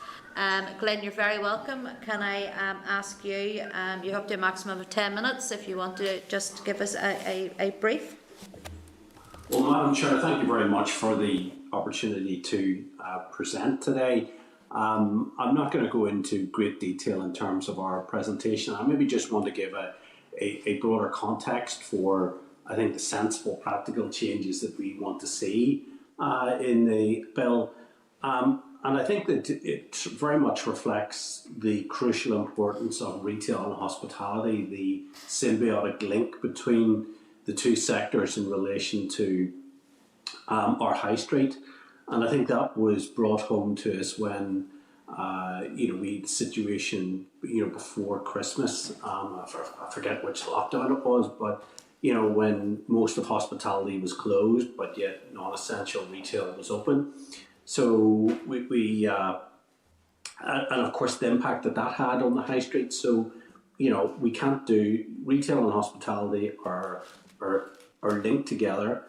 Glyn, you're very welcome. Can I ask you, you have to a maximum of 10 minutes if you want to just give us a brief. Well, Madam Chair, thank you very much for the opportunity to present today. I'm not going to go into great detail in terms of our presentation. I maybe just want to give a broader context for, I think, the sensible, practical changes that we want to see in the bill. And I think that it very much reflects the crucial importance of retail and hospitality, the symbiotic link between the two sectors in relation to our high street. And I think that was brought home to us when, we had the situation, before Christmas. I forget which lockdown it was, but, when most of hospitality was closed, but yet non-essential retail was open. So we and of course the impact that had on the high street. So, we can't do retail and hospitality are linked together.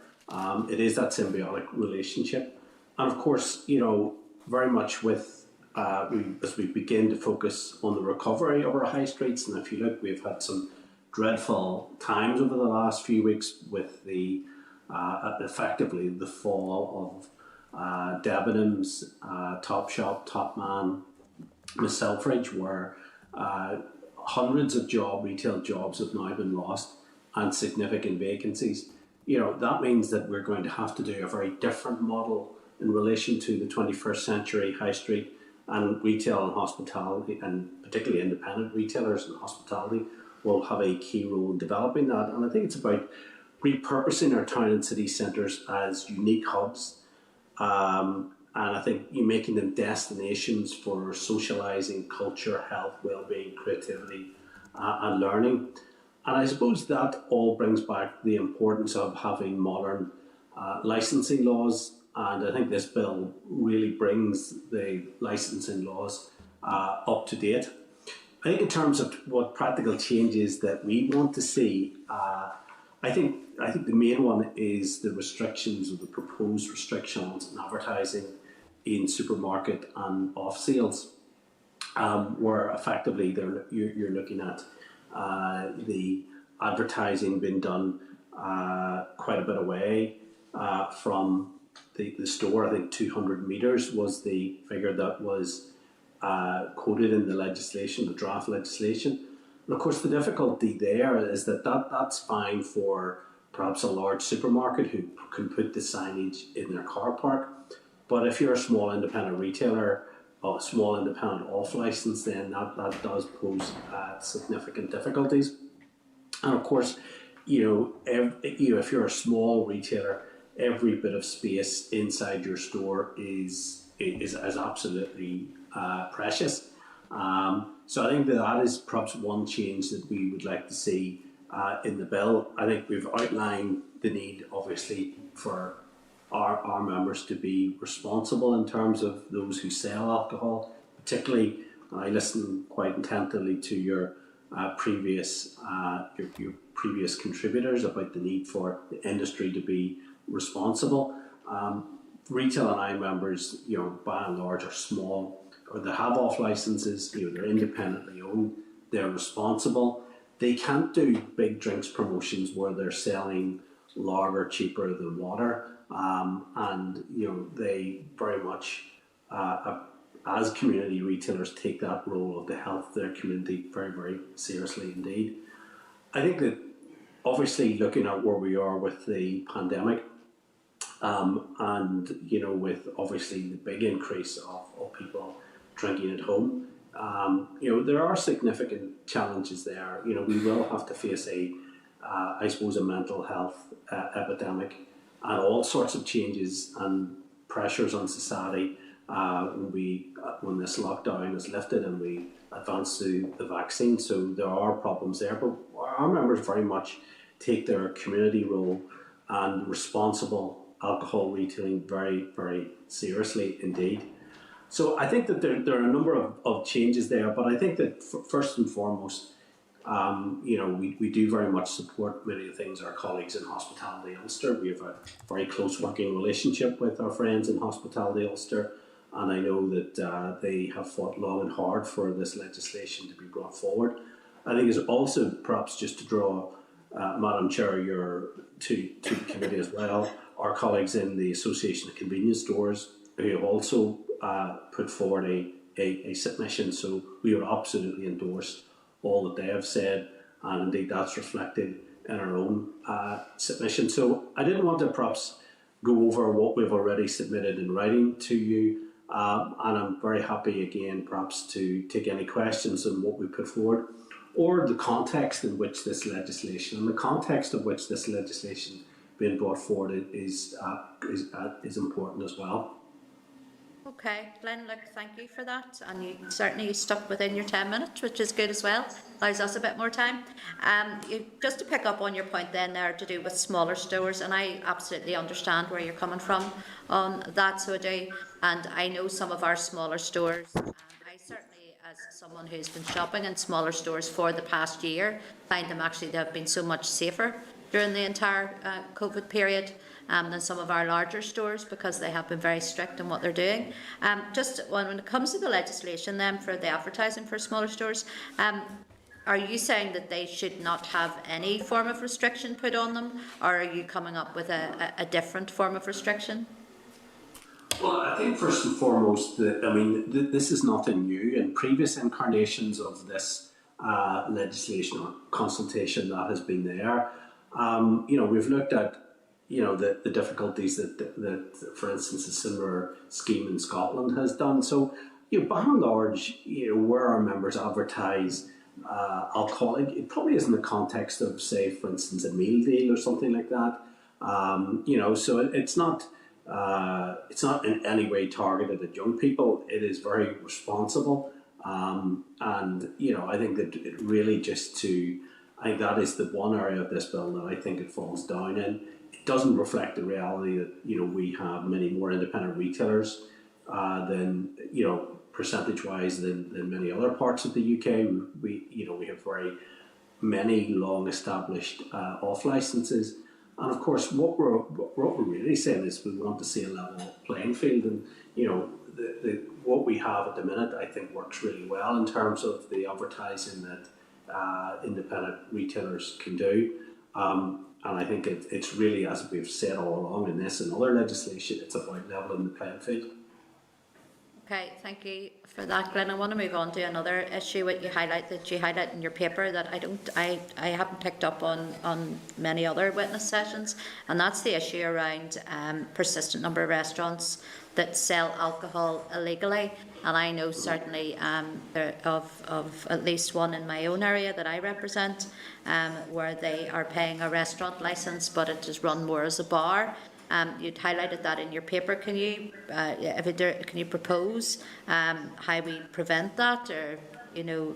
It is that symbiotic relationship, and of course, very much with as we begin to focus on the recovery of our high streets. And if you look, we've had some dreadful times over the last few weeks with the effectively the fall of Debenhams, Topshop, Topman, Miss Selfridge, where hundreds of retail jobs have now been lost and significant vacancies. That means that we're going to have to do a very different model in relation to the 21st century high street, and retail and hospitality, and particularly independent retailers and hospitality, will have a key role in developing that. And I think it's about repurposing our town and city centres as unique hubs. And I think you're making them destinations for socialising, culture, health, well-being, creativity, and learning. And I suppose that all brings back the importance of having modern licensing laws. And I think this bill really brings the licensing laws up to date. I think in terms of what practical changes that we want to see, I think the main one is the restrictions, or the proposed restrictions on advertising in supermarket and off sales, where effectively you're looking at the advertising being done quite a bit away from the store. I think 200 metres was the figure that was quoted in the legislation, the draft legislation. And of course, the difficulty there is that's fine for perhaps a large supermarket who can put the signage in their car park. But if you're a small independent retailer or a small independent off license, then that does pose significant difficulties. And of course, if you're a small retailer, every bit of space inside your store is absolutely precious. So I think that is perhaps one change that we would like to see in the bill. I think we've outlined the need, obviously, for our members to be responsible in terms of those who sell alcohol, particularly. I listened quite intently to your previous contributors about the need for the industry to be responsible. Retail and I members, by and large, are small, or they have off licenses. They're independently owned. They're responsible. They can't do big drinks promotions where they're selling lager cheaper than water, and they very much, as community retailers, take that role of the health of their community very, very seriously indeed. I think that obviously looking at where we are with the pandemic, and with obviously the big increase of people drinking at home, there are significant challenges there. We will have to face I suppose, a mental health epidemic, and all sorts of changes and pressures on society when this lockdown is lifted and we advance to the vaccine. So there are problems there, but our members very much take their community role and responsible alcohol retailing very, very seriously indeed. So I think that there are a number of changes there, but I think that first and foremost, we do very much support many of the things our colleagues in Hospitality Ulster. We have a very close working relationship with our friends in Hospitality Ulster, and I know that they have fought long and hard for this legislation to be brought forward. I think it's also, perhaps just to draw, Madam Chair, to the committee as well, our colleagues in the Association of Convenience Stores, who have also put forward a submission, so we would absolutely endorse all that they have said, and indeed that's reflected in our own submission. So I didn't want to perhaps go over what we've already submitted in writing to you, and I'm very happy again perhaps to take any questions on what we put forward, or the context in which this legislation, and the context of which this legislation being brought forward is important as well. Okay, Glyn, look, thank you for that, and you certainly stuck within your 10 minutes, which is good as well. Allows us a bit more time. Just to pick up on your point then there to do with smaller stores, and I absolutely understand where you're coming from on that, so I do, and I know some of our smaller stores, I certainly, as someone who's been shopping in smaller stores for the past year, find them actually they have been so much safer during the entire COVID period than some of our larger stores, because they have been very strict in what they're doing. Just when it comes to the legislation then for the advertising for smaller stores, are you saying that they should not have any form of restriction put on them, or are you coming up with a different form of restriction? Well, I think first and foremost, this is nothing new. In previous incarnations of this legislation or consultation that has been there, we've looked at the difficulties that, for instance, a similar scheme in Scotland has done. So, by and large, where our members advertise alcohol, it probably is in the context of, say, for instance, a meal deal or something like that. So it's not in any way targeted at young people. It is very responsible, and I think that it really I think that is the one area of this bill that I think it falls down in. It doesn't reflect the reality that we have many more independent retailers than percentage-wise than many other parts of the UK. We have very many long-established off licenses, and of course, what we're really saying is we want to see a level playing field, and what we have at the minute I think works really well in terms of the advertising that independent retailers can do. And I think it's really, as we've said all along in this and other legislation, it's about levelling the playing field. Okay, thank you for that, Glyn. I want to move on to another issue that you highlight in your paper that I haven't picked up on many other witness sessions, and that's the issue around persistent number of restaurants that sell alcohol illegally. And I know certainly of at least one in my own area that I represent, where they are paying a restaurant licence, but it is run more as a bar. You'd highlighted that in your paper. Can you, can you propose how we prevent that, or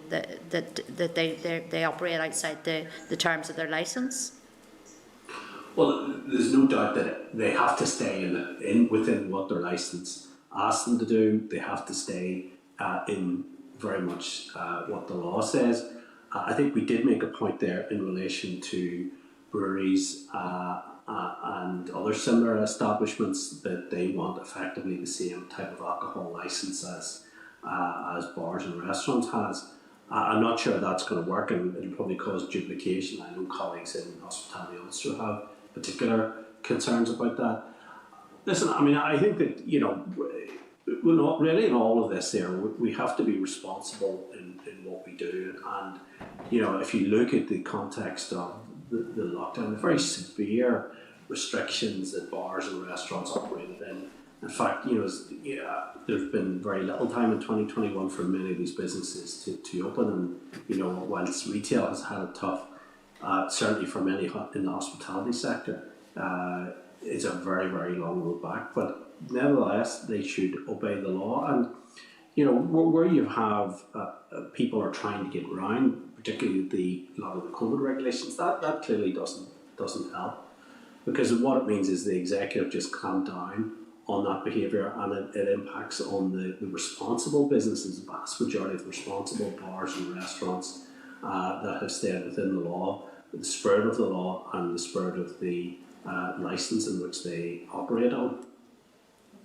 that they operate outside the terms of their licence? Well, there's no doubt that they have to stay within what their licence asks them to do. They have to stay in very much what the law says. I think we did make a point there in relation to breweries and other similar establishments, that they want effectively the same type of alcohol licence as bars and restaurants has. I'm not sure that's going to work, and it'll probably cause duplication. I know colleagues in hospitality also have particular concerns about that. Listen, I mean, I think that, we're not really in all of this there. We have to be responsible in what we do. And, if you look at the context of the lockdown, the very severe restrictions that bars and restaurants operated in fact, there's been very little time in 2021 for many of these businesses to open. And, whilst retail has had it tough, certainly for many in the hospitality sector, it's a very, very long road back. But nevertheless, they should obey the law. And, where you have people are trying to get around, particularly a lot of the COVID regulations, that clearly doesn't help. Because what it means is the executive just clamped down on that behaviour, and it impacts on the responsible businesses, the vast majority of responsible bars and restaurants that have stayed within the law, the spirit of the law and the spirit of the licence in which they operate on.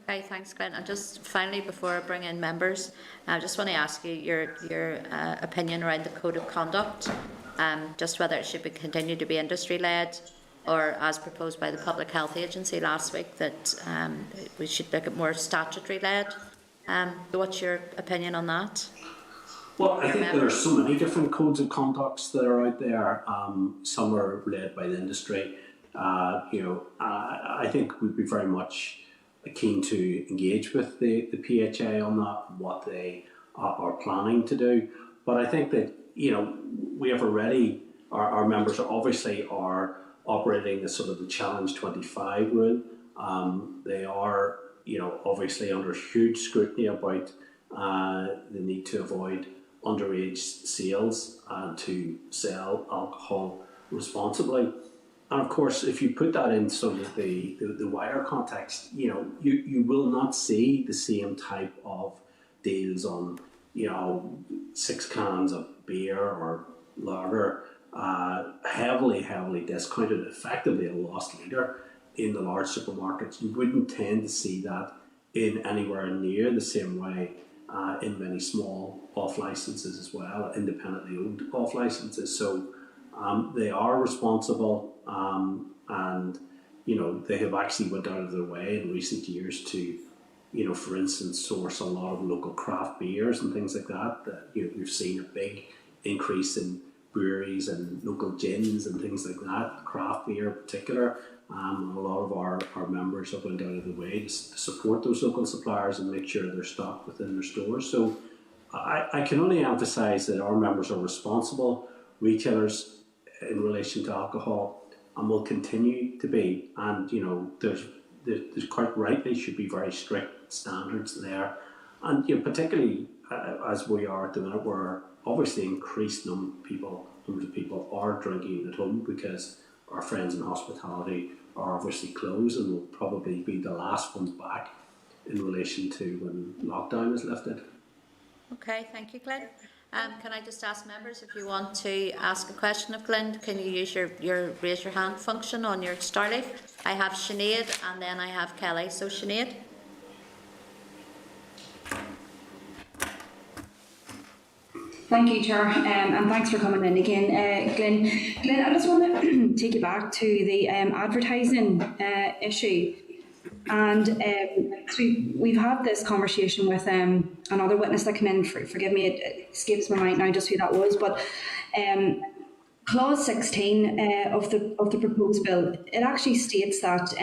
Okay, thanks, Glyn. And just finally, before I bring in members, I just want to ask you your opinion around the code of conduct, just whether it should continue to be industry-led, or as proposed by the Public Health Agency last week, that we should look at more statutory-led. What's your opinion on that? Well, I think there are so many different codes of conducts that are out there. Some are led by the industry. I think we'd be very much keen to engage with the PHA on that, what they are planning to do. But I think that, we have already, our members are obviously operating as sort of the Challenge 25 rule. They are, obviously under huge scrutiny about the need to avoid underage sales and to sell alcohol responsibly. And of course, if you put that in sort of the wider context, you will not see the same type of deals on, 6 cans of beer or lager, heavily discounted, effectively a lost leader in the large supermarkets. You wouldn't tend to see that in anywhere near the same way in many small off licenses as well, independently owned off licenses. So they are responsible, and they have actually went out of their way in recent years to, for instance, source a lot of local craft beers and things like that. We've seen a big increase in breweries and local gins and things like that, craft beer in particular. A lot of our members have went out of the way to support those local suppliers and make sure they're stocked within their stores. So I can only emphasise that our members are responsible retailers in relation to alcohol, and will continue to be. And there's quite rightly should be very strict standards there. And particularly as we are at the minute, where obviously increased numbers of people are drinking at home because our friends in hospitality are obviously closed and will probably be the last ones back in relation to when lockdown is lifted. Okay, thank you, Glyn. Can I just ask members, if you want to ask a question of Glyn, can you use your raise your hand function on your star leaf? I have Sinead and then I have Kelly. So Sinead. Thank you, Chair, and thanks for coming in again, Glyn. Glyn, I just want to take you back to the advertising issue. And we've had this conversation with another witness that came in. Forgive me, it escapes my mind now just who that was. But clause 16 of the proposed bill, it actually states that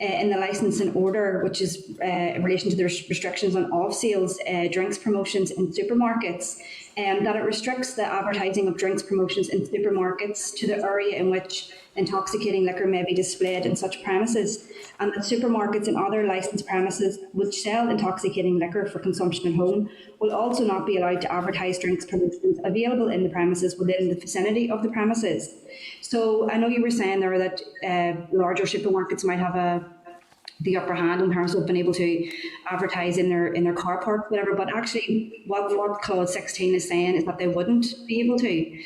in the licensing order, which is in relation to the restrictions on off-sales drinks promotions in supermarkets, that it restricts the advertising of drinks promotions in supermarkets to the area in which intoxicating liquor may be displayed in such premises, and that supermarkets and other licensed premises which sell intoxicating liquor for consumption at home will also not be allowed to advertise drinks promotions available in the premises within the vicinity of the premises. So I know you were saying there that larger supermarkets might have the upper hand in terms of being able to advertise in their car park, whatever. But actually, what clause 16 is saying is that they wouldn't be able to.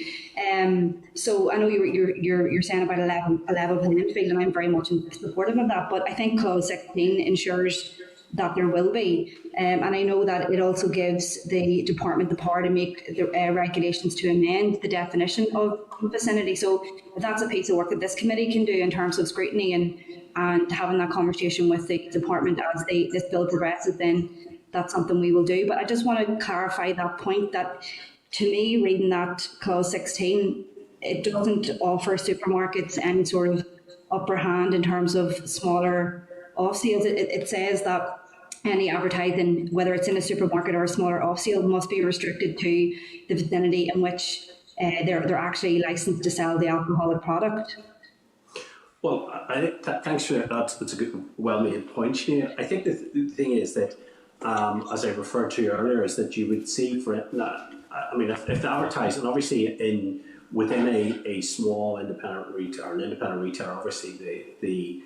So I know you're saying about a level playing field, and I'm very much supportive of that. But I think clause 16 ensures that there will be, and I know that it also gives the department the power to make the regulations to amend the definition of vicinity. So if that's a piece of work that this committee can do in terms of scrutiny and having that conversation with the department as this bill progresses, then that's something we will do. But I just want to clarify that point, that to me, reading that clause 16, it doesn't offer supermarkets any sort of upper hand in terms of smaller off-sales. It says that any advertising, whether it's in a supermarket or a smaller off-sale, must be restricted to the vicinity in which they're actually licensed to sell the alcoholic product. Well, I think thanks for that. That's a good, well-made point here. I think the thing is that, as I referred to earlier, is that you would see for it. I mean, if the advertising, obviously, within a small independent retailer, obviously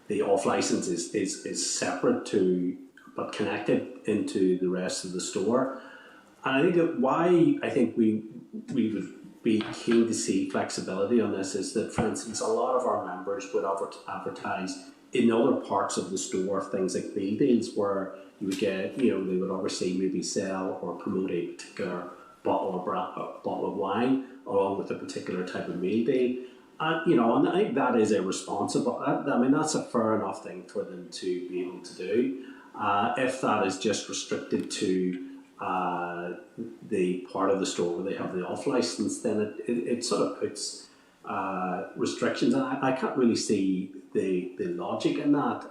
the off license is separate to, but connected into the rest of the store. And I think that why I think we would be keen to see flexibility on this is that, for instance, a lot of our members would advertise in other parts of the store things like meal deals, where you would get, they would obviously maybe sell or promote a particular bottle of wine along with a particular type of meal deal. And, and I think that is a responsible, that's a fair enough thing for them to be able to do. If that is just restricted to the part of the store where they have the off license, then it sort of puts restrictions, and I can't really see the logic in that.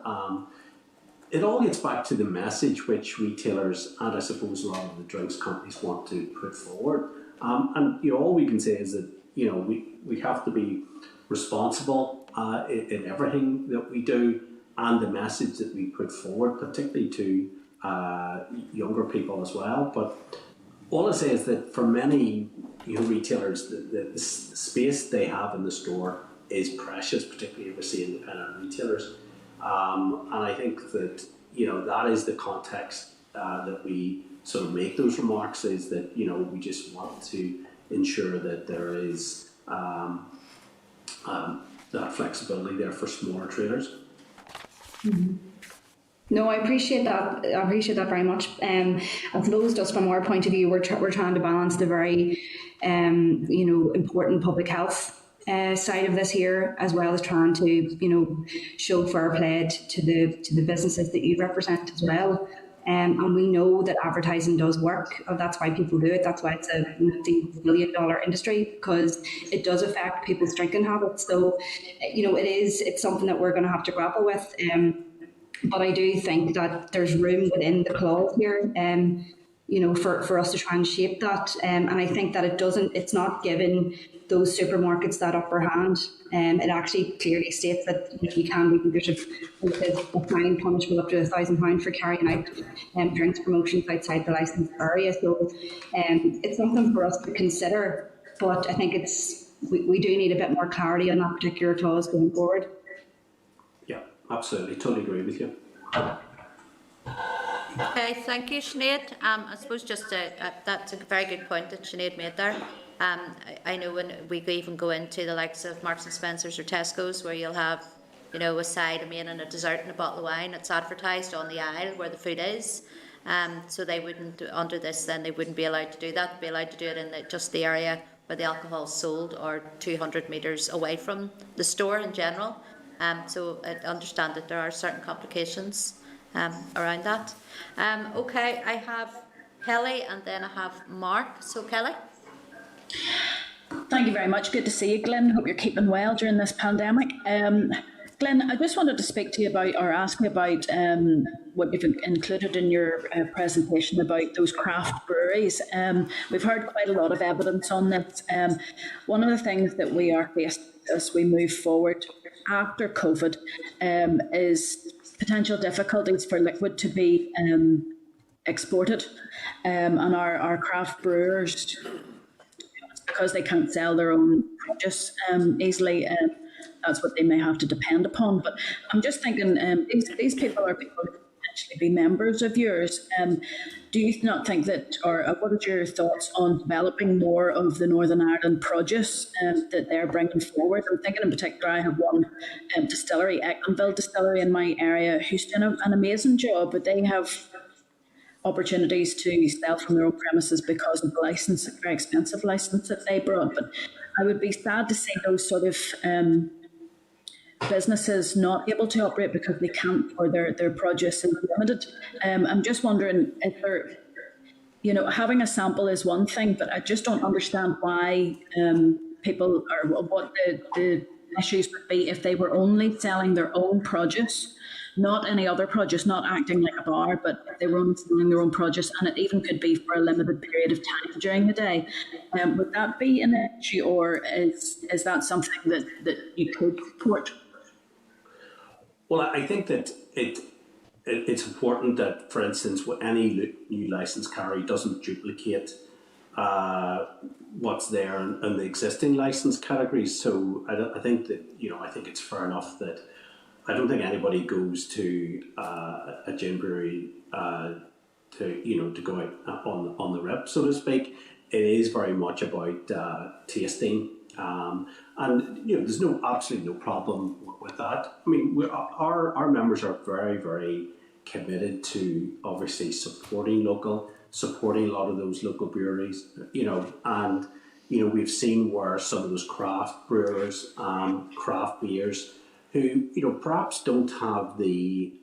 It all gets back to the message which retailers and I suppose a lot of the drinks companies want to put forward. And all we can say is that we have to be responsible in everything that we do, and the message that we put forward, particularly to younger people as well. But all I say is that for many retailers, the space they have in the store is precious, particularly if we see independent retailers. And I think that that is the context that we sort of make those remarks, is that we just want to ensure that there is that flexibility there for smaller traders. Mm-hmm. No, I appreciate that. I appreciate that very much. I suppose just from our point of view, we're trying to balance the very, important public health side of this here, as well as trying to, show fair play to the businesses that you represent as well. And we know that advertising does work. That's why people do it. That's why it's a multi-billion dollar industry, because it does affect people's drinking habits. So, it's something that we're going to have to grapple with. But I do think that there's room within the clause here, for us to try and shape that. And I think that it's not giving those supermarkets that upper hand. It actually clearly states that you can be convicted with a fine punishable up to £1,000 for carrying out drinks promotions outside the licensed area. So it's something for us to consider, but I think we do need a bit more clarity on that particular clause going forward. Yeah, absolutely. Totally agree with you. Okay, thank you, Sinead. I suppose just that's a very good point that Sinead made there. I know when we even go into the likes of Marks and Spencer's or Tesco's, where you'll have, a side, a main and a dessert and a bottle of wine. It's advertised on the aisle where the food is. So they wouldn't, under this, then they wouldn't be allowed to do that. They'd be allowed to do it in just the area where the alcohol is sold, or 200 metres away from the store in general. So I understand that there are certain complications around that. Okay, I have Kelly and then I have Mark. So Kelly. Thank you very much. Good to see you, Glyn. Hope you're keeping well during this pandemic. Glyn, I just wanted to speak to you about, or ask you about what you've included in your presentation about those craft breweries. We've heard quite a lot of evidence on this. One of the things that we are faced as we move forward after COVID is potential difficulties for liquid to be exported, and our craft brewers, because they can't sell their own produce easily, that's what they may have to depend upon. But I'm just thinking, these people are people who potentially be members of yours. Do you not think that, or what are your thoughts on developing more of the Northern Ireland produce that they're bringing forward? I'm thinking in particular, I have one distillery, Ecklandville Distillery in my area, who's doing an amazing job, but they have opportunities to sell from their own premises because of the license, a very expensive license that they brought. But I would be sad to see those sort of businesses not able to operate because they can't, or their produce is limited. I'm just wondering if there, having a sample is one thing, but I just don't understand why people, or what the issues would be if they were only selling their own produce, not any other produce, not acting like a bar, but if they were only selling their own produce, and it even could be for a limited period of time during the day. Would that be an issue, or is that something that you could support? Well, I think that it's important that, for instance, any new licence carry doesn't duplicate what's there in the existing licence categories. So I think that, I think it's fair enough that I don't think anybody goes to a gin brewery to go out on the rip, so to speak. It is very much about tasting. And there's absolutely no problem with that. I mean, our members are very, very committed to obviously supporting a lot of those local breweries. And we've seen where some of those craft brewers, craft beers, who perhaps don't have the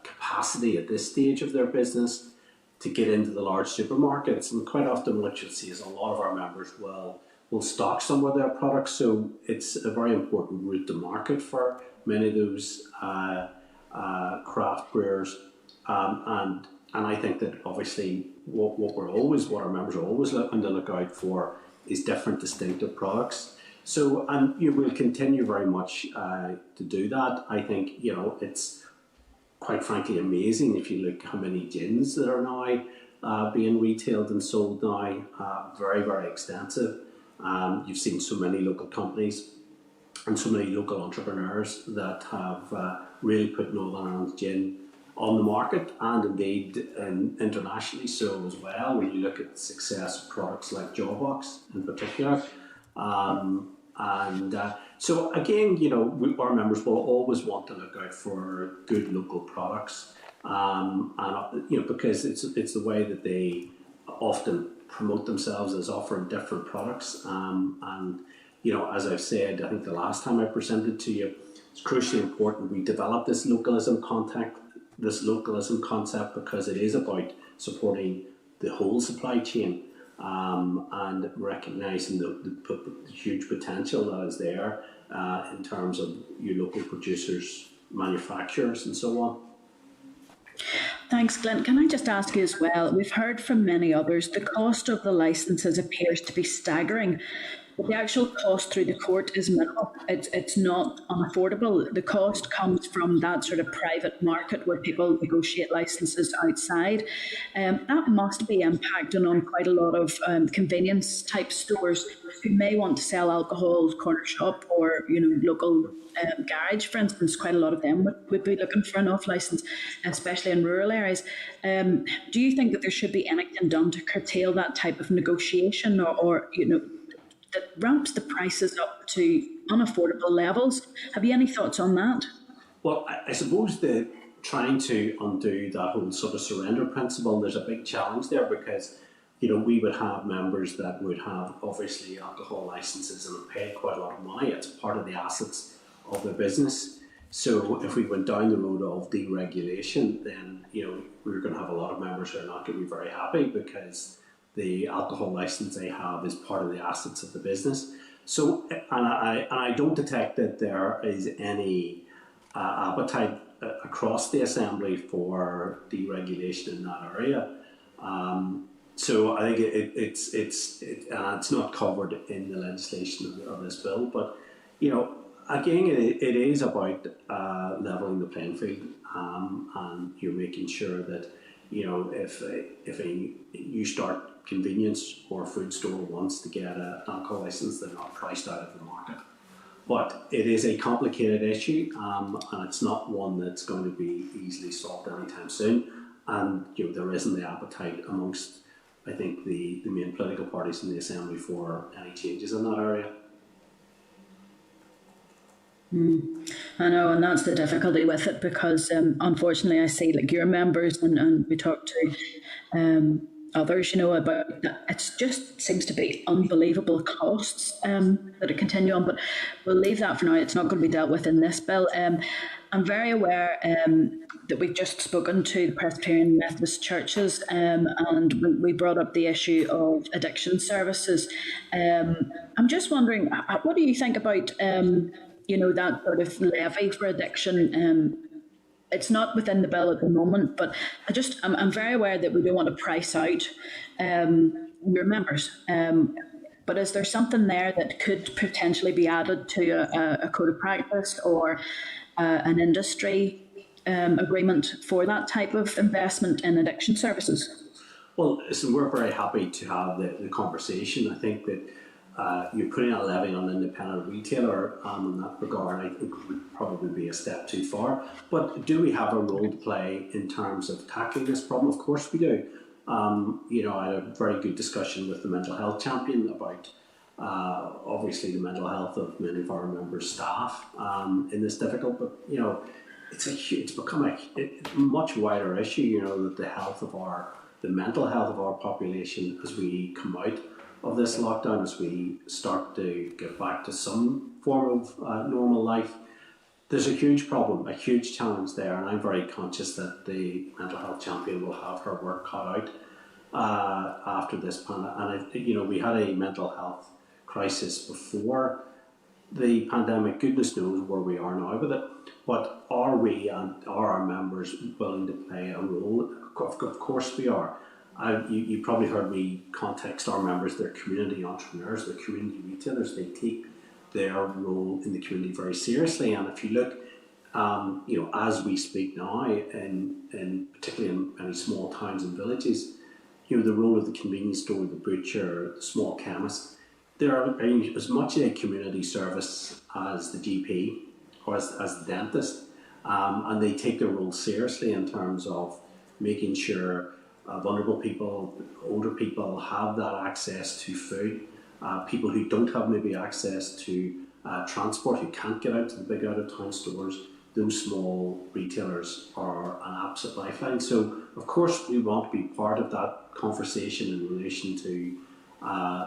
capacity at this stage of their business to get into the large supermarkets, and quite often what you'll see is a lot of our members will stock some of their products, so it's a very important route to market for many of those craft brewers, and I think that obviously what our members are always on the lookout for is different distinctive products. So we'll continue very much to do that. I think it's quite frankly amazing if you look how many gins that are now being retailed and sold now, very, very extensive. You've seen so many local companies and so many local entrepreneurs that have really put Northern Ireland gin on the market, and indeed internationally so as well, when you look at the success of products like Jawbox in particular. So again, our members will always want to look out for good local products, and because it's the way that they often promote themselves as offering different products, and as I've said, I think the last time I presented to you, it's crucially important we develop this localism concept, because it is about supporting the whole supply chain, and recognising the huge potential that is there in terms of your local producers, manufacturers and so on. Thanks, Glyn. Can I just ask you as well, we've heard from many others, the cost of the licences appears to be staggering, but the actual cost through the court is minimal. It's not unaffordable. The cost comes from that sort of private market where people negotiate licences outside. That must be impacting on quite a lot of convenience type stores who may want to sell alcohol, corner shop, or local garage, for instance. Quite a lot of them would be looking for an off licence, especially in rural areas. Do you think that there should be anything done to curtail that type of negotiation, or that ramps the prices up to unaffordable levels? Have you any thoughts on that? Well, I suppose that trying to undo that whole sort of surrender principle, there's a big challenge there, because we would have members that would have obviously alcohol licences and pay quite a lot of money. It's part of the assets of their business. So if we went down the road of deregulation, then we're going to have a lot of members who are not going to be very happy, because the alcohol licence they have is part of the assets of the business. So, and I don't detect that there is any appetite across the Assembly for deregulation in that area. So I think it's not covered in the legislation of this bill, but again, it is about levelling the playing field, and you're making sure that if a new start convenience or food store wants to get an alcohol license, they're not priced out of the market. But it is a complicated issue, and it's not one that's going to be easily solved anytime soon. And there isn't the appetite amongst, I think, the main political parties in the Assembly for any changes in that area. I know, and that's the difficulty with it, because unfortunately I see your members and we talk to others, about that. It just seems to be unbelievable costs that it continue on, but we'll leave that for now. It's not going to be dealt with in this bill. I'm very aware that we've just spoken to the Presbyterian Methodist churches, and we brought up the issue of addiction services. I'm just wondering, what do you think about that sort of levy for addiction? It's not within the bill at the moment, but I'm very aware that we don't want to price out your members. But is there something there that could potentially be added to a code of practice or an industry agreement for that type of investment in addiction services? Well, listen, we're very happy to have the conversation. I think that you're putting a levy on an independent retailer in that regard, I think would probably be a step too far. But do we have a role to play in terms of tackling this problem? Of course we do. I had a very good discussion with the mental health champion about obviously the mental health of many of our members' staff in this difficult, but it's become a much wider issue. That the mental health of our population as we come out of this lockdown, as we start to get back to some form of normal life, there's a huge problem, a huge challenge there, and I'm very conscious that the mental health champion will have her work cut out after this pandemic. And we had a mental health crisis before the pandemic. Goodness knows where we are now with it. But are we and are our members willing to play a role? Of course we are. You probably heard me context our members. They're community entrepreneurs, they're community retailers. They take their role in the community very seriously. And if you look, as we speak now, in particularly in many small towns and villages, the role of the convenience store, the butcher, the small chemist, they are as much a community service as the GP or as the dentist, and they take their role seriously in terms of making sure vulnerable people, older people have that access to food. People who don't have maybe access to transport, who can't get out to the big out-of-town stores, those small retailers are an absolute lifeline. So, of course, we want to be part of that conversation in relation to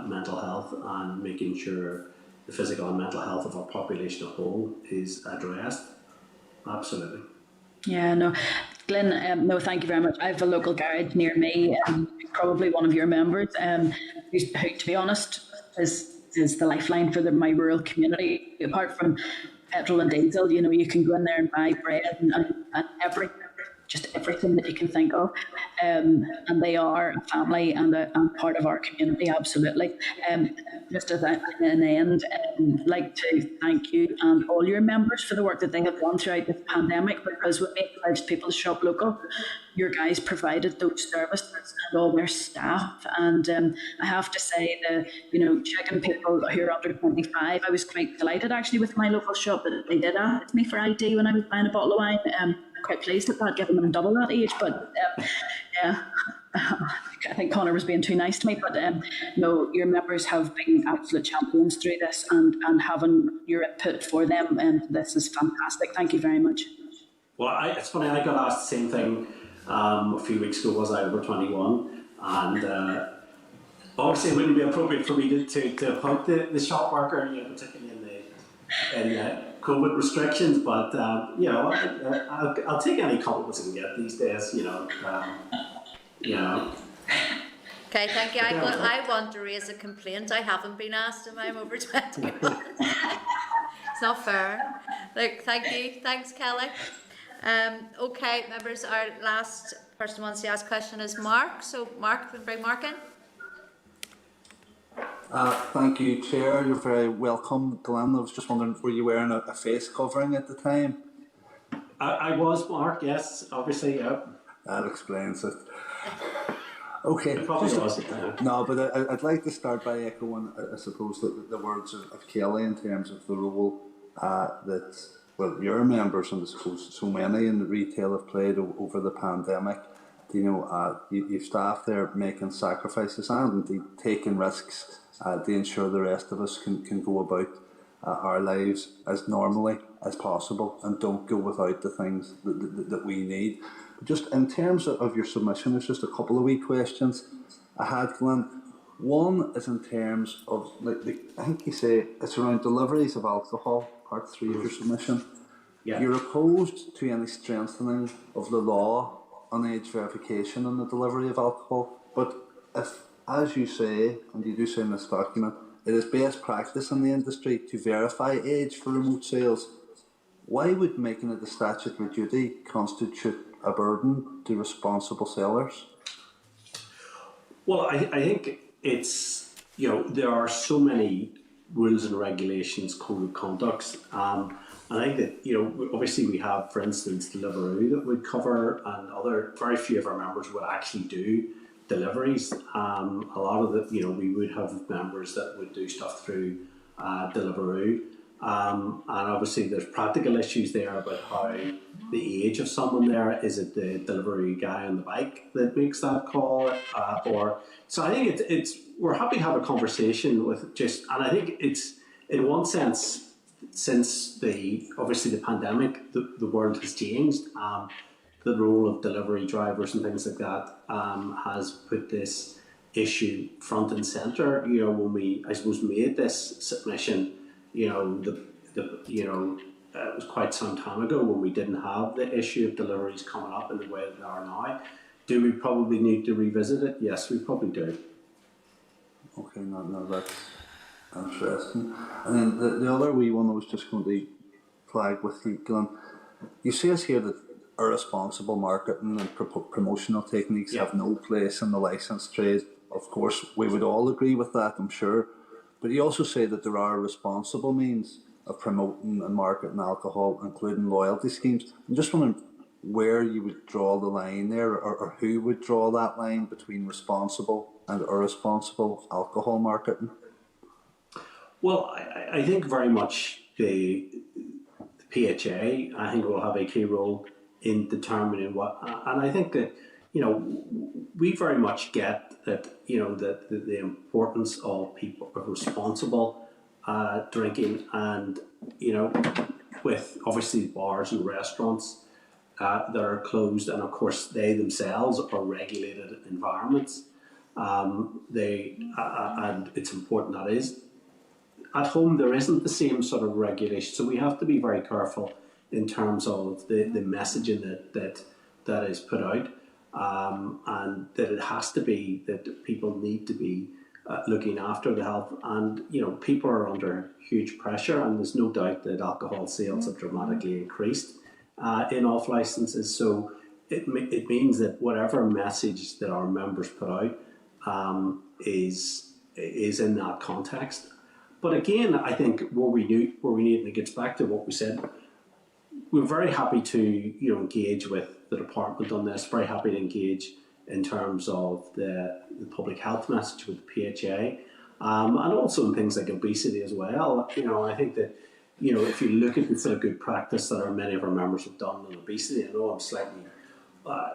mental health and making sure the physical and mental health of our population as a whole is addressed. Absolutely. Yeah, no. Glyn, no, thank you very much. I have a local garage near me, probably one of your members, who, to be honest, is the lifeline for my rural community. Apart from petrol and diesel, you can go in there and buy bread and everything that you can think of. And they are a family and part of our community, absolutely. Just as an end, I'd like to thank you and all your members for the work that they have done throughout this pandemic, because when we encouraged people to shop local, your guys provided those services and all their staff. And I have to say, checking people who are under 25, I was quite delighted actually with my local shop that they did ask me for ID when I was buying a bottle of wine. Quite pleased at that, given them double that age. But yeah, I think Connor was being too nice to me. But no, your members have been absolute champions through this, and having your input for them, and this is fantastic. Thank you very much. Well, it's funny, I got asked the same thing a few weeks ago. Was I over 21? And obviously it wouldn't be appropriate for me to plug the shop worker, particularly in the COVID restrictions, but I'll take any compliments I can get these days. Okay, thank you. I want to raise a complaint. I haven't been asked if I'm over 21. It's not fair. Look, thank you. Thanks, Kelly. Okay, members, our last person who wants to ask a question is Mark. So, Mark, we bring Mark in. Thank you, Chair. You're very welcome, Glyn. I was just wondering, were you wearing a face covering at the time? I was, Mark, yes, obviously, yeah. That explains it. Okay. Probably was. No, but I'd like to start by echoing, I suppose, the words of Kelly in terms of the role that, well, your members and I suppose so many in the retail have played over the pandemic. You know, you've staff there making sacrifices and indeed taking risks to ensure the rest of us can go about our lives as normally as possible and don't go without the things that we need. But just in terms of your submission, there's just a couple of wee questions I had, Glyn. One is in terms of, I think you say it's around deliveries of alcohol, part 3 of your submission. Yeah. You're opposed to any strengthening of the law on age verification in the delivery of alcohol, but if, as you say, and you do say in this document, it is best practice in the industry to verify age for remote sales, why would making it a statutory duty constitute a burden to responsible sellers? Well, I think it's, you know, there are so many rules and regulations, code of conducts, and I think that, you know, obviously we have, for instance, Deliveroo that would cover, and other, very few of our members would actually do deliveries. A lot of the, you know, we would have members that would do stuff through Deliveroo. And obviously there's practical issues there about how the age of someone there, is it the delivery guy on the bike that makes that call, or so I think it's we're happy to have a conversation with just, and I think it's in one sense, since obviously the pandemic, the world has changed. The role of delivery drivers and things like that has put this issue front and centre. You know, when we, I suppose, made this submission, you know, it was quite some time ago when we didn't have the issue of deliveries coming up in the way that they are now. Do we probably need to revisit it? Yes, we probably do. Okay, no, that's interesting. And then the other wee one I was just going to flag with you, Glyn, you say us here that irresponsible marketing and promotional techniques have no place in the licensed trade. Of course, we would all agree with that, I'm sure. But you also say that there are responsible means of promoting and marketing alcohol, including loyalty schemes. I'm just wondering where you would draw the line there, or who would draw that line between responsible and irresponsible alcohol marketing? Well, I think very much the PHA, I think, will have a key role in determining what, and I think that, you know, we very much get that, you know, that the importance of people of responsible drinking, and, you know, with obviously bars and restaurants that are closed, and of course they themselves are regulated environments. And it's important that is. At home there isn't the same sort of regulation, so we have to be very careful in terms of the messaging that is put out, and that it has to be that people need to be looking after the health, and, you know, people are under huge pressure, and there's no doubt that alcohol sales have dramatically increased in off licenses. So it means that whatever message that our members put out is in that context. But again, I think where we need, and it gets back to what we said, we're very happy to, you know, engage with the department on this, very happy to engage in terms of the public health message with the PHA, and also in things like obesity as well. You know, I think that, you know, if you look at the sort of good practice that many of our members have done on obesity, I know I'm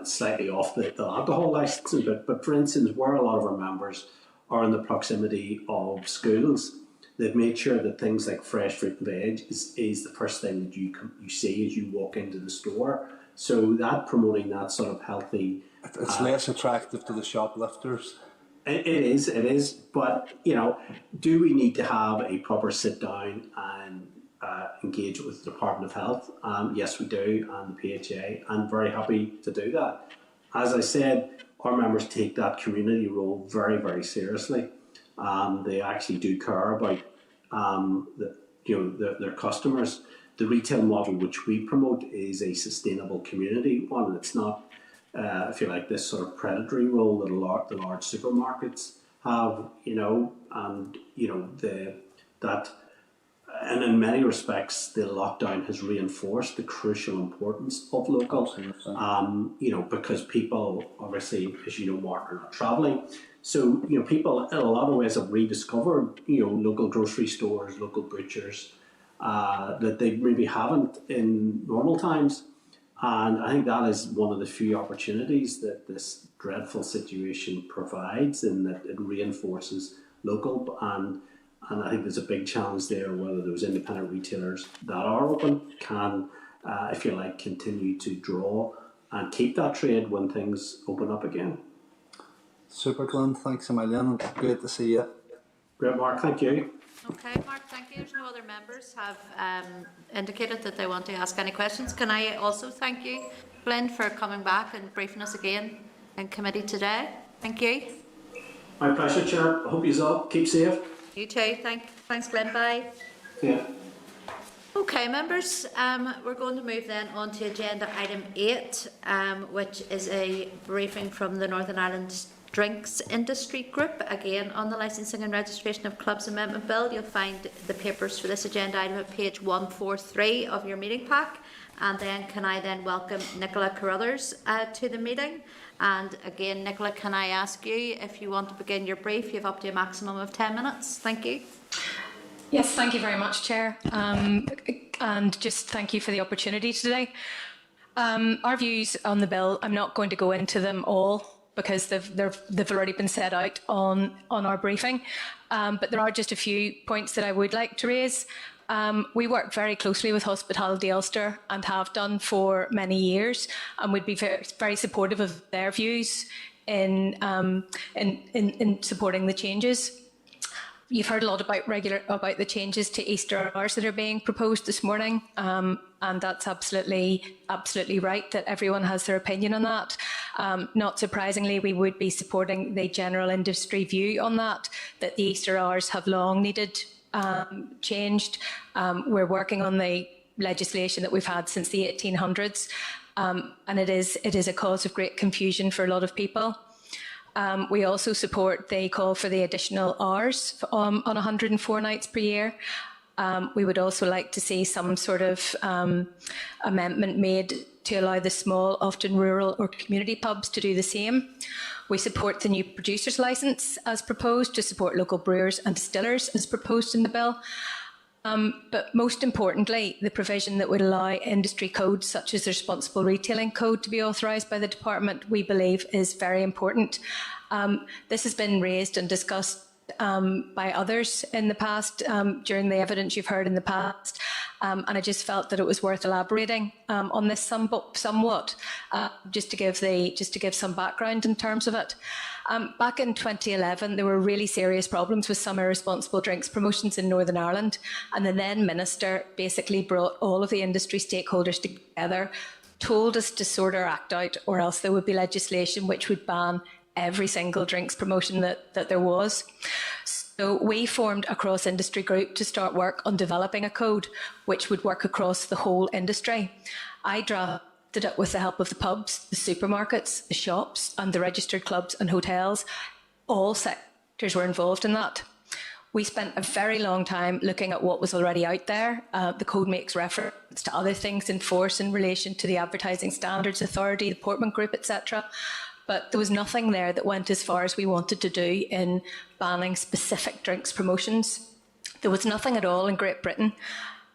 slightly off the alcohol licensing, but for instance, where a lot of our members are in the proximity of schools, they've made sure that things like fresh fruit and veg is the first thing that you see as you walk into the store. So that promoting that sort of healthy. It's less attractive to the shoplifters. It is. But, you know, do we need to have a proper sit down and engage with the Department of Health? Yes, we do, and the PHA. I'm very happy to do that. As I said, our members take that community role very, very seriously. They actually do care about their customers. the retail model which we promote is a sustainable community one. It's not, if you like, this sort of predatory role that the large supermarkets have, and and in many respects, the lockdown has reinforced the crucial importance of local, because people, obviously, as you know, Mark, are not travelling. So, people in a lot of ways have rediscovered, local grocery stores, local butchers, that they maybe haven't in normal times. And I think that is one of the few opportunities that this dreadful situation provides, in that it reinforces local. And I think there's a big challenge there whether those independent retailers that are open can, if you like, continue to draw and keep that trade when things open up again. Super, Glyn. Thanks a million. Great to see you. Great, Mark. Thank you. Okay, Mark, thank you. There's no other members have indicated that they want to ask any questions. Can I also thank you, Glyn, for coming back and briefing us again in committee today? Thank you. My pleasure, Chair. I hope you all keep safe. You too. Thanks, Glyn. Bye. Yeah. Okay, members, we're going to move then on to agenda item 8, which is a briefing from the Northern Ireland Drinks Industry Group, again on the Licensing and Registration of Clubs Amendment Bill. You'll find the papers for this agenda item at page 143 of your meeting pack. And then can I then welcome Nicola Carruthers to the meeting. And again, Nicola, can I ask you if you want to begin your brief? You have up to a maximum of 10 minutes. Thank you. Yes, thank you very much, Chair. And just thank you for the opportunity today. Our views on the bill, I'm not going to go into them all, because they've already been set out on our briefing. But there are just a few points that I would like to raise. We work very closely with Hospitality Ulster and have done for many years, and would be very, very supportive of their views in supporting the changes. You've heard a lot about the changes to Easter hours that are being proposed this morning, and that's absolutely right that everyone has their opinion on that. Not surprisingly, we would be supporting the general industry view on that the Easter hours have long needed changed. We're working on the legislation that we've had since the 1800s, and it is a cause of great confusion for a lot of people. We also support the call for the additional hours on 104 nights per year. We would also like to see some sort of amendment made to allow the small, often rural or community pubs to do the same. We support the new producer's licence as proposed to support local brewers and distillers as proposed in the bill. But most importantly, the provision that would allow industry codes such as the Responsible Retailing Code to be authorised by the Department, we believe is very important. This has been raised and discussed by others in the past, during the evidence you've heard in the past, and I just felt that it was worth elaborating on this somewhat, just to give some background in terms of it. Back in 2011, there were really serious problems with some irresponsible drinks promotions in Northern Ireland, and the then Minister basically brought all of the industry stakeholders together, told us to sort our act out, or else there would be legislation which would ban every single drinks promotion that there was. So we formed a cross-industry group to start work on developing a code which would work across the whole industry. I drafted it with the help of the pubs, the supermarkets, the shops and the registered clubs and hotels. All sectors were involved in that. We spent a very long time looking at what was already out there. The code makes reference to other things in force in relation to the Advertising Standards Authority, the Portman Group, etc. But there was nothing there that went as far as we wanted to do in banning specific drinks promotions. There was nothing at all in Great Britain.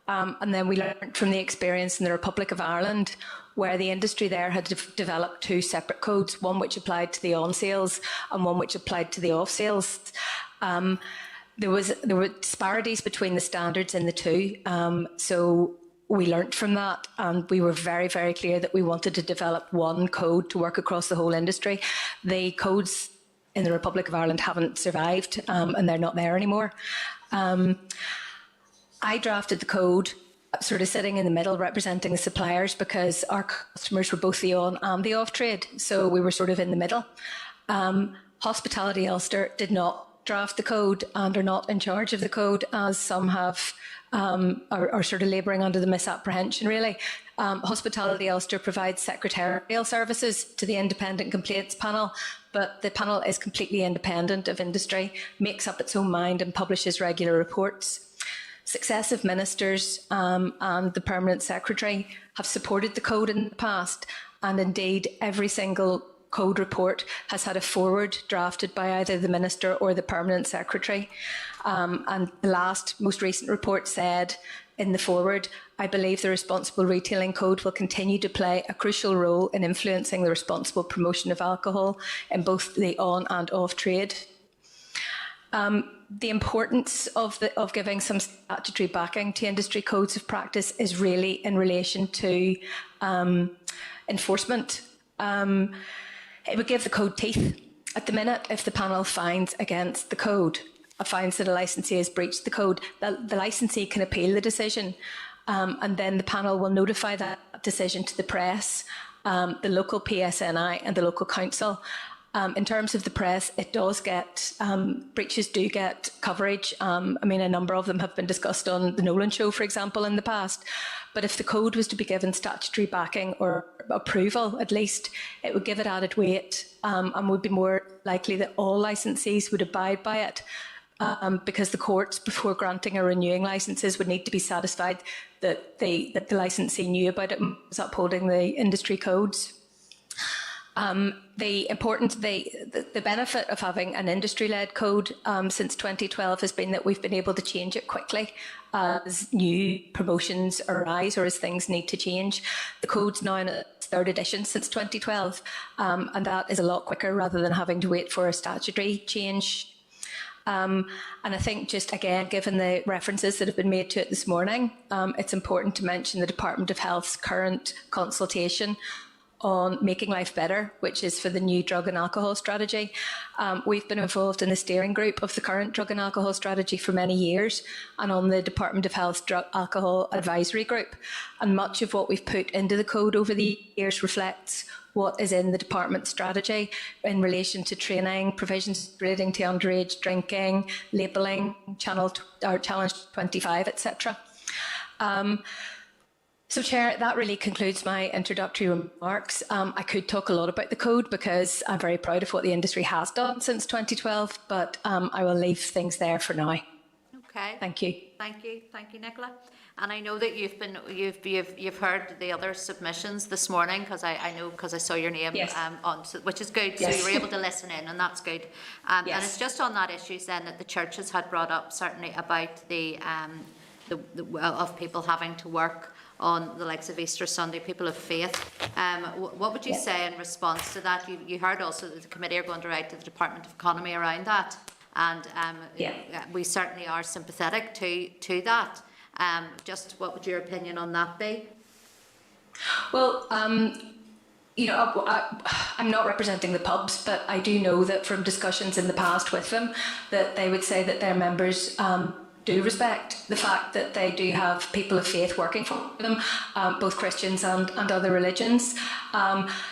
And then we learned from the experience in the Republic of Ireland, where the industry there had developed two separate codes, one which applied to the on-sales and one which applied to the off-sales. There were disparities between the standards in the two. So we learnt from that, and we were very, very clear that we wanted to develop one code to work across the whole industry. The codes in the Republic of Ireland haven't survived, and they're not there anymore. I drafted the code sort of sitting in the middle representing the suppliers, because our customers were both the on and the off trade, so we were sort of in the middle. Hospitality Ulster did not draft the code and are not in charge of the code, as some have are sort of labouring under the misapprehension, really. Hospitality Ulster provides secretarial services to the independent complaints panel, but the panel is completely independent of industry, makes up its own mind and publishes regular reports. Successive ministers and the permanent secretary have supported the code in the past, and indeed every single code report has had a forward drafted by either the minister or the permanent secretary. And the most recent report said in the forward, I believe the Responsible Retailing Code will continue to play a crucial role in influencing the responsible promotion of alcohol in both the on and off trade. The importance of giving some statutory backing to industry codes of practice is really in relation to enforcement. It would give the code teeth. At the minute, if the panel finds against the code, finds that a licensee has breached the code, the licensee can appeal the decision, and then the panel will notify that decision to the press, the local PSNI and the local council. In terms of the press, it does get, breaches do get coverage. I mean, a number of them have been discussed on the Nolan Show, for example, in the past. But if the code was to be given statutory backing or approval, at least, it would give it added weight and would be more likely that all licensees would abide by it. Because the courts, before granting or renewing licences, would need to be satisfied that the licensee knew about it and was upholding the industry codes. The benefit of having an industry-led code since 2012 has been that we've been able to change it quickly as new promotions arise or as things need to change. The code's now in its third edition since 2012, and that is a lot quicker rather than having to wait for a statutory change. And I think just again, given the references that have been made to it this morning, it's important to mention the Department of Health's current consultation on Making Life Better, which is for the new drug and alcohol strategy. We've been involved in the steering group of the current drug and alcohol strategy for many years and on the Department of Health Drug Alcohol Advisory Group. And much of what we've put into the code over the years reflects what is in the department strategy in relation to training, provisions relating to underage drinking, labelling, Challenge 25, etc. So, Chair, that really concludes my introductory remarks. I could talk a lot about the code because I'm very proud of what the industry has done since 2012, but I will leave things there for now. Okay. Thank you. Thank you, Nicola. And I know that you've heard the other submissions this morning because I saw your name on, which is good. So you were able to listen in, and that's good. And it's just on that issue then that the churches had brought up certainly about the of people having to work on the likes of Easter Sunday, people of faith. What would you say in response to that? You heard also that the committee are going to write to the Department of Economy around that, and we certainly are sympathetic to that. Just what would your opinion on that be? Well, you know, I'm not representing the pubs, but I do know that from discussions in the past with them that they would say that their members do respect the fact that they do have people of faith working for them, both Christians and other religions.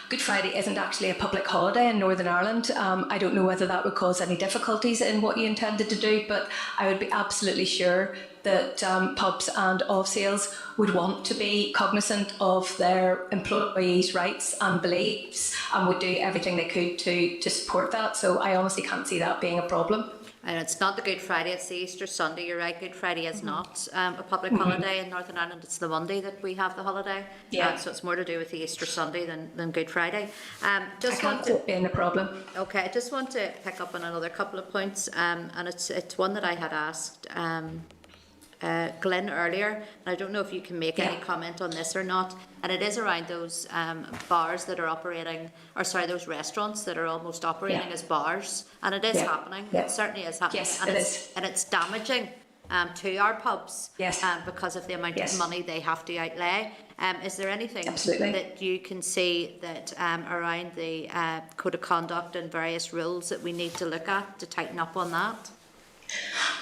Good Friday isn't actually a public holiday in Northern Ireland. I don't know whether that would cause any difficulties in what you intended to do, but I would be absolutely sure that pubs and off sales would want to be cognizant of their employees' rights and beliefs and would do everything they could to support that. So I honestly can't see that being a problem. And it's not the Good Friday, it's the Easter Sunday. You're right, Good Friday is not a public holiday in Northern Ireland. It's the Monday that we have the holiday. So it's more to do with the Easter Sunday than Good Friday. I can't see it being a problem. Okay, I just want to pick up on another couple of points, and it's one that I had asked Glyn earlier, and I don't know if you can make any comment on this or not, and it is around those bars that are operating, or sorry, those restaurants that are almost operating as bars, and it is happening. It certainly is happening, and it's damaging to our pubs because of the amount of money they have to outlay. Is there anything that you can see that around the code of conduct and various rules that we need to look at to tighten up on that?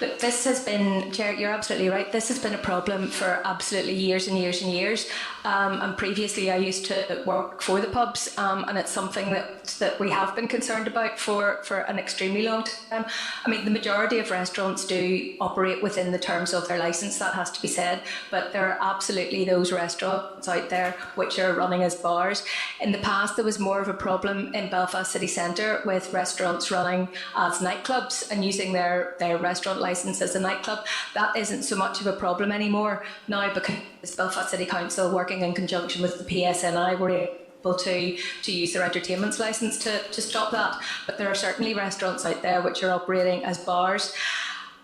Look, this has been, Chair, you're absolutely right. This has been a problem for absolutely years and years and years. And previously I used to work for the pubs, and it's something that we have been concerned about for an extremely long time. I mean, the majority of restaurants do operate within the terms of their licence, that has to be said, but there are absolutely those restaurants out there which are running as bars. In the past, there was more of a problem in Belfast city centre with restaurants running as nightclubs and using their restaurant licence as a nightclub. That isn't so much of a problem anymore now, because Belfast City Council, working in conjunction with the PSNI, were able to use their entertainment's licence to stop that. But there are certainly restaurants out there which are operating as bars.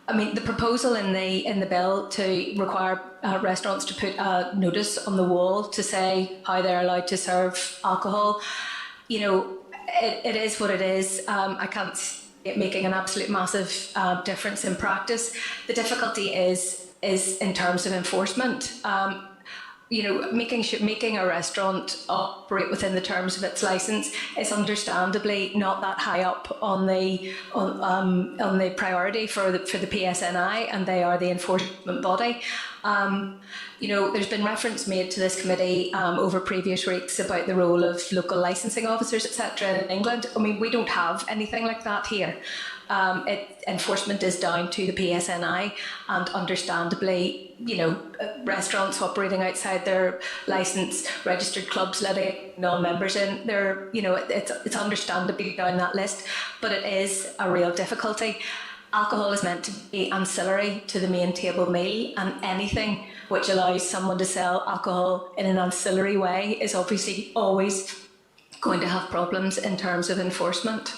I mean, the proposal in the bill to require restaurants to put a notice on the wall to say how they're allowed to serve alcohol, you know, it is what it is. I can't see it making an absolute massive difference in practice. The difficulty is in terms of enforcement. You know, making a restaurant operate within the terms of its licence is understandably not that high up on the priority for the PSNI, and they are the enforcement body. You know, there's been reference made to this committee over previous weeks about the role of local licensing officers, etc. in England. I mean, we don't have anything like that here. Enforcement is down to the PSNI, and understandably, you know, restaurants operating outside their licence, registered clubs letting non-members in, they're, you know, it's understandably down that list, but it is a real difficulty. Alcohol is meant to be ancillary to the main table meal, and anything which allows someone to sell alcohol in an ancillary way is obviously always going to have problems in terms of enforcement.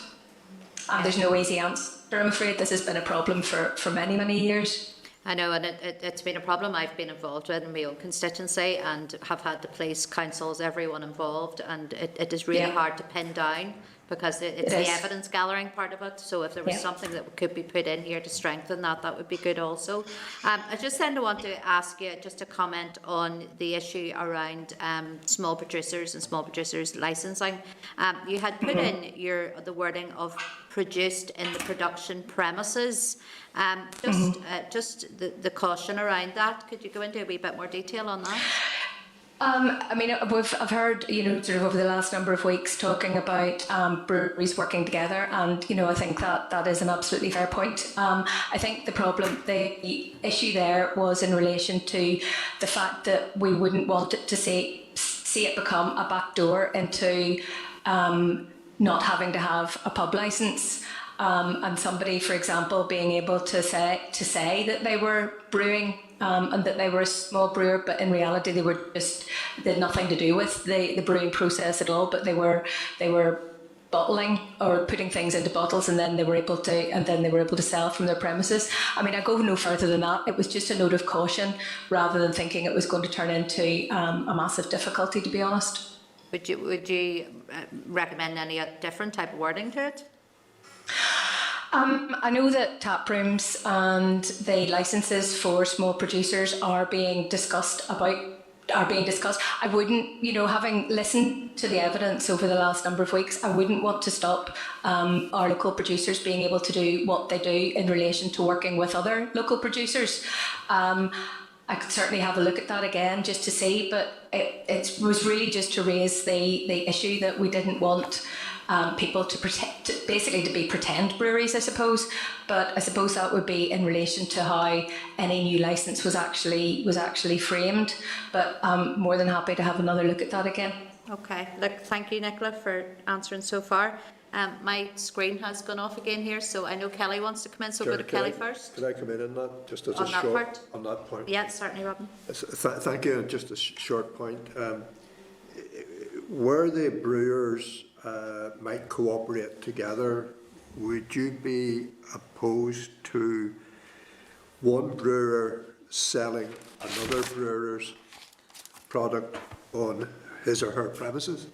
And there's no easy answer, I'm afraid. This has been a problem for many, many years. I know, and it's been a problem I've been involved with in my own constituency, and have had the police, councils, everyone involved, and it is really hard to pin down, because it's the evidence gathering part of it. So if there was something that could be put in here to strengthen that, that would be good also. I just then want to ask you just to comment on the issue around small producers and small producers licensing. You had put in the wording of produced in the production premises. Just the caution around that. Could you go into a wee bit more detail on that? I mean, I've heard, you know, sort of over the last number of weeks talking about breweries working together, and, you know, I think that is an absolutely fair point. I think the issue there was in relation to the fact that we wouldn't want it to see it become a backdoor into not having to have a pub licence. And somebody, for example, being able to say that they were brewing and that they were a small brewer, but in reality they had nothing to do with the brewing process at all. But they were bottling or putting things into bottles, and then they were able to sell from their premises. I mean, I go no further than that. It was just a note of caution, rather than thinking it was going to turn into a massive difficulty, to be honest. Would you recommend any different type of wording to it? I know that tap rooms and the licences for small producers are being discussed. I wouldn't, you know, having listened to the evidence over the last number of weeks, I wouldn't want to stop our local producers being able to do what they do in relation to working with other local producers. I could certainly have a look at that again just to see, but it was really just to raise the issue that we didn't want people to be pretend breweries, I suppose. But I suppose that would be in relation to how any new licence was actually framed. But I'm more than happy to have another look at that again. Okay. Look, thank you, Nicola, for answering so far. My screen has gone off again here, so I know Kelly wants to come in, so Sure, go to Kelly first. Could I come in on that? Just as on a that short part? On that point. Yeah, certainly, Robin. Thank you. Just a short point. Where the brewers might cooperate together, would you be opposed to one brewer selling another brewer's product on his or her premises?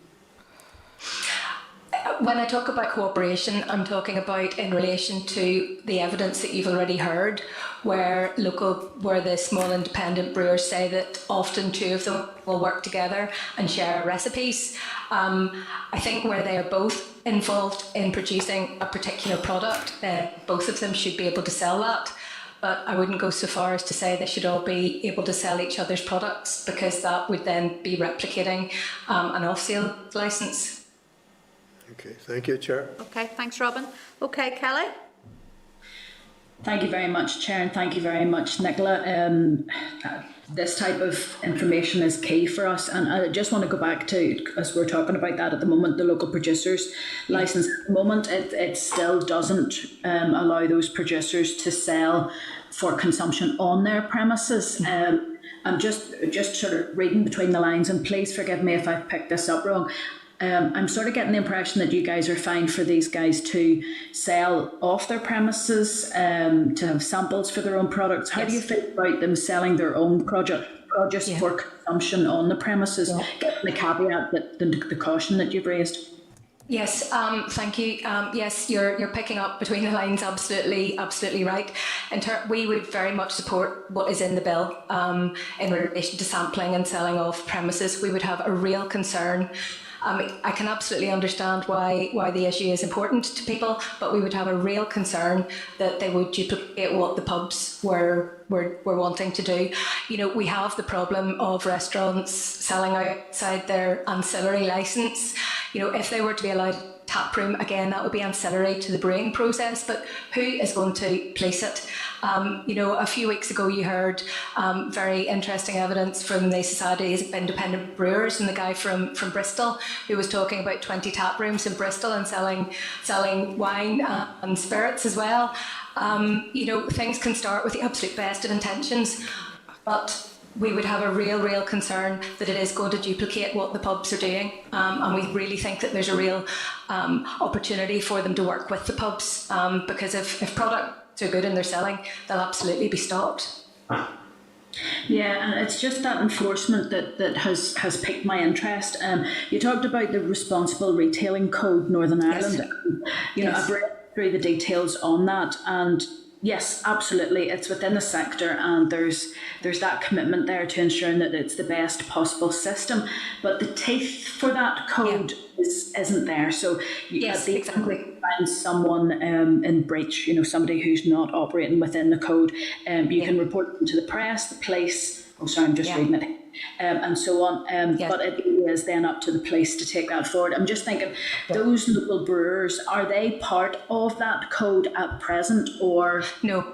When I talk about cooperation, I'm talking about in relation to the evidence that you've already heard, where the small independent brewers say that often two of them will work together and share recipes. I think where they are both involved in producing a particular product, then both of them should be able to sell that. but I wouldn't go so far as to say they should all be able to sell each other's products, because that would then be replicating an off-sale licence. Okay, thank you, Chair. Okay, thanks, Robin. Okay, Kelly. Thank you very much, Chair, and thank you very much, Nicola. This type of information is key for us, and I just want to go back to, as we're talking about that at the moment, the local producers licence. At the moment, it still doesn't allow those producers to sell for consumption on their premises. I'm just sort of reading between the lines, and please forgive me if I've picked this up wrong. I'm sort of getting the impression that you guys are fine for these guys to sell off their premises, to have samples for their own products. How do you feel about them selling their own produce for consumption on the premises, given the caveat, that the caution that you've raised? Yes, thank you. Yes, you're picking up between the lines. Absolutely right. We would very much support what is in the bill in relation to sampling and selling off premises. We would have a real concern. I can absolutely understand why the issue is important to people, but we would have a real concern that they would duplicate what the pubs were wanting to do. You know, we have the problem of restaurants selling outside their ancillary licence. You know, if they were to be allowed tap room, again, that would be ancillary to the brewing process, but who is going to police it? You know, a few weeks ago you heard very interesting evidence from the Society of Independent Brewers, and the guy from Bristol who was talking about 20 tap rooms in Bristol and selling wine and spirits as well. You know, things can start with the absolute best of intentions, but we would have a real concern that it is going to duplicate what the pubs are doing, and we really think that there's a real opportunity for them to work with the pubs, because if products are good and they're selling, they'll absolutely be stocked. Yeah, and it's just that enforcement that has piqued my interest. You talked about the Responsible Retailing Code Northern Ireland. You know, I've read through the details on that, and yes, absolutely, it's within the sector, and there's that commitment there to ensuring that it's the best possible system. But the teeth for that code isn't there. So exactly. Find someone in breach, you know, somebody who's not operating within the code, you can report them to the press, the police. Oh, sorry, I'm just reading it. And so on. But it is then up to the police to take that forward. I'm just thinking, those local brewers, are they part of that code at present, or no?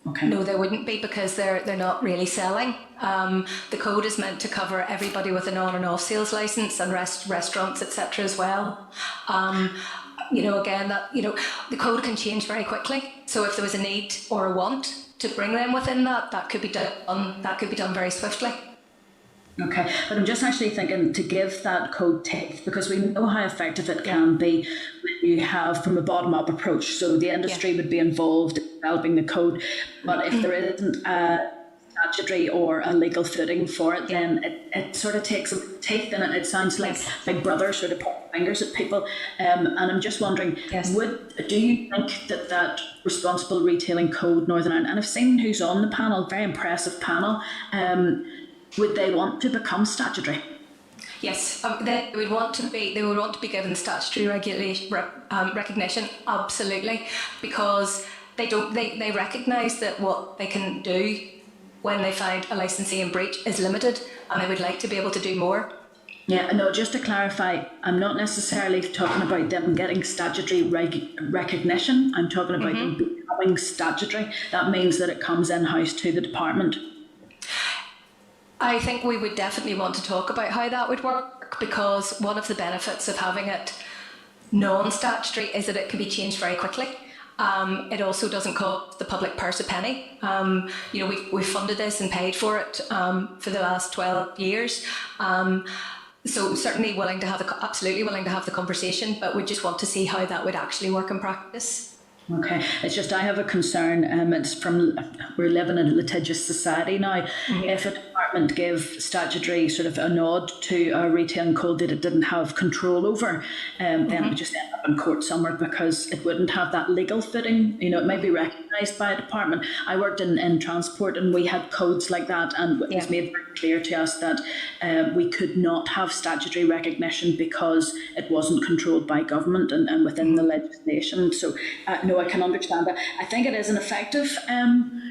Okay. No, they wouldn't be, because they're not really selling. The code is meant to cover everybody with an on and off sales license, and restaurants, etc. as well. You know, again, the code can change very quickly. So if there was a need or a want to bring them within that could be done. That could be done very swiftly. Okay, but I'm just actually thinking to give that code teeth, because we know how effective it can be when you have from a bottom-up approach. So the industry would be involved in developing the code, but if there isn't a statutory or a legal footing for it, then it sort of takes some teeth in it. It sounds like Big Brother sort of pointing fingers at people. And I'm just wondering, do you think that Responsible Retailing Code Northern Ireland, and I've seen who's on the panel, very impressive panel, would they want to become statutory? Yes, they would want to be. They would want to be given statutory recognition, absolutely, because they recognise that what they can do when they find a licensee in breach is limited, and they would like to be able to do more. Yeah, no, just to clarify, I'm not necessarily talking about them getting statutory recognition. I'm talking about them becoming statutory. That means that it comes in-house to the department. I think we would definitely want to talk about how that would work, because one of the benefits of having it non-statutory is that it can be changed very quickly. It also doesn't cost the public purse a penny. You know, we've funded this and paid for it for the last 12 years. So certainly absolutely willing to have the conversation, but we just want to see how that would actually work in practice. Okay, it's just I have a concern. We're living in a litigious society now. If a Department gave statutory sort of a nod to a retailing code that it didn't have control over, then it would just end up in court somewhere because it wouldn't have that legal footing. You know, it might be recognised by a department. I worked in transport and we had codes like that, and it was made very clear to us that we could not have statutory recognition because it wasn't controlled by government and within the legislation. So, no, I can understand that. I think it is an effective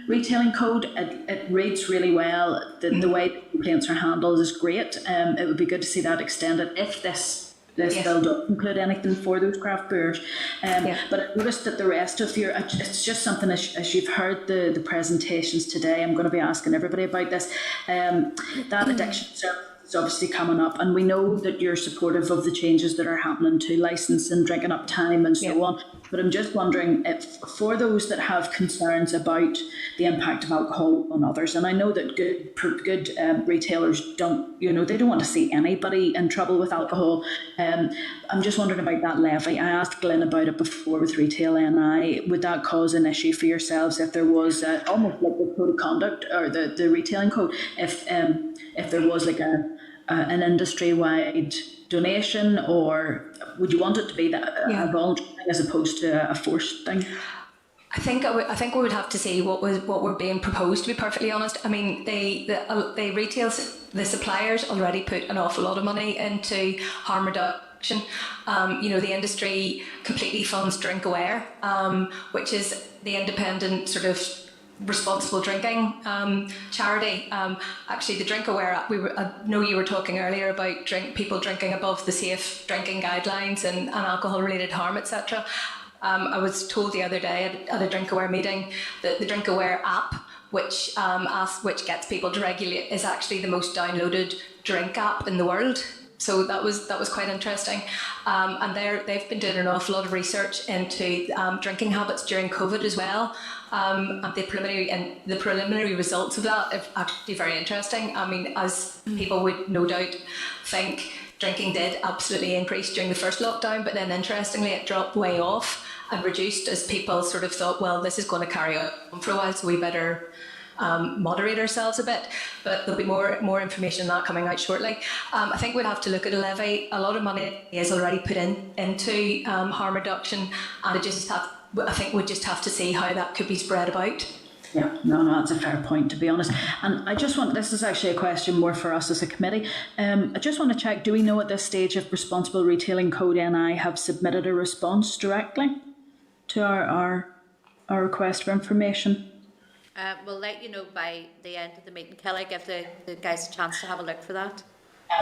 retailing code. It reads really well. The way complaints are handled is great. It would be good to see that extended if this bill doesn't include anything for those craft brewers. But I noticed that the rest of your, it's just something as you've heard the presentations today, I'm going to be asking everybody about this. That addiction service is obviously coming up, and we know that you're supportive of the changes that are happening to licence and drinking up time and so on. But I'm just wondering if for those that have concerns about the impact of alcohol on others, and I know that good retailers don't, they don't want to see anybody in trouble with alcohol. I'm just wondering about that levy. I asked Glyn about it before with Retail NI. Would that cause an issue for yourselves if there was almost like the code of conduct or the retailing code, if there was like an industry-wide donation, or would you want it to be a voluntary thing as opposed to a forced thing? I think we would have to see what were being proposed, to be perfectly honest. I mean, the suppliers already put an awful lot of money into harm reduction. The industry completely funds Drink Aware, which is the independent sort of responsible drinking charity. Actually, the Drink Aware app, I know you were talking earlier about people drinking above the safe drinking guidelines and alcohol related harm, etc. I was told the other day at a Drink Aware meeting that the Drink Aware app, which gets people to regulate, is actually the most downloaded drink app in the world. So that was quite interesting, and they've been doing an awful lot of research into drinking habits during COVID as well. And the preliminary results of that are actually very interesting. I mean, as people would no doubt think, drinking did absolutely increase during the first lockdown, but then interestingly it dropped way off and reduced as people sort of thought, well, this is going to carry on for a while, so we better moderate ourselves a bit. But there'll be more information on that coming out shortly. I think we'd have to look at a levy. A lot of money is already put into harm reduction, and I think we'd just have to see how that could be spread about. Yeah, no, that's a fair point, to be honest. And I just want, this is actually a question more for us as a committee. I just want to check, do we know at this stage if Responsible Retailing Code NI have submitted a response directly to our request for information? We'll let you know by the end of the meeting, Kelly. Give the guys a chance to have a look for that.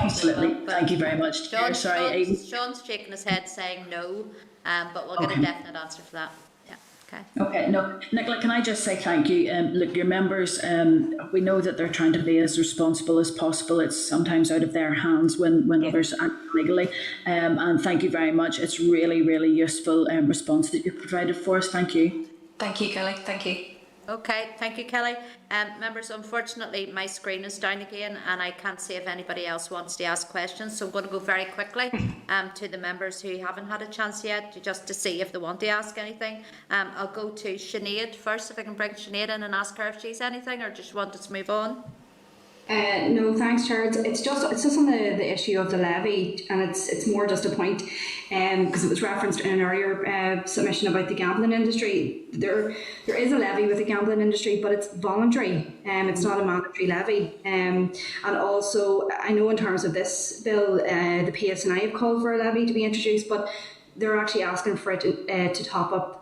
Absolutely. Thank you very much. Sean's shaking his head saying no, but we'll get a definite answer for that. Okay, no, Nicola, can I just say thank you? Look, your members, we know that they're trying to be as responsible as possible. It's sometimes out of their hands when others act legally. And thank you very much. It's really, really useful response that you provided for us. Thank you. Thank you, Kelly. Thank you. Okay, thank you, Kelly. Members, unfortunately, my screen is down again and I can't see if anybody else wants to ask questions. So I'm going to go very quickly to the members who haven't had a chance yet, just to see if they want to ask anything. I'll go to Sinead first, if I can bring Sinead in and ask her if she's anything, or just want us to move on. No, thanks, Chair. It's just on the issue of the levy, and it's more just a point, because it was referenced in an earlier submission about the gambling industry. There is a levy with the gambling industry, but it's voluntary. It's not a mandatory levy. And also, I know in terms of this bill, the PSNI have called for a levy to be introduced, but they're actually asking for it to top up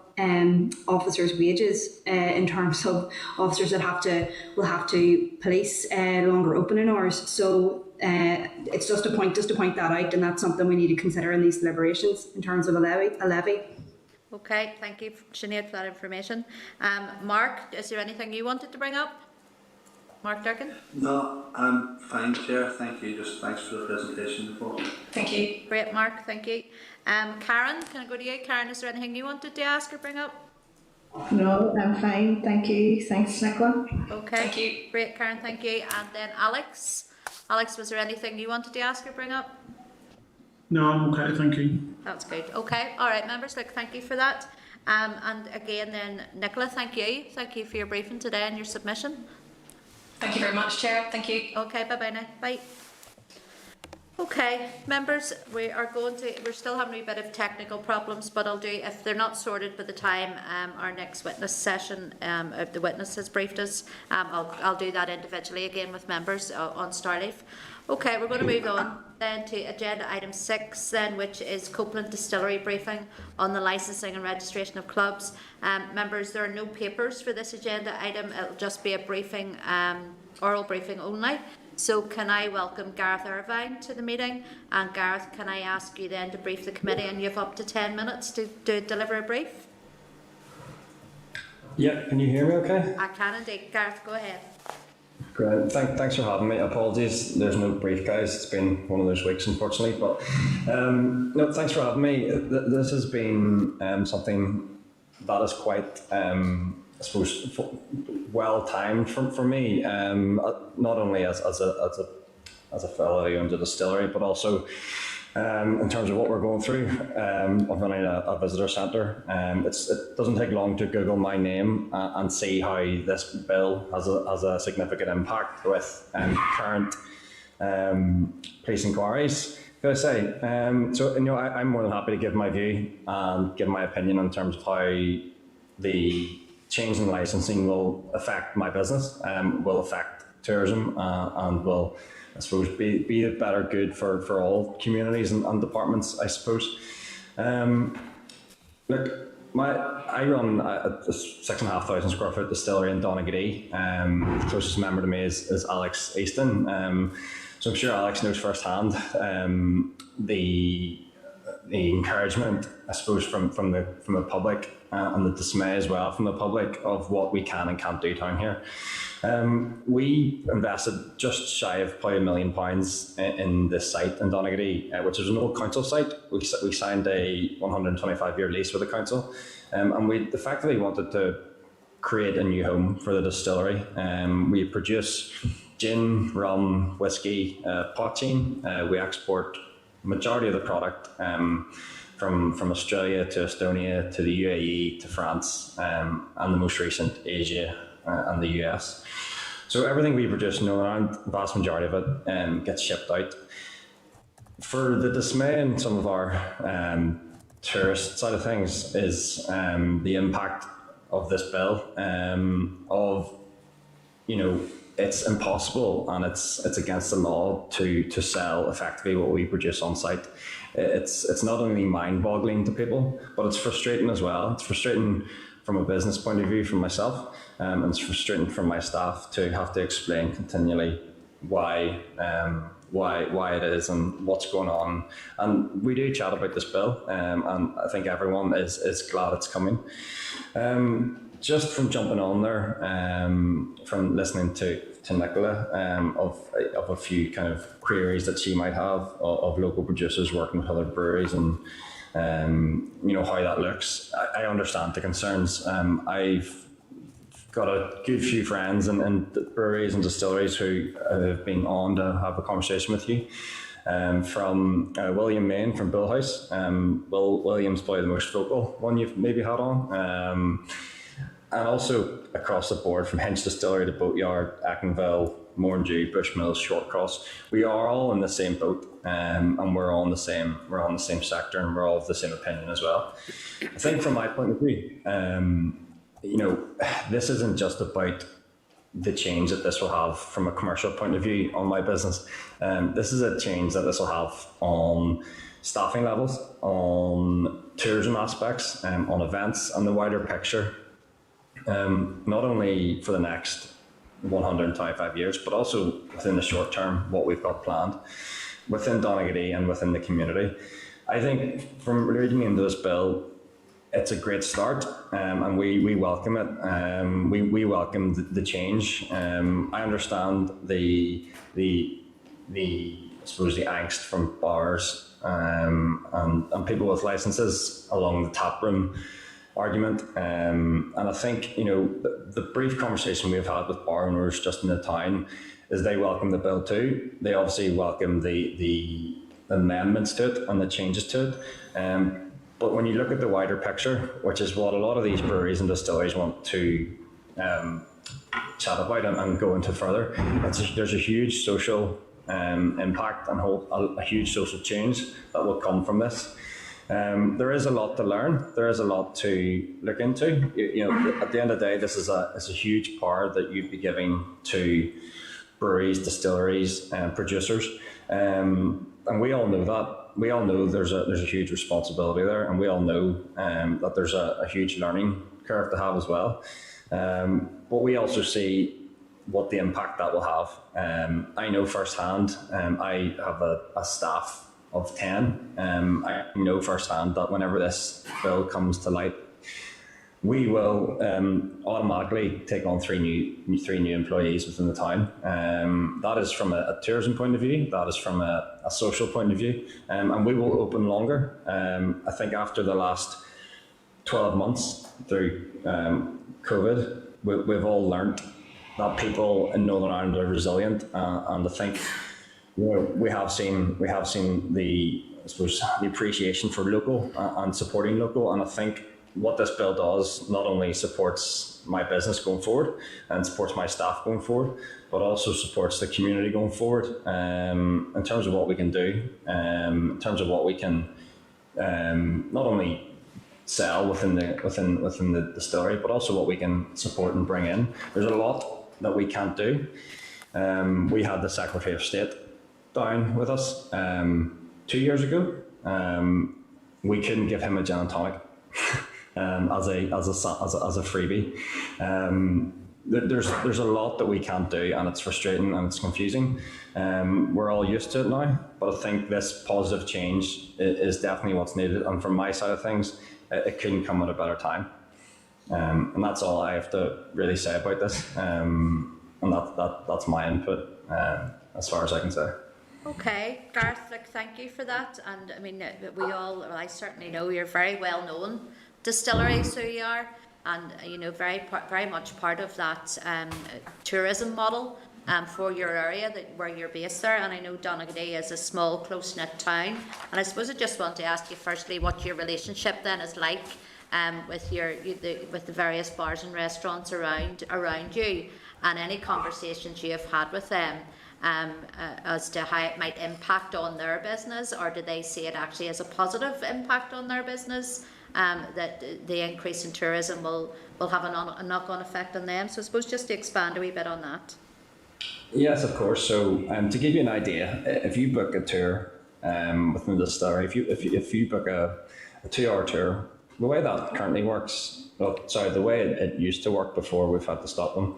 officers' wages in terms of officers that will have to police longer opening hours. So it's just a point to point that out, and that's something we need to consider in these deliberations in terms of a levy. Okay, thank you, Sinead, for that information. Mark, is there anything you wanted to bring up? Mark Durkin? No, I'm fine, Chair. Thank you. Just thanks for the presentation before. Thank you. Great, Mark. Thank you. Karen, can I go to you? Karen, is there anything you wanted to ask or bring up? No, I'm fine. Thank you. Thanks, Nicola. Okay. Thank you. Great, Karen. Thank you. And then Alex. Alex, was there anything you wanted to ask or bring up? No, I'm okay. Thank you. That's good. Okay. All right, members. Look, thank you for that. And again, then Nicola, thank you. Thank you for your briefing today and your submission. Thank you very much, Chair. Thank you. Okay, bye-bye now. Bye. Okay, members, we're still having a bit of technical problems, but if they're not sorted by the time our next witness session, if the witness has briefed us, I'll do that individually again with members on Starleaf. Okay, we're going to move on then to agenda item 6 then, which is Copeland Distillery briefing on the licensing and registration of clubs. Members, there are no papers for this agenda item. It'll just be a briefing, oral briefing only. So can I welcome Gareth Irvine to the meeting? And Gareth, can I ask you then to brief the committee, and you have up to 10 minutes to deliver a brief? Yeah, can you hear me okay? I can indeed. Gareth, go ahead. Great, thanks for having me. Apologies, there's no brief, guys. It's been one of those weeks, unfortunately. But no, thanks for having me. This has been something that is quite, I suppose, well timed for me. Not only as a fellow who owns a distillery, but also in terms of what we're going through of running a visitor centre. It doesn't take long to Google my name and see how this bill has a significant impact with current police inquiries. Could I say? I'm more than happy to give my view and give my opinion in terms of how the change in licensing will affect my business, will affect tourism, and will, I suppose, be a better good for all communities and departments, I suppose. Look, I run a 6,500 square foot distillery in Donaghadee. The closest member to me is Alex Easton. So I'm sure Alex knows firsthand the encouragement, I suppose, from the public and the dismay as well from the public of what we can and can't do down here. We invested just shy of probably £1 million in this site in Donaghadee, which is an old council site. We signed a 125-year lease with the council, and the fact that we wanted to create a new home for the distillery. We produce gin, rum, whiskey, poaching. We export majority of the product from Australia to Estonia to the UAE to France, and the most recent Asia and the US. So everything we produce in Northern Ireland, the vast majority of it gets shipped out. For the dismay in some of our tourist side of things is the impact of this bill, it's impossible and it's against the law to sell effectively what we produce on site. It's not only mind-boggling to people, but it's frustrating as well. It's frustrating from a business point of view for myself, and it's frustrating for my staff to have to explain continually why it is and what's going on. And we do chat about this bill, and I think everyone is glad it's coming. Just from jumping on there, from listening to Nicola, of a few kind of queries that she might have of local producers working with other breweries and how that looks. I understand the concerns. I've got a good few friends in breweries and distilleries who have been on to have a conversation with you. From William Main from Bullhouse. William's probably the most vocal one you've maybe had on. And also across the board from Hinch Distillery to Boatyard, Actonville, Morndew, Bushmills, Shortcross. We are all in the same boat, and we're on the same sector, and we're all of the same opinion as well. I think from my point of view, this isn't just about the change that this will have from a commercial point of view on my business. This is a change that this will have on staffing levels, on tourism aspects, on events, and the wider picture. Not only for the next 125 years, but also within the short term, what we've got planned within Donaghadee and within the community. I think from reading into this bill, it's a great start, and we welcome it. We welcome the change. I understand the I suppose the angst from bars and people with licenses along the taproom argument, and I think the brief conversation we've had with bar owners just in the town is they welcome the bill too. They obviously welcome the amendments to it and the changes to it. But when you look at the wider picture, which is what a lot of these breweries and distilleries want to chat about and go into further. There's a huge social impact and a huge social change that will come from this. There is a lot to learn. There is a lot to look into. At the end of the day, this is a huge power that you'd be giving to breweries, distilleries, and producers, and we all know that. We all know there's a huge responsibility there, and we all know that there's a huge learning curve to have as well. But we also see what the impact that will have. I know firsthand. I have a staff of 10. I know firsthand that whenever this bill comes to light, we will automatically take on three new employees within the town. That is from a tourism point of view, that is from a social point of view, and we will open longer. I think after the last 12 months through COVID, we've all learnt that people in Northern Ireland are resilient, and I think we have seen the appreciation for local and supporting local, and I think what this bill does not only supports my business going forward and supports my staff going forward, but also supports the community going forward in terms of what we can do, in terms of what we can not only sell within the distillery, but also what we can support and bring in. There's a lot that we can't do. We had the Secretary of State down with us 2 years ago. We couldn't give him a gin and tonic as a freebie. There's a lot that we can't do, and it's frustrating and it's confusing. We're all used to it now, but I think this positive change is definitely what's needed. And from my side of things, it couldn't come at a better time. And that's all I have to really say about this. And that's my input as far as I can say. Okay, Gareth, thank you for that. And I mean, I certainly know you're very well known distillery, so you are, and very much part of that tourism model for your area where you're based there. And I know Donaghadee is a small, close-knit town. And I suppose I just want to ask you firstly what your relationship then is like with the various bars and restaurants around you, and any conversations you have had with them as to how it might impact on their business, or do they see it actually as a positive impact on their business, that the increase in tourism will have a knock-on effect on them? So I suppose just to expand a wee bit on that. Yes, of course. So to give you an idea, if you book a tour within the distillery, if you book a 2-hour tour, the way that currently works, the way it used to work before we've had to stop them,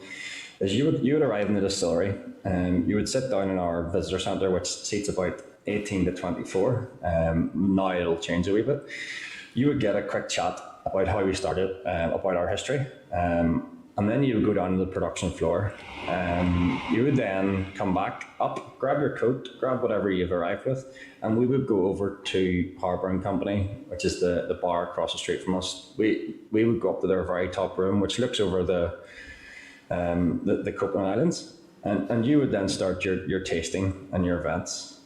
is you would arrive in the distillery and you would sit down in our visitor centre, which seats about 18 to 24. Now it'll change a wee bit. You would get a quick chat about how we started, about our history, and then you would go down to the production floor. You would then come back up, grab your coat, grab whatever you've arrived with, and we would go over to Harbour and Company, which is the bar across the street from us. We would go up to their very top room, which looks over the Copeland Islands, and you would then start your tasting and your events.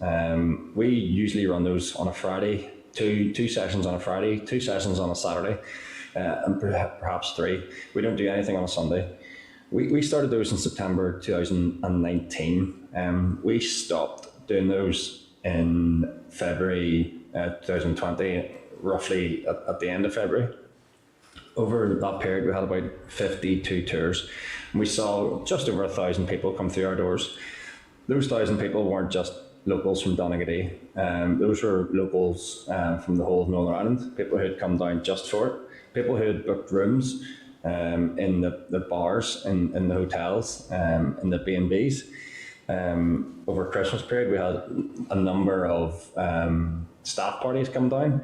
We usually run those on a Friday, two sessions on a Friday, 2 sessions on a Saturday, and perhaps 3. We don't do anything on a Sunday. We started those in September 2019. We stopped doing those in February 2020, roughly at the end of February. Over that period, we had about 52 tours. We saw just over 1,000 people come through our doors. Those 1,000 people weren't just locals from Donaghadee. Those were locals from the whole of Northern Ireland, people who had come down just for it, people who had booked rooms in the bars, in the hotels, in the B&Bs. Over Christmas period, we had a number of staff parties come down.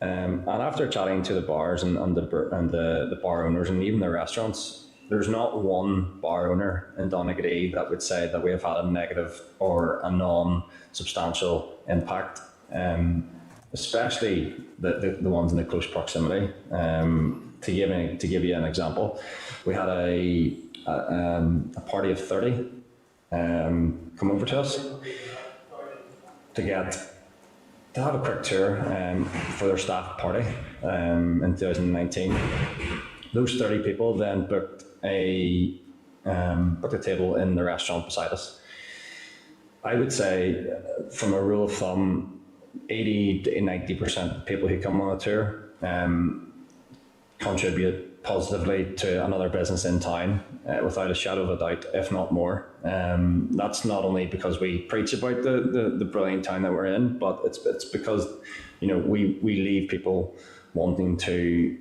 And after chatting to the bars and the bar owners and even the restaurants, there's not one bar owner in Donaghadee that would say that we have had a negative or a non-substantial impact, especially the ones in the close proximity. To give you an example, we had a party of 30 come over to us to have a quick tour for their staff party in 2019. Those 30 people then booked a book a table in the restaurant beside us. I would say, from a rule of thumb, 80 to 90% of people who come on a tour contribute positively to another business in town, without a shadow of a doubt, if not more. That's not only because we preach about the brilliant town that we're in, but it's because, you know, we leave people wanting to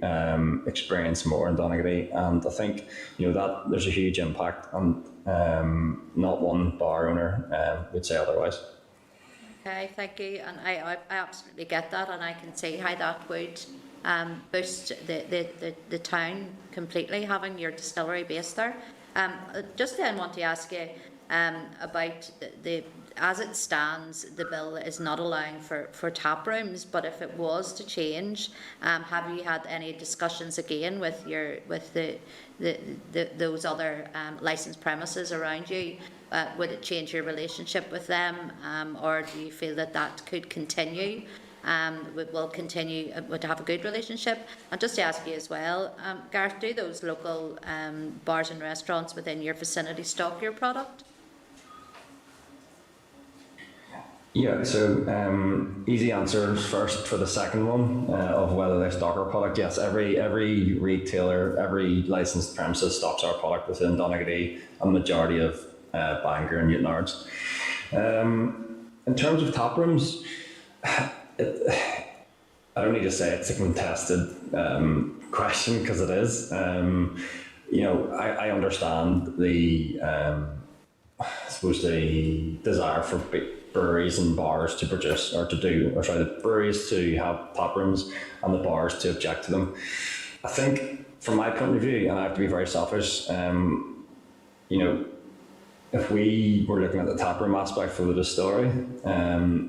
experience more in Donaghadee, and I think, you know, that there's a huge impact, and not one bar owner would say otherwise. Okay, thank you, and I absolutely get that, and I can see how that would boost the town completely, having your distillery based there. Just then want to ask you about the as it stands, the bill is not allowing for tap rooms, but if it was to change, have you had any discussions again with those other licensed premises around you? Would it change your relationship with them, or do you feel that could continue? Would have a good relationship? And just to ask you as well, Gareth, do those local bars and restaurants within your vicinity stock your product? Yeah, so easy answers first for the second one, of whether they stock our product. Yes, every retailer, every licensed premises stocks our product within Donaghadee, a majority of Bangor and Newtownards. In terms of tap rooms, I don't need to say it's a contested question, because it is. You know, I understand the the desire for breweries and bars to produce, the breweries to have tap rooms and the bars to object to them. I think, from my point of view, and I have to be very selfish, you know, if we were looking at the taproom aspect for the distillery,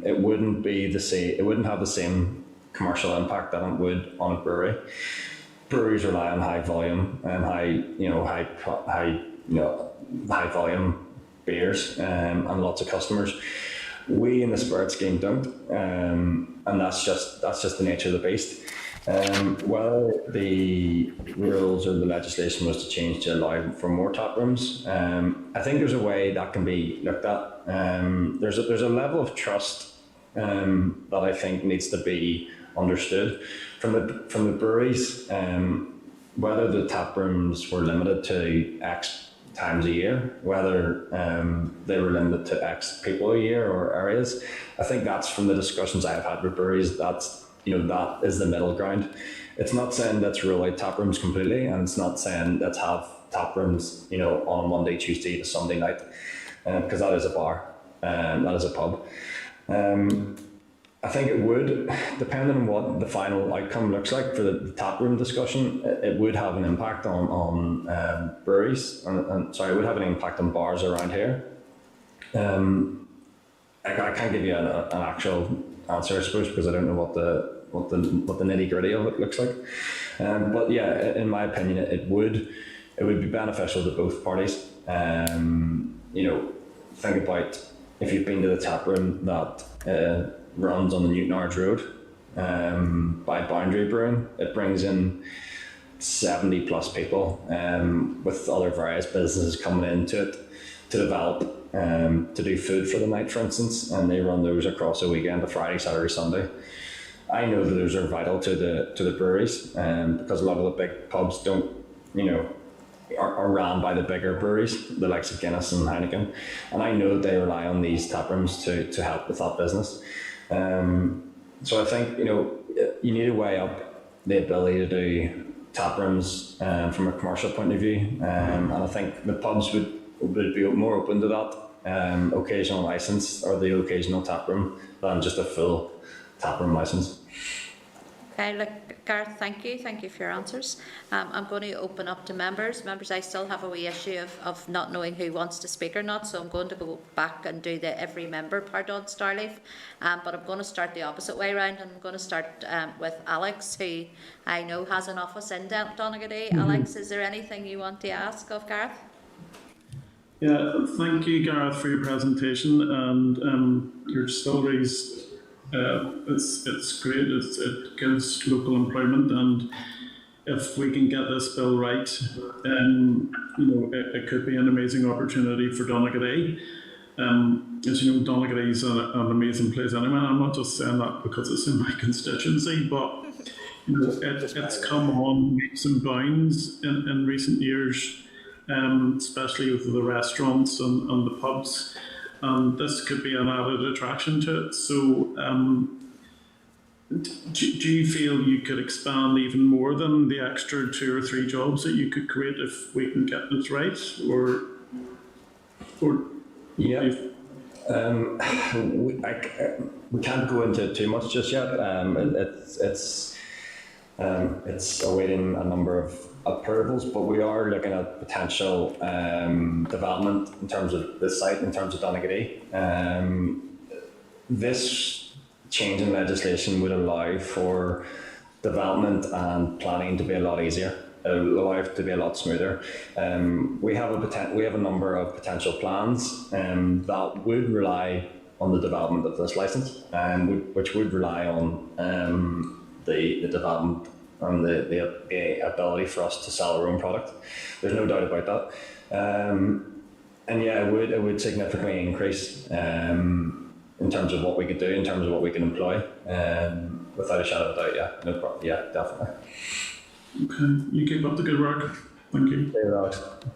it wouldn't be the same. It wouldn't have the same commercial impact that it would on a brewery. Breweries rely on high volume and high volume beers and lots of customers. We in the spirits game don't, and that's just the nature of the beast. Whether the rules or the legislation was to change to allow for more tap rooms, I think there's a way that can be looked at. There's a level of trust that I think needs to be understood from the breweries. Whether the tap rooms were limited to X times a year, whether they were limited to X people a year or areas, I think that's from the discussions I've had with breweries. That is the middle ground. It's not saying let's rule out tap rooms completely, and it's not saying let's have tap rooms, on Monday, Tuesday to Sunday night, because that is a bar, that is a pub. I think it would, depending on what the final outcome looks like for the tap room discussion, it would have an impact on breweries, and it would have an impact on bars around here. I can't give you an actual answer, I suppose, because I don't know what the nitty gritty of it looks like. But yeah, in my opinion, it would be beneficial to both parties. Think about if you've been to the tap room that runs on the Newtownards Road by Boundary Brewing. It brings in 70 plus people with other various businesses coming into it to develop, to do food for the night, for instance, and they run those across a weekend, a Friday, Saturday, Sunday. I know that those are vital to the breweries, because a lot of the big pubs don't, are ran by the bigger breweries, the likes of Guinness and Heineken, and I know that they rely on these tap rooms to help with that business. So I think you need to weigh up the ability to do tap rooms from a commercial point of view, and I think the pubs would be more open to that occasional license or the occasional tap room than just a full tap room license. Okay, look, Gareth, thank you for your answers. I'm going to open up to members. I still have a wee issue of not knowing who wants to speak or not, so I'm going to go back and do the every member part on Starleaf. But I'm going to start the opposite way around, and I'm going to start with Alex, who I know has an office in Donaghadee. Mm-hmm. Alex, is there anything you want to ask of Gareth? Yeah, thank you, Gareth, for your presentation, and your distilleries. It's great. It gives local employment, and if we can get this bill right, it could be an amazing opportunity for Donegal. As you know, Donegal is an amazing place anyway. I'm not just saying that because it's in my constituency, but it's come on leaps and bounds in recent years, especially with the restaurants and the pubs. And this could be an added attraction to it. So, do you feel you could expand even more than the extra 2 or 3 jobs that you could create if we can get this right? Yeah. We can't go into it too much just yet. It's awaiting a number of approvals, but we are looking at potential development in terms of this site, in terms of Donegal. This change in legislation would allow for development and planning to be a lot easier. It will allow it to be a lot smoother. We have a number of potential plans that would rely on the development of this license, which would rely on the development and the ability for us to sell our own product. There's no doubt about that. And yeah, it would significantly increase in terms of what we could do, in terms of what we can employ, without a shadow of a doubt. Yeah, no problem. Yeah, definitely. Okay, you keep up the good work. Thank you.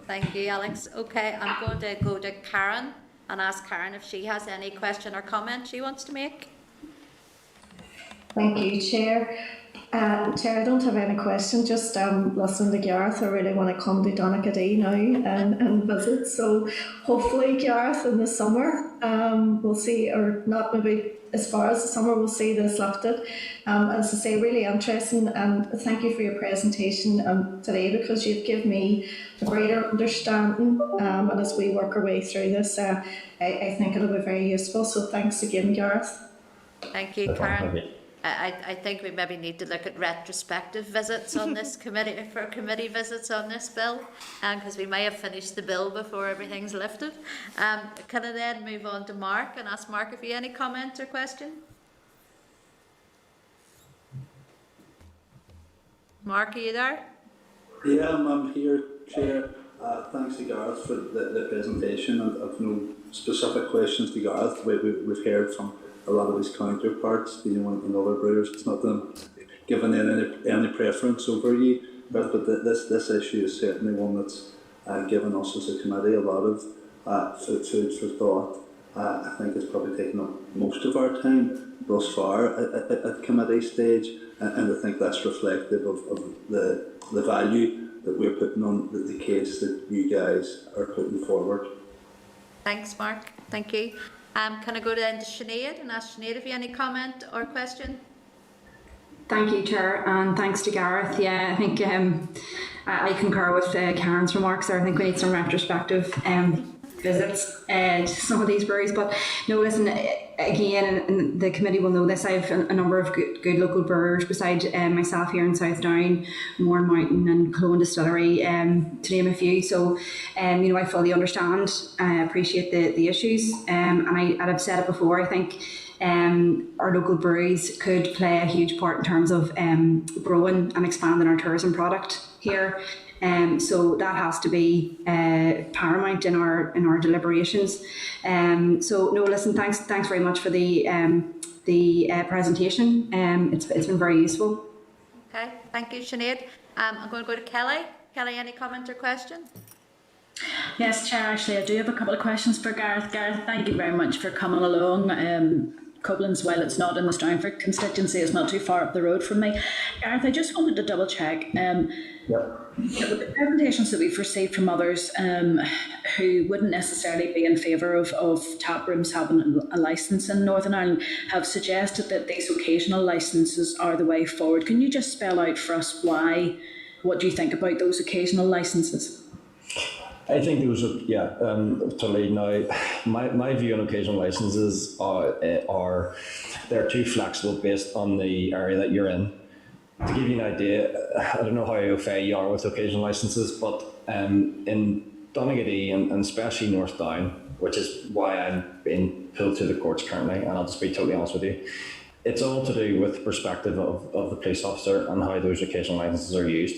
Thank you, Alex. Okay, I'm going to go to Karen and ask Karen if she has any question or comment she wants to make. Thank you, Chair. Chair, I don't have any question, just listening to Gareth. I really want to come to Donegal now and visit. So hopefully, Gareth, in the summer, we'll see, or not maybe as far as the summer, we'll see this lifted. As I say, really interesting, and thank you for your presentation today, because you've given me a greater understanding, and as we work our way through this, I think it'll be very useful. So thanks again, Gareth. Thank you, Karen. I think we maybe need to look at retrospective visits on this committee, for committee visits on this bill, because we may have finished the bill before everything's lifted. Can I then move on to Mark and ask Mark if you have any comment or question? Mark, are you there? Yeah, I'm here, Chair. Thanks to Gareth for the presentation. I've no specific questions to Gareth. We've heard from a lot of his counterparts, in other brewers. It's not them giving any preference over you, but this issue is certainly one that's given us as a committee a lot of food for thought. I think it's probably taken up most of our time thus far at committee stage, and I think that's reflective of the value that we're putting on the case that you guys are putting forward. Thanks, Mark. Thank you. Can I go then to Sinead and ask Sinead if you have any comment or question? Thank you, Chair, and thanks to Gareth. Yeah, I think I concur with Karen's remarks there. I think we need some retrospective visits to some of these breweries. But no, listen, again, and the committee will know this, I have a number of good local brewers beside myself here in South Down, Mourne Mountain and Copeland Distillery, to name a few. So, I fully understand, appreciate the issues, and I've said it before, I think our local breweries could play a huge part in terms of growing and expanding our tourism product here. So that has to be paramount in our deliberations. So no, listen, thanks very much for the presentation. It's been very useful. Okay, thank you, Sinead. I'm going to go to Kelly. Kelly, any comment or question? Yes, Chair, actually I do have a couple of questions for Gareth. Gareth, thank you very much for coming along. Copeland's, while it's not in the Stroudford constituency, it's not too far up the road from me. Gareth, I just wanted to double check. The presentations that we've received from others who wouldn't necessarily be in favour of tap rooms having a licence in Northern Ireland have suggested that these occasional licences are the way forward. Can you just spell out for us why? What do you think about those occasional licences? I think those are, totally. Now, my view on occasional licences are they're too flexible based on the area that you're in. To give you an idea, I don't know how au fait you are with occasional licences, but in Donegal and especially North Down, which is why I'm being pulled to the courts currently, and I'll just be totally honest with you, it's all to do with the perspective of the police officer and how those occasional licences are used.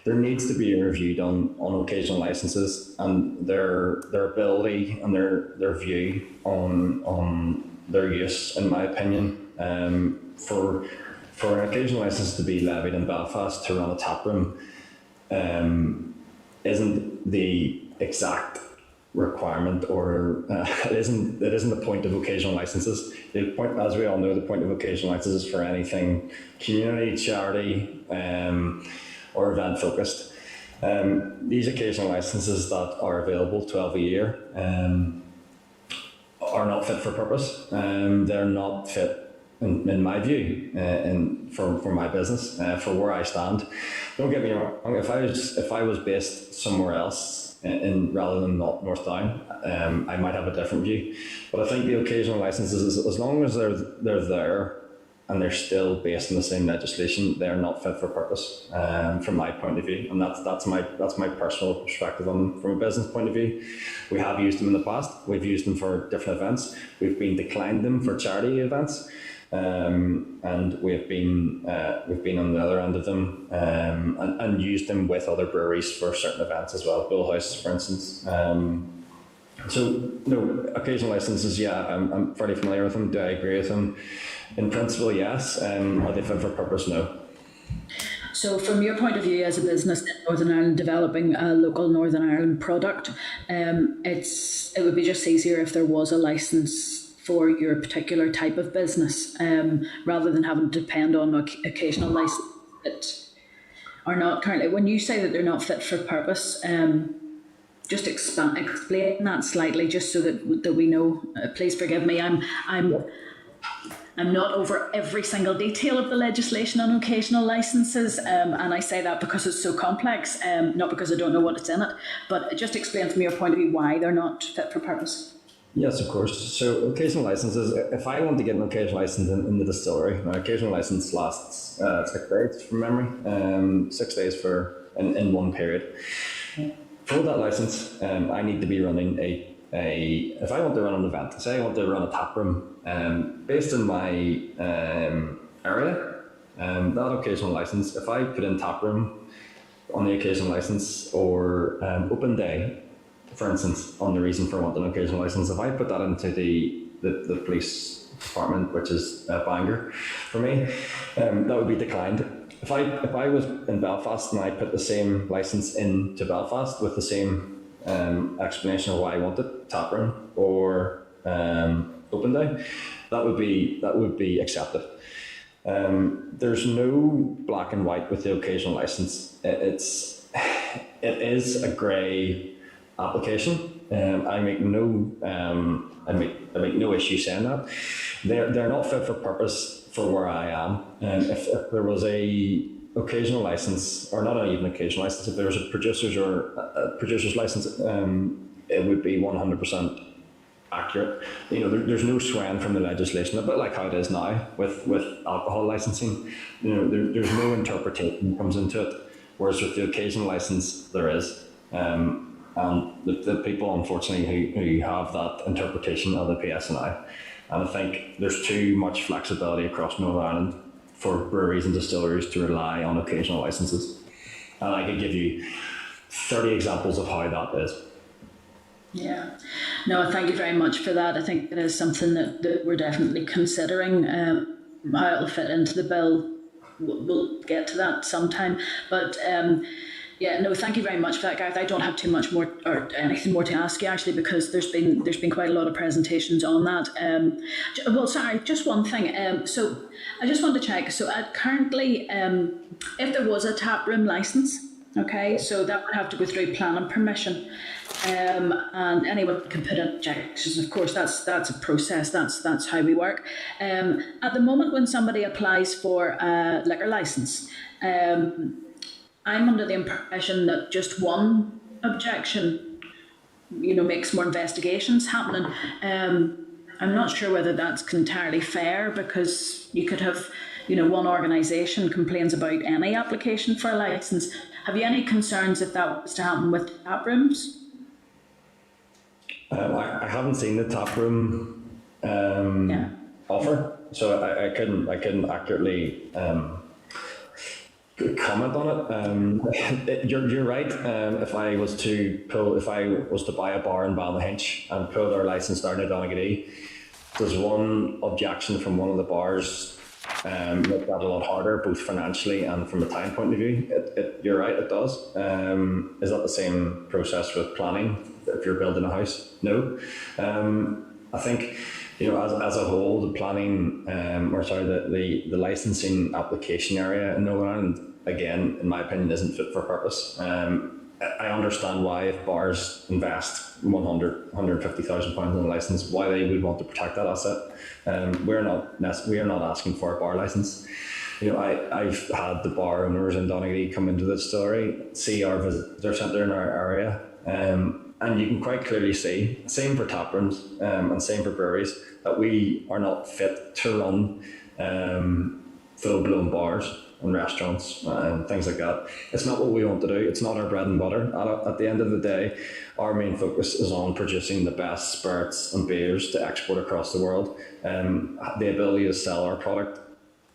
There needs to be a review done on occasional licences and their ability and their view on their use, in my opinion. For an occasional licence to be levied in Belfast to run a tap room isn't the exact requirement, or it isn't the point of occasional licences. The point, as we all know, the point of occasional licences is for anything community, charity, or event focused. These occasional licences that are available 12 a year are not fit for purpose. They're not fit, in my view, for my business, for where I stand. Don't get me wrong. If I was based somewhere else rather than North Down, I might have a different view. But I think the occasional licences, as long as they're there and they're still based on the same legislation, they're not fit for purpose, from my point of view. And that's my personal perspective on them. From a business point of view, we have used them in the past. We've used them for different events. We've declined them for charity events. And we've been on the other end of them, and used them with other breweries for certain events as well, Bullhouse, for instance. So no, occasional licenses, yeah, I'm fairly familiar with them. Do I agree with them? In principle, yes. Are they fit for purpose? No. So from your point of view as a business in Northern Ireland developing a local Northern Ireland product, it would be just easier if there was a licence for your particular type of business, rather than having to depend on occasional licenses that are not currently. When you say that they're not fit for purpose, just explain that slightly, just so that we know. Please forgive me. I'm not over every single detail of the legislation on occasional licences, and I say that because it's so complex, not because I don't know what it's in it. But just explain from your point of view why they're not fit for purpose. Yes, of course. So occasional licences, if I want to get an occasional licence in the distillery, an occasional licence lasts 6 days from memory, 6 days in one period. For that licence, I need to be running if I want to run an event, say I want to run a tap room, based in my area, that occasional licence, if I put in tap room on the occasional licence, or open day, for instance, on the reason for wanting an occasional licence, if I put that into the police department, which is Bangor for me, that would be declined. If I was in Belfast and I put the same licence into Belfast with the same explanation of why I wanted tap room or open day, that would be accepted. There's no black and white with the occasional licence. It is a grey application. I make no issue saying that. They're not fit for purpose for where I am. If there was a occasional license, or not even occasional license, if there was a producer's license, it would be 100% accurate. There's no swaying from the legislation, a bit like how it is now with alcohol licensing. There's no interpretation that comes into it, whereas with the occasional license there is. And the people, unfortunately, who have that interpretation are the PSNI. And I think there's too much flexibility across Northern Ireland for breweries and distilleries to rely on occasional licences. And I could give you 30 examples of how that is. Yeah. No, thank you very much for that. I think it is something that we're definitely considering. How it'll fit into the bill, we'll get to that sometime. But yeah, no, thank you very much for that, Gareth. I don't have too much more or anything more to ask you, actually, because there's been quite a lot of presentations on that. Well, sorry, just one thing. So I just want to check. So currently, if there was a tap room licence, okay, so that would have to go through planning permission, and anyone can put in objections. Of course, that's a process. That's how we work. At the moment, when somebody applies for a liquor licence, I'm under the impression that just one objection, makes more investigations happening. I'm not sure whether that's entirely fair, because you could have, one organisation complains about any application for a licence. Have you any concerns if that was to happen with tap rooms? I haven't seen the tap room offer. So I couldn't accurately comment on it. You're right. If I was to buy a bar in Ballyhinch and pull their licence down to Donaghadee, there's one objection from one of the bars. Make that a lot harder, both financially and from a time point of view. You're right, it does. Is that the same process with planning if you're building a house? No. I think, as a whole, the planning, the licensing application area in Northern Ireland, again, in my opinion, isn't fit for purpose. I understand why, if bars invest 150,000 pounds in a licence, why they would want to protect that asset. We are not asking for a bar licence. I've had the bar owners in Donaghadee come into the distillery, see our visitor centre in our area, and you can quite clearly see, same for tap rooms and same for breweries, that we are not fit to run full-blown bars and restaurants and things like that. It's not what we want to do. It's not our bread and butter. At the end of the day, our main focus is on producing the best spirits and beers to export across the world. The ability to sell our product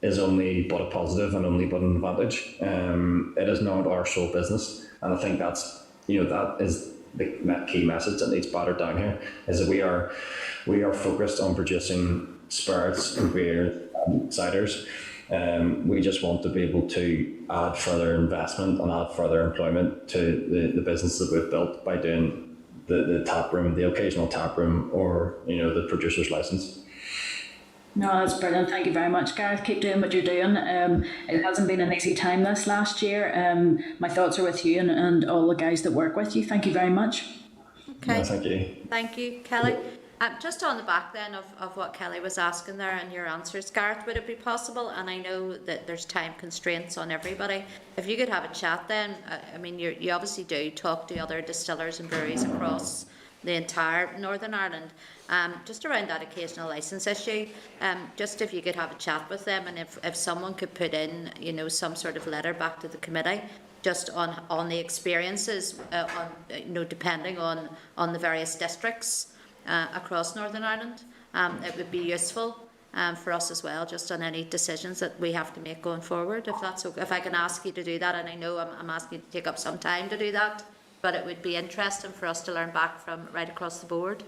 is only but a positive and only but an advantage. It is not our sole business, and I think that is the key message that needs battered down here, is that we are focused on producing spirits and beers and ciders. We just want to be able to add further investment and add further employment to the business that we've built by doing the tap room, the occasional tap room, or the producer's license. No, that's brilliant. Thank you very much, Gareth. Keep doing what you're doing. It hasn't been an easy time this last year. My thoughts are with you and all the guys that work with you. Thank you very much. Okay. No, thank you. Thank you, Kelly. Just on the back then of what Kelly was asking there and your answers, Gareth, would it be possible, and I know that there's time constraints on everybody, if you could have a chat then, you obviously do talk to other distillers and breweries across the entire Northern Ireland, just around that occasional licence issue, just if you could have a chat with them, and if someone could put in, some sort of letter back to the committee, just on the experiences, depending on the various districts across Northern Ireland. It would be useful for us as well, just on any decisions that we have to make going forward, if that's okay. If I can ask you to do that, and I know I'm asking you to take up some time to do that, but it would be interesting for us to learn back from right across the board.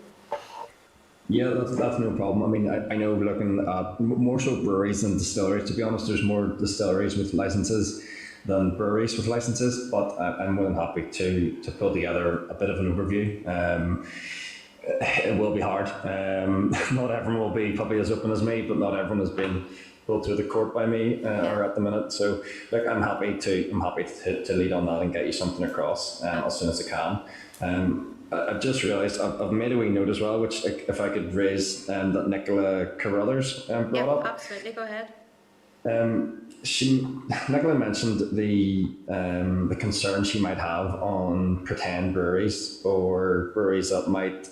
Yeah, that's no problem. I know, looking at more so breweries than distilleries, to be honest, there's more distilleries with licences than breweries with licences, but I'm more than happy to pull together a bit of an overview. It will be hard. Not everyone will be probably as open as me, but not everyone has been pulled through the court by me or at the minute. So, I'm happy to lead on that and get you something across as soon as I can. I've just realised I've made a wee note as well, which if I could raise that Nicola Carruthers brought up. Absolutely, go ahead. Nicola mentioned the concern she might have on pretend breweries, or breweries that might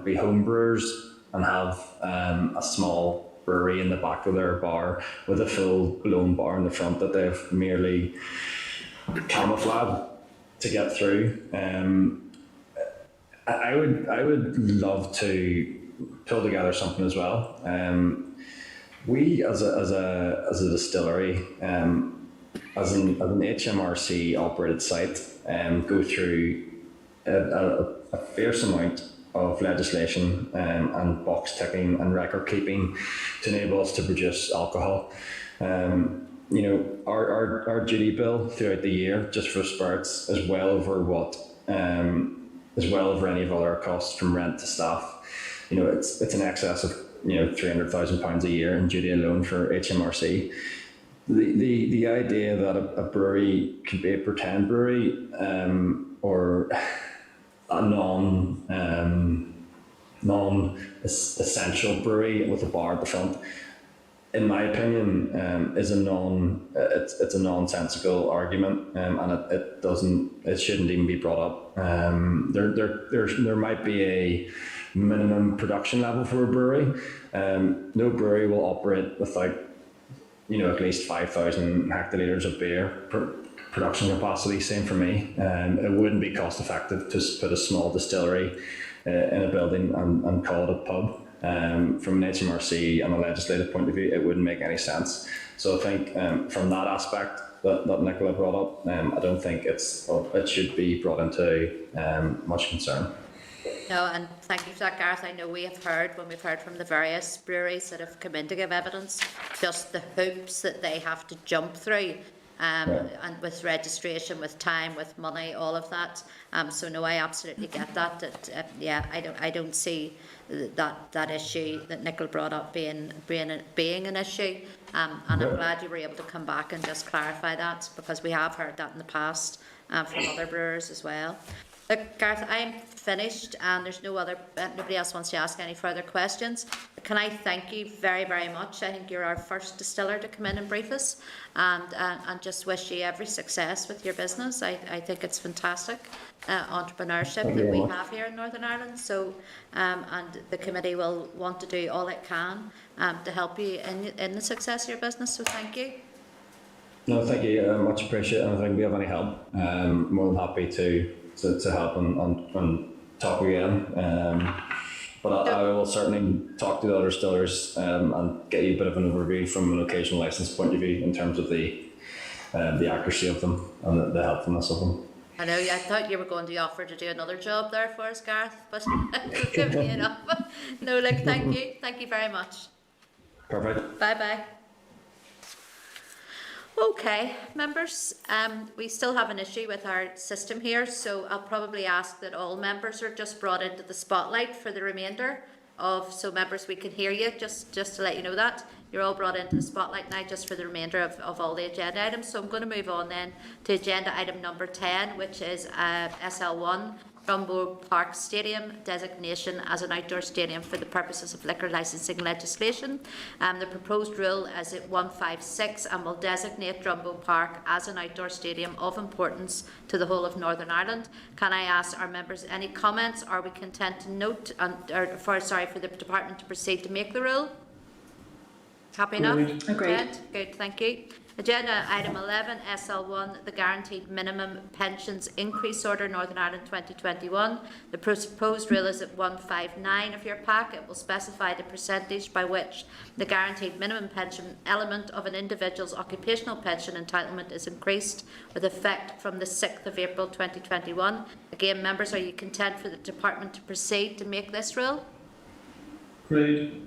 be home brewers and have a small brewery in the back of their bar with a full blown bar in the front that they've merely camouflaged to get through. I would love to pull together something as well. We as a distillery, as an HMRC operated site, go through a fierce amount of legislation and box ticking and record keeping to enable us to produce alcohol. Our duty bill throughout the year just for spirits is well over any of our costs, from rent to staff. It's in excess of £300,000 a year in duty alone for HMRC. The idea that a brewery could be a pretend brewery or a non-essential brewery with a bar at the front, in my opinion, is it's a nonsensical argument, and it shouldn't even be brought up. There might be a minimum production level for a brewery. No brewery will operate without at least 5,000 hectolitres of beer production capacity. Same for me. It wouldn't be cost effective to put a small distillery in a building and call it a pub. from an HMRC and a legislative point of view, it wouldn't make any sense. So I think from that aspect that Nicola brought up, I don't think it should be brought into much concern. No, and thank you for that, Gareth. I know when we've heard from the various breweries that have come in to give evidence, just the hoops that they have to jump through, and with registration, with time, with money, all of that. So no, I absolutely get that. I don't see that issue that Nicola brought up being an issue. And I'm glad you were able to come back and just clarify that, because we have heard that in the past from other brewers as well. Look, Gareth, I'm finished, and there's nobody else wants to ask any further questions. Can I thank you very, very much? I think you're our first distiller to come in and brief us, and just wish you every success with your business. I think it's fantastic entrepreneurship that we have here in Northern Ireland. So, and the committee will want to do all it can to help you in the success of your business. So, thank you. No, thank you. Much appreciated. And I think we have any help, more than happy to help and talk again. But I will certainly talk to the other distillers and get you a bit of an overview from an occasional license point of view in terms of the accuracy of them and the helpfulness of them. I know, I thought you were going to offer to do another job there for us, Gareth, but you've given me enough. No, look, thank you. Thank you very much. Perfect. Bye-bye. Okay, members, we still have an issue with our system here, so I'll probably ask that all members are just brought into the spotlight for the remainder so members, we can hear you, just to let you know that. You're all brought into the spotlight now just for the remainder of all the agenda items. So I'm going to move on then to agenda item number 10, which is SL1. Drumbo Park Stadium designation as an outdoor stadium for the purposes of liquor licensing legislation. The proposed rule is at 156 and will designate Drumbo Park as an outdoor stadium of importance to the whole of Northern Ireland. Can I ask our members any comments? Are we content to note for the department to proceed to make the rule? Happy enough? Agreed. Good, thank you. Agenda item 11, SL1, the Guaranteed Minimum Pensions Increase Order, Northern Ireland 2021. The proposed rule is at 159 of your pack. It will specify the percentage by which the guaranteed minimum pension element of an individual's occupational pension entitlement is increased with effect from the 6th of April 2021. Again, members, are you content for the department to proceed to make this rule? Agreed.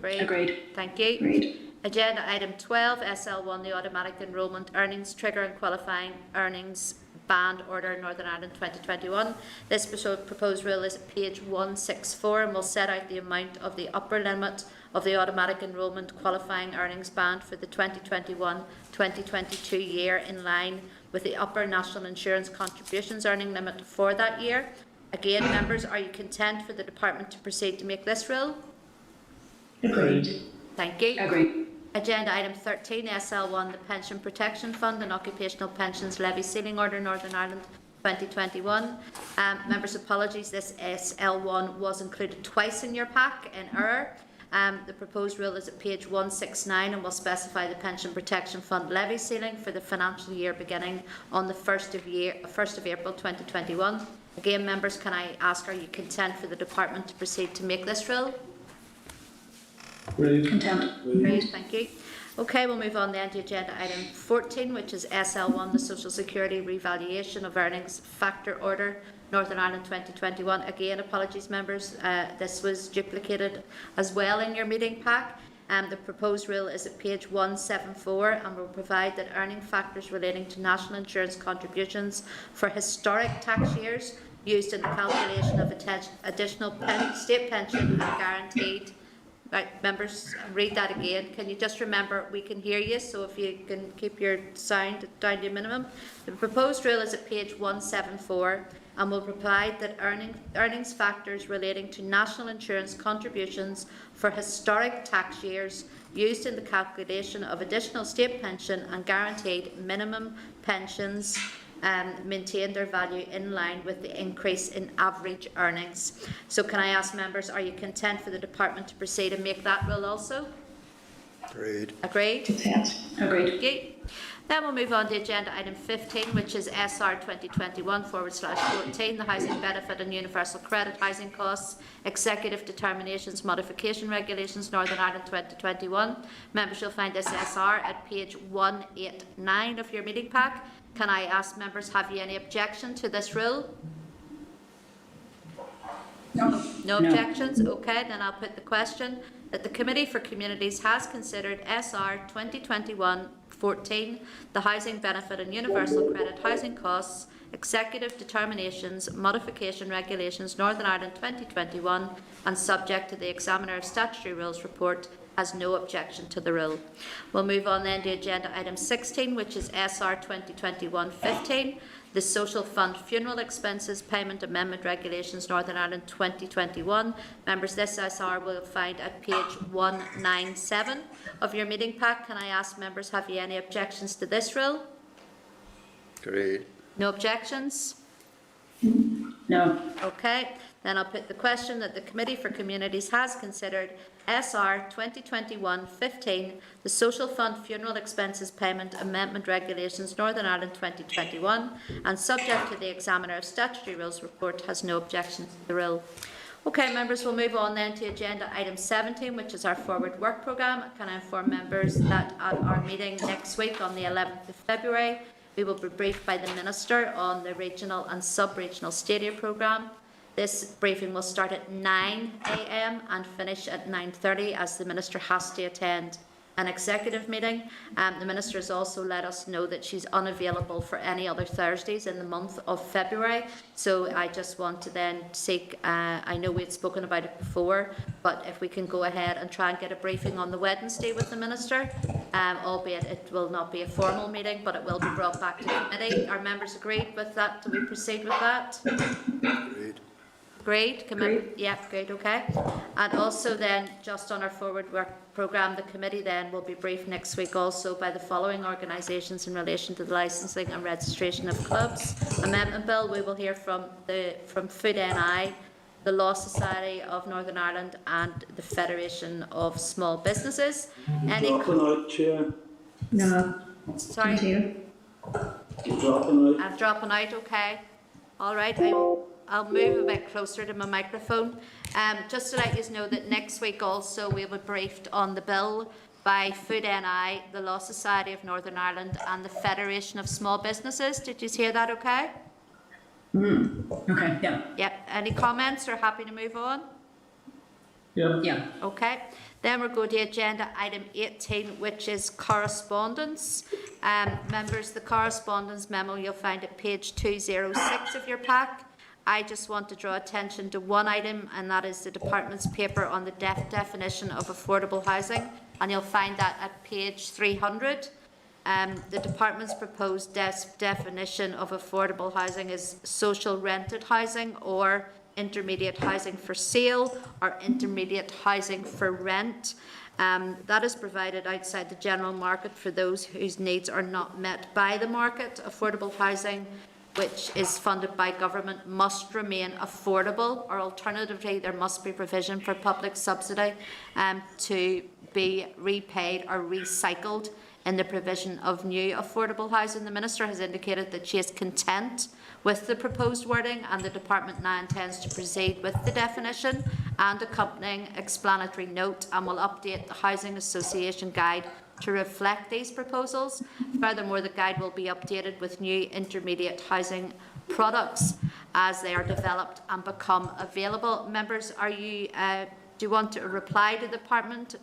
Thank you. Agreed. Agenda item 12, SL1, the Automatic Enrolment Earnings Trigger and Qualifying Earnings Band Order, Northern Ireland 2021. This proposed rule is at page 164 and will set out the amount of the upper limit of the Automatic Enrolment Qualifying Earnings Band for the 2021-2022 year in line with the upper National Insurance Contributions earning limit for that year. Again, members, are you content for the department to proceed to make this rule? Agreed. Thank you. Agreed. Agenda item 13, SL1, the Pension Protection Fund and Occupational Pensions Levy Ceiling Order, Northern Ireland 2021. Members, apologies, this SL1 was included twice in your pack in error. The proposed rule is at page 169 and will specify the Pension Protection Fund levy ceiling for the financial year beginning on the 1st of April 2021. Again, members, can I ask, are you content for the department to proceed to make this rule? Content. Great, thank you. Okay, we'll move on then to agenda item 14, which is SL1, the Social Security Revaluation of Earnings Factor Order, Northern Ireland 2021. Again, apologies, members, this was duplicated as well in your meeting pack. The proposed rule is at page 174 and will provide that earning factors relating to national insurance contributions for historic tax years used in the calculation of additional state pension and guaranteed. Right, members, read that again. Can you just remember, we can hear you, so if you can keep your sound down to a minimum. The proposed rule is at page 174 and will provide that earnings factors relating to national insurance contributions for historic tax years used in the calculation of additional state pension and guaranteed minimum pensions maintain their value in line with the increase in average earnings. So can I ask members, are you content for the department to proceed and make that rule also? Agreed. Agreed? Content. Agreed. Okay. Then we'll move on to agenda item 15, which is SR 2021/14, the Housing Benefit and Universal Credit Housing Costs, Executive Determinations, Modification Regulations, Northern Ireland 2021. Members, you'll find this SR at page 189 of your meeting pack. Can I ask members, have you any objection to this rule? No objections? Okay, then I'll put the question that the Committee for Communities has considered SR 2021/14, the Housing Benefit and Universal Credit Housing Costs, Executive Determinations, Modification Regulations, Northern Ireland 2021, and subject to the Examiner of Statutory Rules report, has no objection to the rule. We'll move on then to agenda item 16, which is SR 2021/15, the Social Fund Funeral Expenses Payment Amendment Regulations, Northern Ireland 2021. Members, this SR will find at page 197 of your meeting pack. Can I ask members, have you any objections to this rule? Great. No objections? No. Okay, then I'll put the question that the Committee for Communities has considered SR 2021/15, the Social Fund Funeral Expenses Payment Amendment Regulations, Northern Ireland 2021, and subject to the Examiner of Statutory Rules report, has no objection to the rule. Okay, members, we'll move on then to agenda item 17, which is our forward work programme. Can I inform members that at our meeting next week on the 11th of February, we will be briefed by the Minister on the regional and sub-regional stadia programme. This briefing will start at 9 a.m. and finish at 9:30, as the Minister has to attend an executive meeting. The Minister has also let us know that she's unavailable for any other Thursdays in the month of February. So I just want to then seek, I know we had spoken about it before, but if we can go ahead and try and get a briefing on the Wednesday with the Minister, albeit it will not be a formal meeting, but it will be brought back to committee. Are members agreed with that? Do we proceed with that? Great. Agreed? Yeah, great, okay. And also then, just on our forward work programme, the committee then will be briefed next week also by the following organisations in relation to the licensing and registration of clubs. Amendment Bill, we will hear from Food NI, the Law Society of Northern Ireland and the Federation of Small Businesses. Dropping out, Chair. No. Sorry? You're dropping out. I'm dropping out, okay. All right, I'll move a bit closer to my microphone. Just to let you know that next week also we will be briefed on the bill by Food NI, the Law Society of Northern Ireland and the Federation of Small Businesses. Did you hear that okay? Okay, yeah. Yep. Any comments or happy to move on? Yeah. Okay. Then we'll go to agenda item 18, which is correspondence. Members, the correspondence memo you'll find at page 206 of your pack. I just want to draw attention to one item, and that is the department's paper on the definition of affordable housing, and you'll find that at page 300. The department's proposed definition of affordable housing is social rented housing or intermediate housing for sale or intermediate housing for rent. That is provided outside the general market for those whose needs are not met by the market. Affordable housing, which is funded by government, must remain affordable, or alternatively there must be provision for public subsidy to be repaid or recycled in the provision of new affordable housing. The Minister has indicated that she is content with the proposed wording, and the Department now intends to proceed with the definition and accompanying explanatory note, and will update the Housing Association Guide to reflect these proposals. Furthermore, the guide will be updated with new intermediate housing products as they are developed and become available. Members, do you want to reply to the Department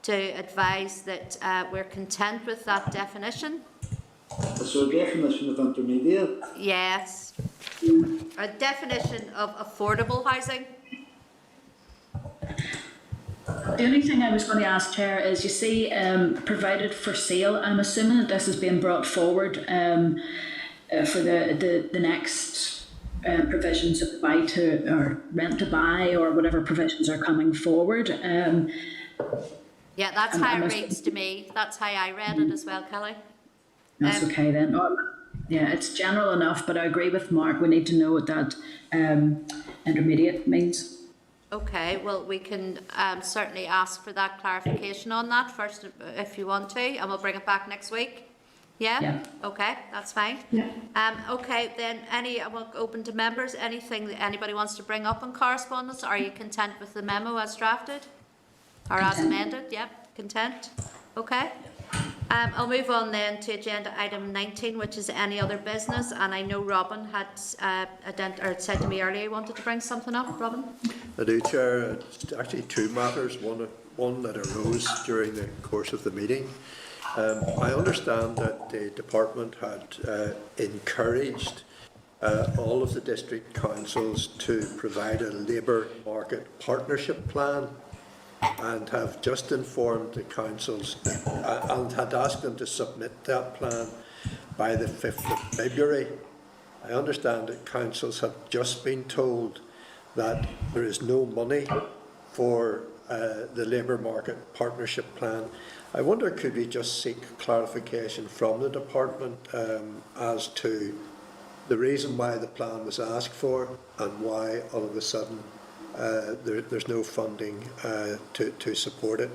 to advise that we're content with that definition? So a definition of intermediate? Yes. A definition of affordable housing? The only thing I was going to ask, Chair, is you see provided for sale. I'm assuming that this is being brought forward for the next provisions of buy to or rent to buy or whatever provisions are coming forward. Yeah, that's how it reads to me. That's how I read it as well, Kelly. That's okay then. Yeah, it's general enough, but I agree with Mark. We need to know what that intermediate means. Okay, well, we can certainly ask for that clarification on that first if you want to, and we'll bring it back next week. Yeah? Yeah. Okay, that's fine. Yeah. Okay, then I will open to members. Anything that anybody wants to bring up on correspondence? Are you content with the memo as drafted? Or as amended? Yep, content. Okay. I'll move on then to agenda item 19, which is any other business. And I know Robin had said to me earlier he wanted to bring something up. Robin? I do, Chair. It's actually two matters. One that arose during the course of the meeting. I understand that the department had encouraged all of the district councils to provide a labour market partnership plan, and have just informed the councils and had asked them to submit that plan by the 5th of February. I understand that councils have just been told that there is no money for the labour market partnership plan. I wonder, could we just seek clarification from the department as to the reason why the plan was asked for and why all of a sudden there's no funding to support it,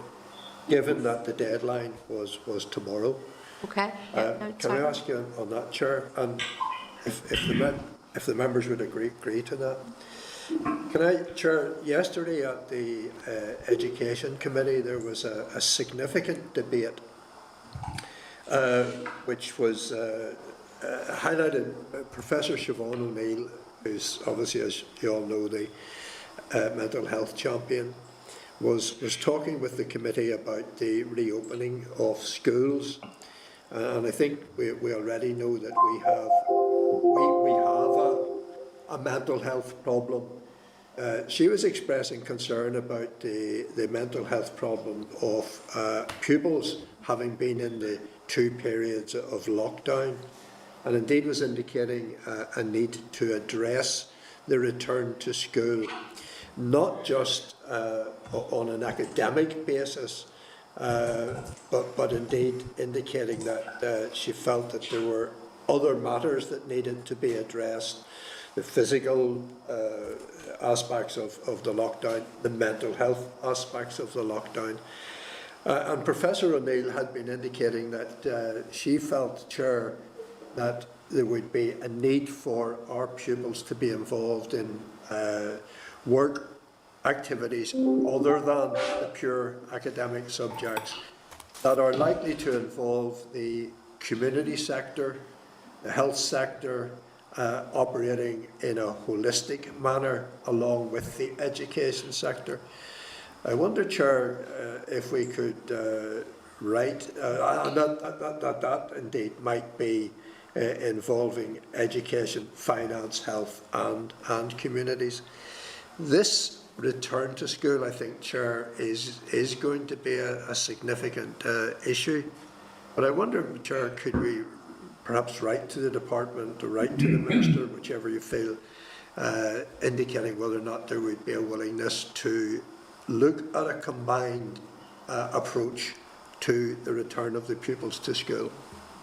given that the deadline was tomorrow. Okay. Can I ask you on that, Chair, and if the members would agree to that? Can I, Chair, yesterday at the Education Committee there was a significant debate which was highlighted Professor Siobhan O'Neill, who's obviously, as you all know, the mental health champion, was talking with the committee about the reopening of schools, and I think we already know that we have a mental health problem. She was expressing concern about the mental health problem of pupils having been in the 2 periods of lockdown, and indeed was indicating a need to address the return to school, not just on an academic basis, but indeed indicating that she felt that there were other matters that needed to be addressed, the physical aspects of the lockdown, the mental health aspects of the lockdown. And Professor O'Neill had been indicating that she felt, Chair, that there would be a need for our pupils to be involved in work activities other than the pure academic subjects that are likely to involve the community sector, the health sector, operating in a holistic manner along with the education sector. I wonder, Chair, if we could write that indeed might be involving education, finance, health and communities. This return to school, I think, Chair, is going to be a significant issue. But I wonder, Chair, could we perhaps write to the department or write to the Minister, whichever you feel, indicating whether or not there would be a willingness to look at a combined approach to the return of the pupils to school.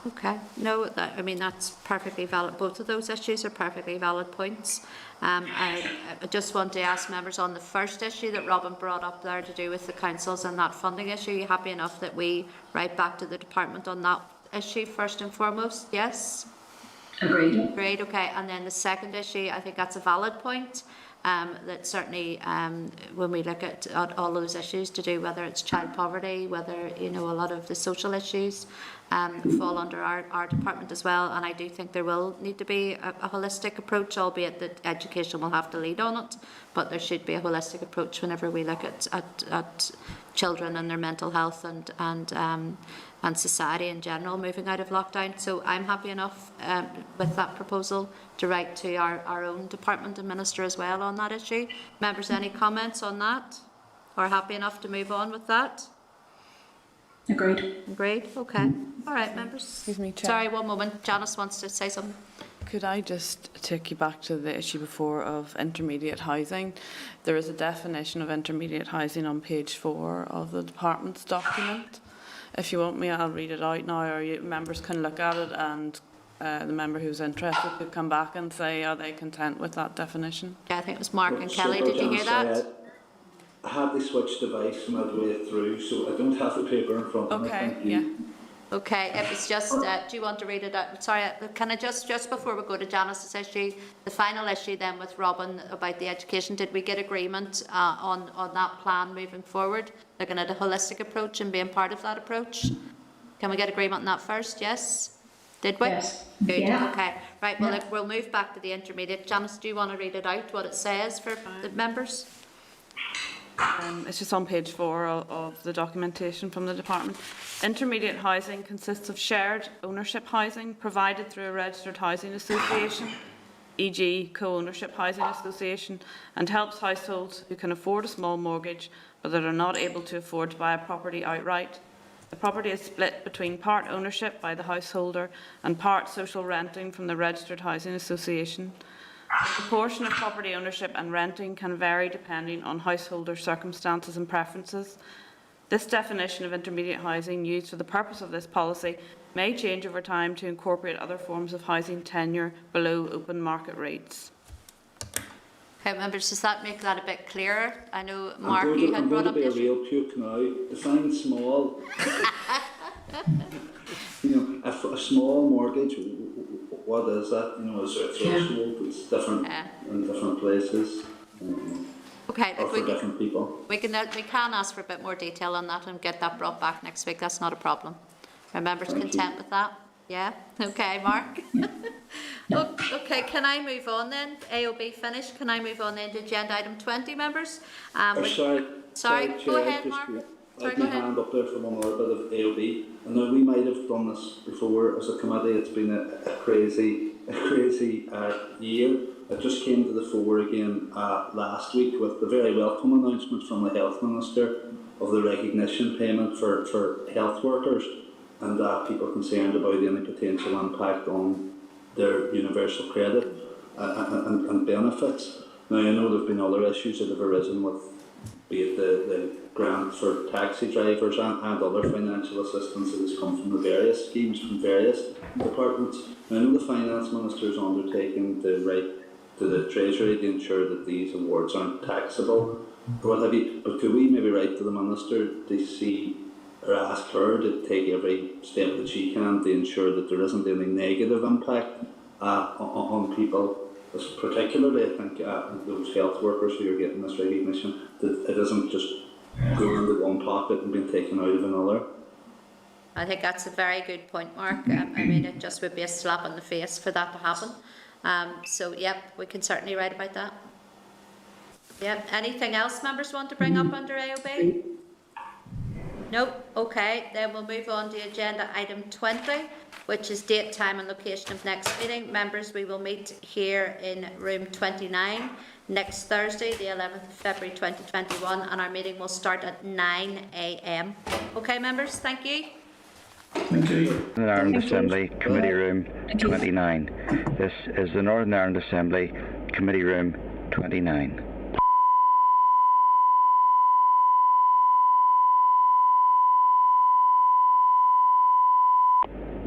Okay, no, I mean that's perfectly valid. Both of those issues are perfectly valid points. I just want to ask members on the first issue that Robin brought up there to do with the councils and that funding issue. Are you happy enough that we write back to the department on that issue first and foremost? Yes? Agreed. Agreed, okay. And then the second issue, I think that's a valid point. That certainly when we look at all those issues to do, whether it's child poverty, whether a lot of the social issues fall under our department as well, and I do think there will need to be a holistic approach, albeit that education will have to lead on it, but there should be a holistic approach whenever we look at children and their mental health and society in general moving out of lockdown. So I'm happy enough with that proposal to write to our own department and minister as well on that issue. Members, any comments on that? Or happy enough to move on with that? Agreed. Agreed, okay. All right, members. Excuse me, Chair. Sorry, one moment. Janice wants to say something. Could I just take you back to the issue before of intermediate housing? There is a definition of intermediate housing on page 4 of the department's document. If you want me, I'll read it out now, or members can look at it, and the member who's interested could come back and say, are they content with that definition? Yeah, I think it was Mark and Kelly. Did you hear that? I had the switch device midway through, so I don't have the paper in front of me. Okay, yeah. Okay, it was just, do you want to read it out? Sorry, can I just before we go to Janice's issue, the final issue then with Robin about the education, did we get agreement on that plan moving forward, looking at a holistic approach and being part of that approach? Can we get agreement on that first? Yes? Did we? Yes. Good, Yeah. okay. Right, well, look, we'll move back to the intermediate. Janice, do you want to read it out, what it says for the members? It's just on page 4 of the documentation from the department. Intermediate housing consists of shared ownership housing provided through a registered housing association, e.g. co-ownership housing association, and helps households who can afford a small mortgage but that are not able to afford to buy a property outright. The property is split between part ownership by the householder and part social renting from the registered housing association. The proportion of property ownership and renting can vary depending on householder circumstances and preferences. This definition of intermediate housing used for the purpose of this policy may change over time to incorporate other forms of housing tenure below open market rates. Okay, members, does that make that a bit clearer? I know, Mark, you had brought up I'm going to be a real puke now. Define small. A small mortgage, what is that? Is there a threshold? It's different in different places. Okay, or for different people. We can ask for a bit more detail on that and get that brought back next week. That's not a problem. Are members content with that? Yeah? Okay, Mark? Okay, can I move on then? AOB finished. Can I move on then to agenda item 20, members? Sorry, go ahead, Mark. I've my hand up there for one more bit of AOB. And now we might have done this before as a committee. It's been a crazy year. It just came to the fore again last week with the very welcome announcement from the Health Minister of the recognition payment for health workers and people concerned about any potential impact on their universal credit and benefits. Now, I know there have been other issues that have arisen with, be it the grant for taxi drivers and other financial assistance that has come from the various schemes from various departments. Now, I know the Finance Minister has undertaken the right to the Treasury to ensure that these awards aren't taxable or what have you, but could we maybe write to the Minister to see or ask her to take every step that she can to ensure that there isn't any negative impact on people, particularly I think those health workers who are getting this recognition, that it isn't just going into one pocket and being taken out of another. I think that's a very good point, Mark. I mean, it just would be a slap in the face for that to happen. So, yep, we can certainly write about that. Yep. Anything else members want to bring up under AOB? No? Okay, then we'll move on to agenda item 20, which is date, time and location of next meeting. Members, we will meet here in room 29 next Thursday, the 11th of February 2021, and our meeting will start at 9 a.m. Okay, members, thank you. Thank you. Northern Ireland Assembly, Committee Room 29. This is the Northern Ireland Assembly, Committee Room 29.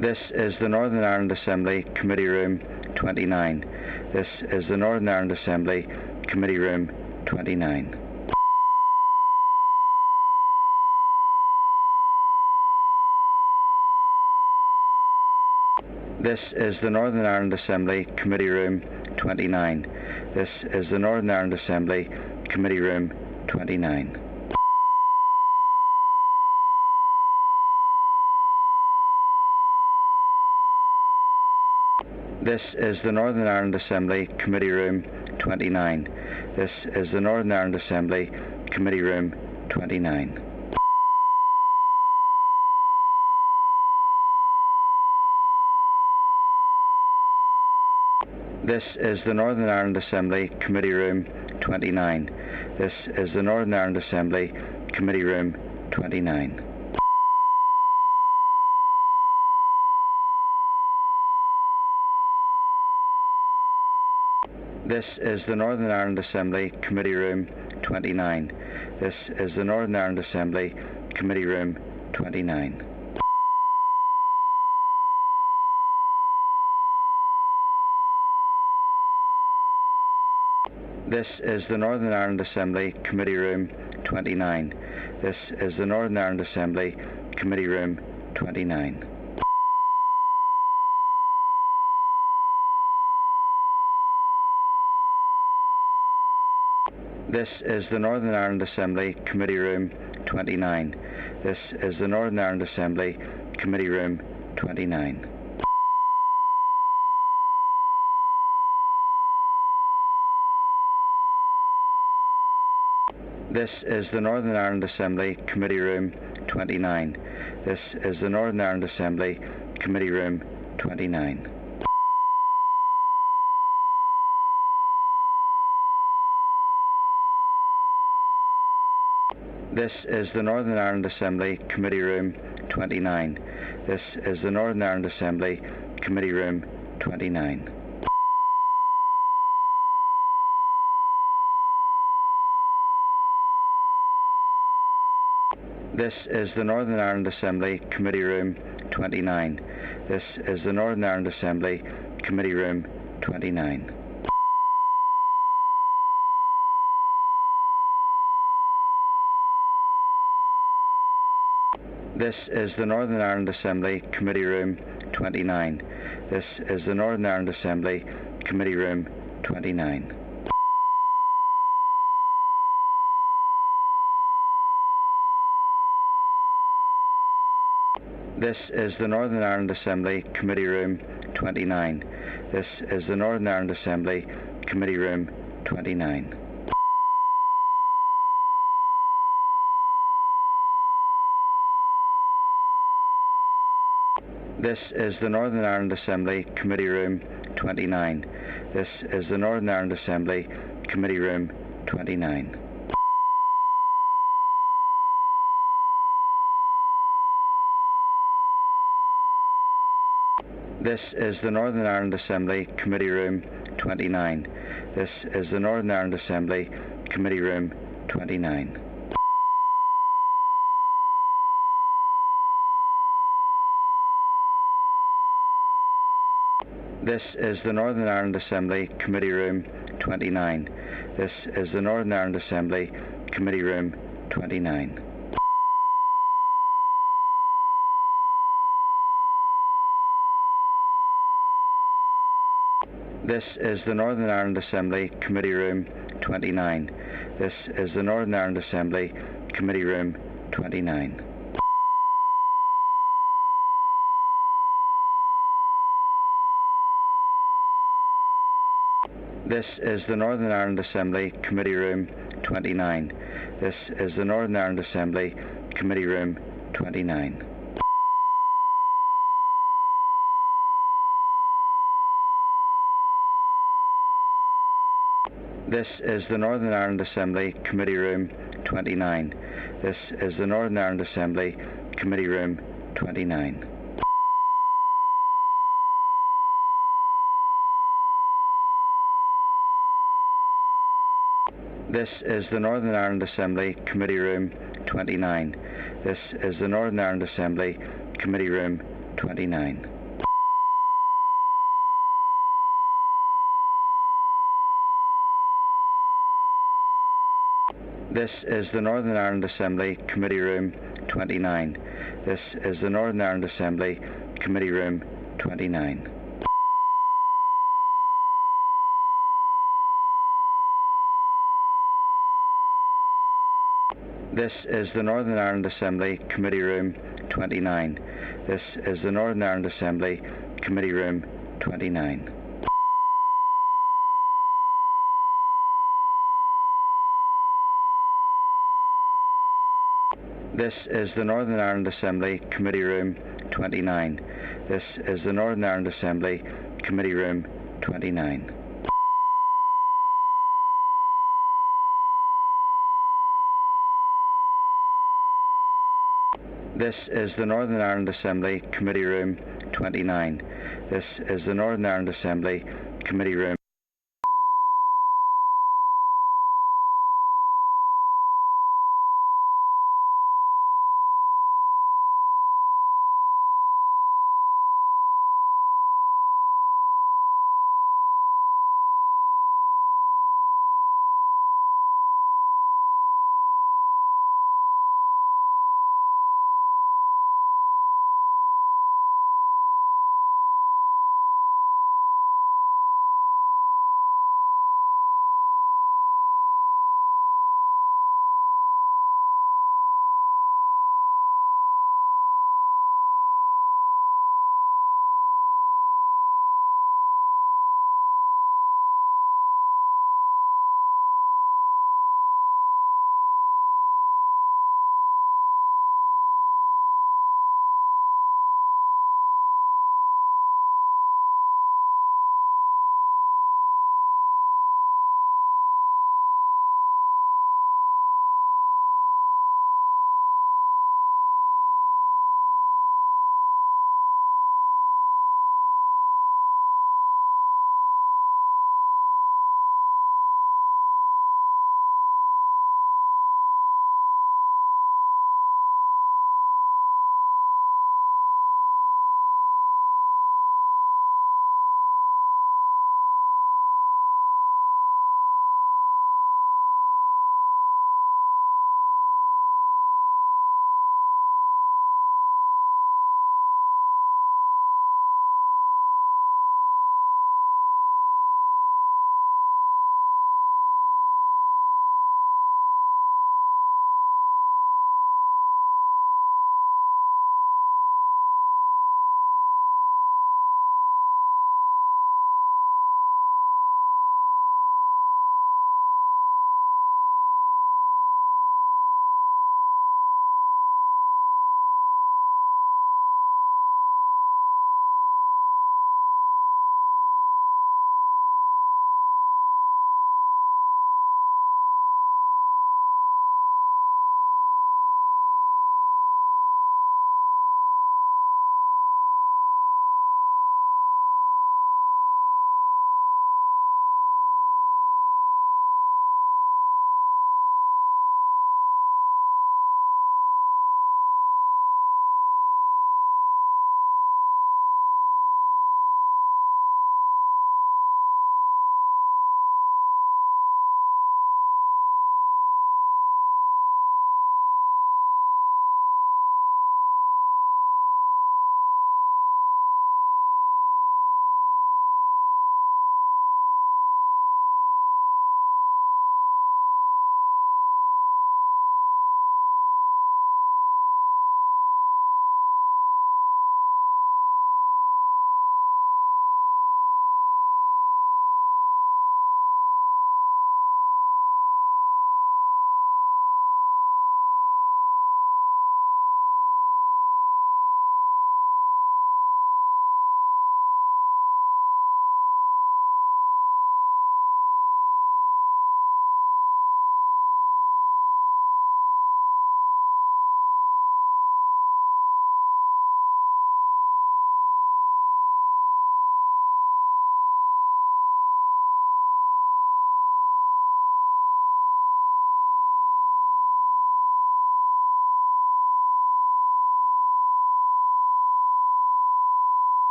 This is the Northern Ireland Assembly, Committee Room 29. This is the Northern Ireland Assembly, Committee Room 29. This is the Northern Ireland Assembly, Committee Room 29. This is the Northern Ireland Assembly, Committee Room 29. This is the Northern Ireland Assembly, Committee Room 29. This is the Northern Ireland Assembly, Committee Room 29. This is the Northern Ireland Assembly, Committee Room 29. This is the Northern Ireland Assembly, Committee Room 29. This is the Northern Ireland Assembly, Committee Room 29. This is the Northern Ireland Assembly, Committee Room 29. This is the Northern Ireland Assembly, Committee Room 29. This is the Northern Ireland Assembly, Committee Room 29. This is the Northern Ireland Assembly Committee Room 29. This is the Northern Ireland Assembly Committee Room 29. This is the Northern Ireland Assembly Committee Room 29. This is the Northern Ireland Assembly Committee Room 29. This is the Northern Ireland Assembly Committee Room 29. This is the Northern Ireland Assembly Committee Room 29. This is the Northern Ireland Assembly Committee Room 29. This is the Northern Ireland Assembly Committee Room 29. This is the Northern Ireland Assembly Committee Room 29. This is the Northern Ireland Assembly Committee Room 29. This is the Northern Ireland Assembly Committee Room 29. This is the Northern Ireland Assembly Committee Room 29. This is the Northern Ireland Assembly Committee Room 29. This is the Northern Ireland Assembly Committee Room 29. This is the Northern Ireland Assembly Committee Room 29. This is the Northern Ireland Assembly Committee Room 29. This is the Northern Ireland Assembly Committee Room 29. This is the Northern Ireland Assembly Committee Room 29. This is the Northern Ireland Assembly Committee Room 29. This is the Northern Ireland Assembly Committee Room 29. This is the Northern Ireland Assembly Committee Room 29. This is the Northern Ireland Assembly Committee Room 29. This is the Northern Ireland Assembly Committee Room 29. This is the Northern Ireland Assembly Committee Room 29. This is the Northern Ireland Assembly Committee Room 29. This is the Northern Ireland Assembly Committee Room 29. This is the Northern Ireland Assembly Committee Room 29. This is the Northern Ireland Assembly Committee Room 29. This is the Northern Ireland Assembly Committee Room 29. This is the Northern Ireland Assembly Committee Room 29. This is the Northern Ireland Assembly Committee Room 29. This is the Northern Ireland Assembly Committee Room 29. This is the Northern Ireland Assembly Committee Room 29. This is the Northern Ireland Assembly Committee Room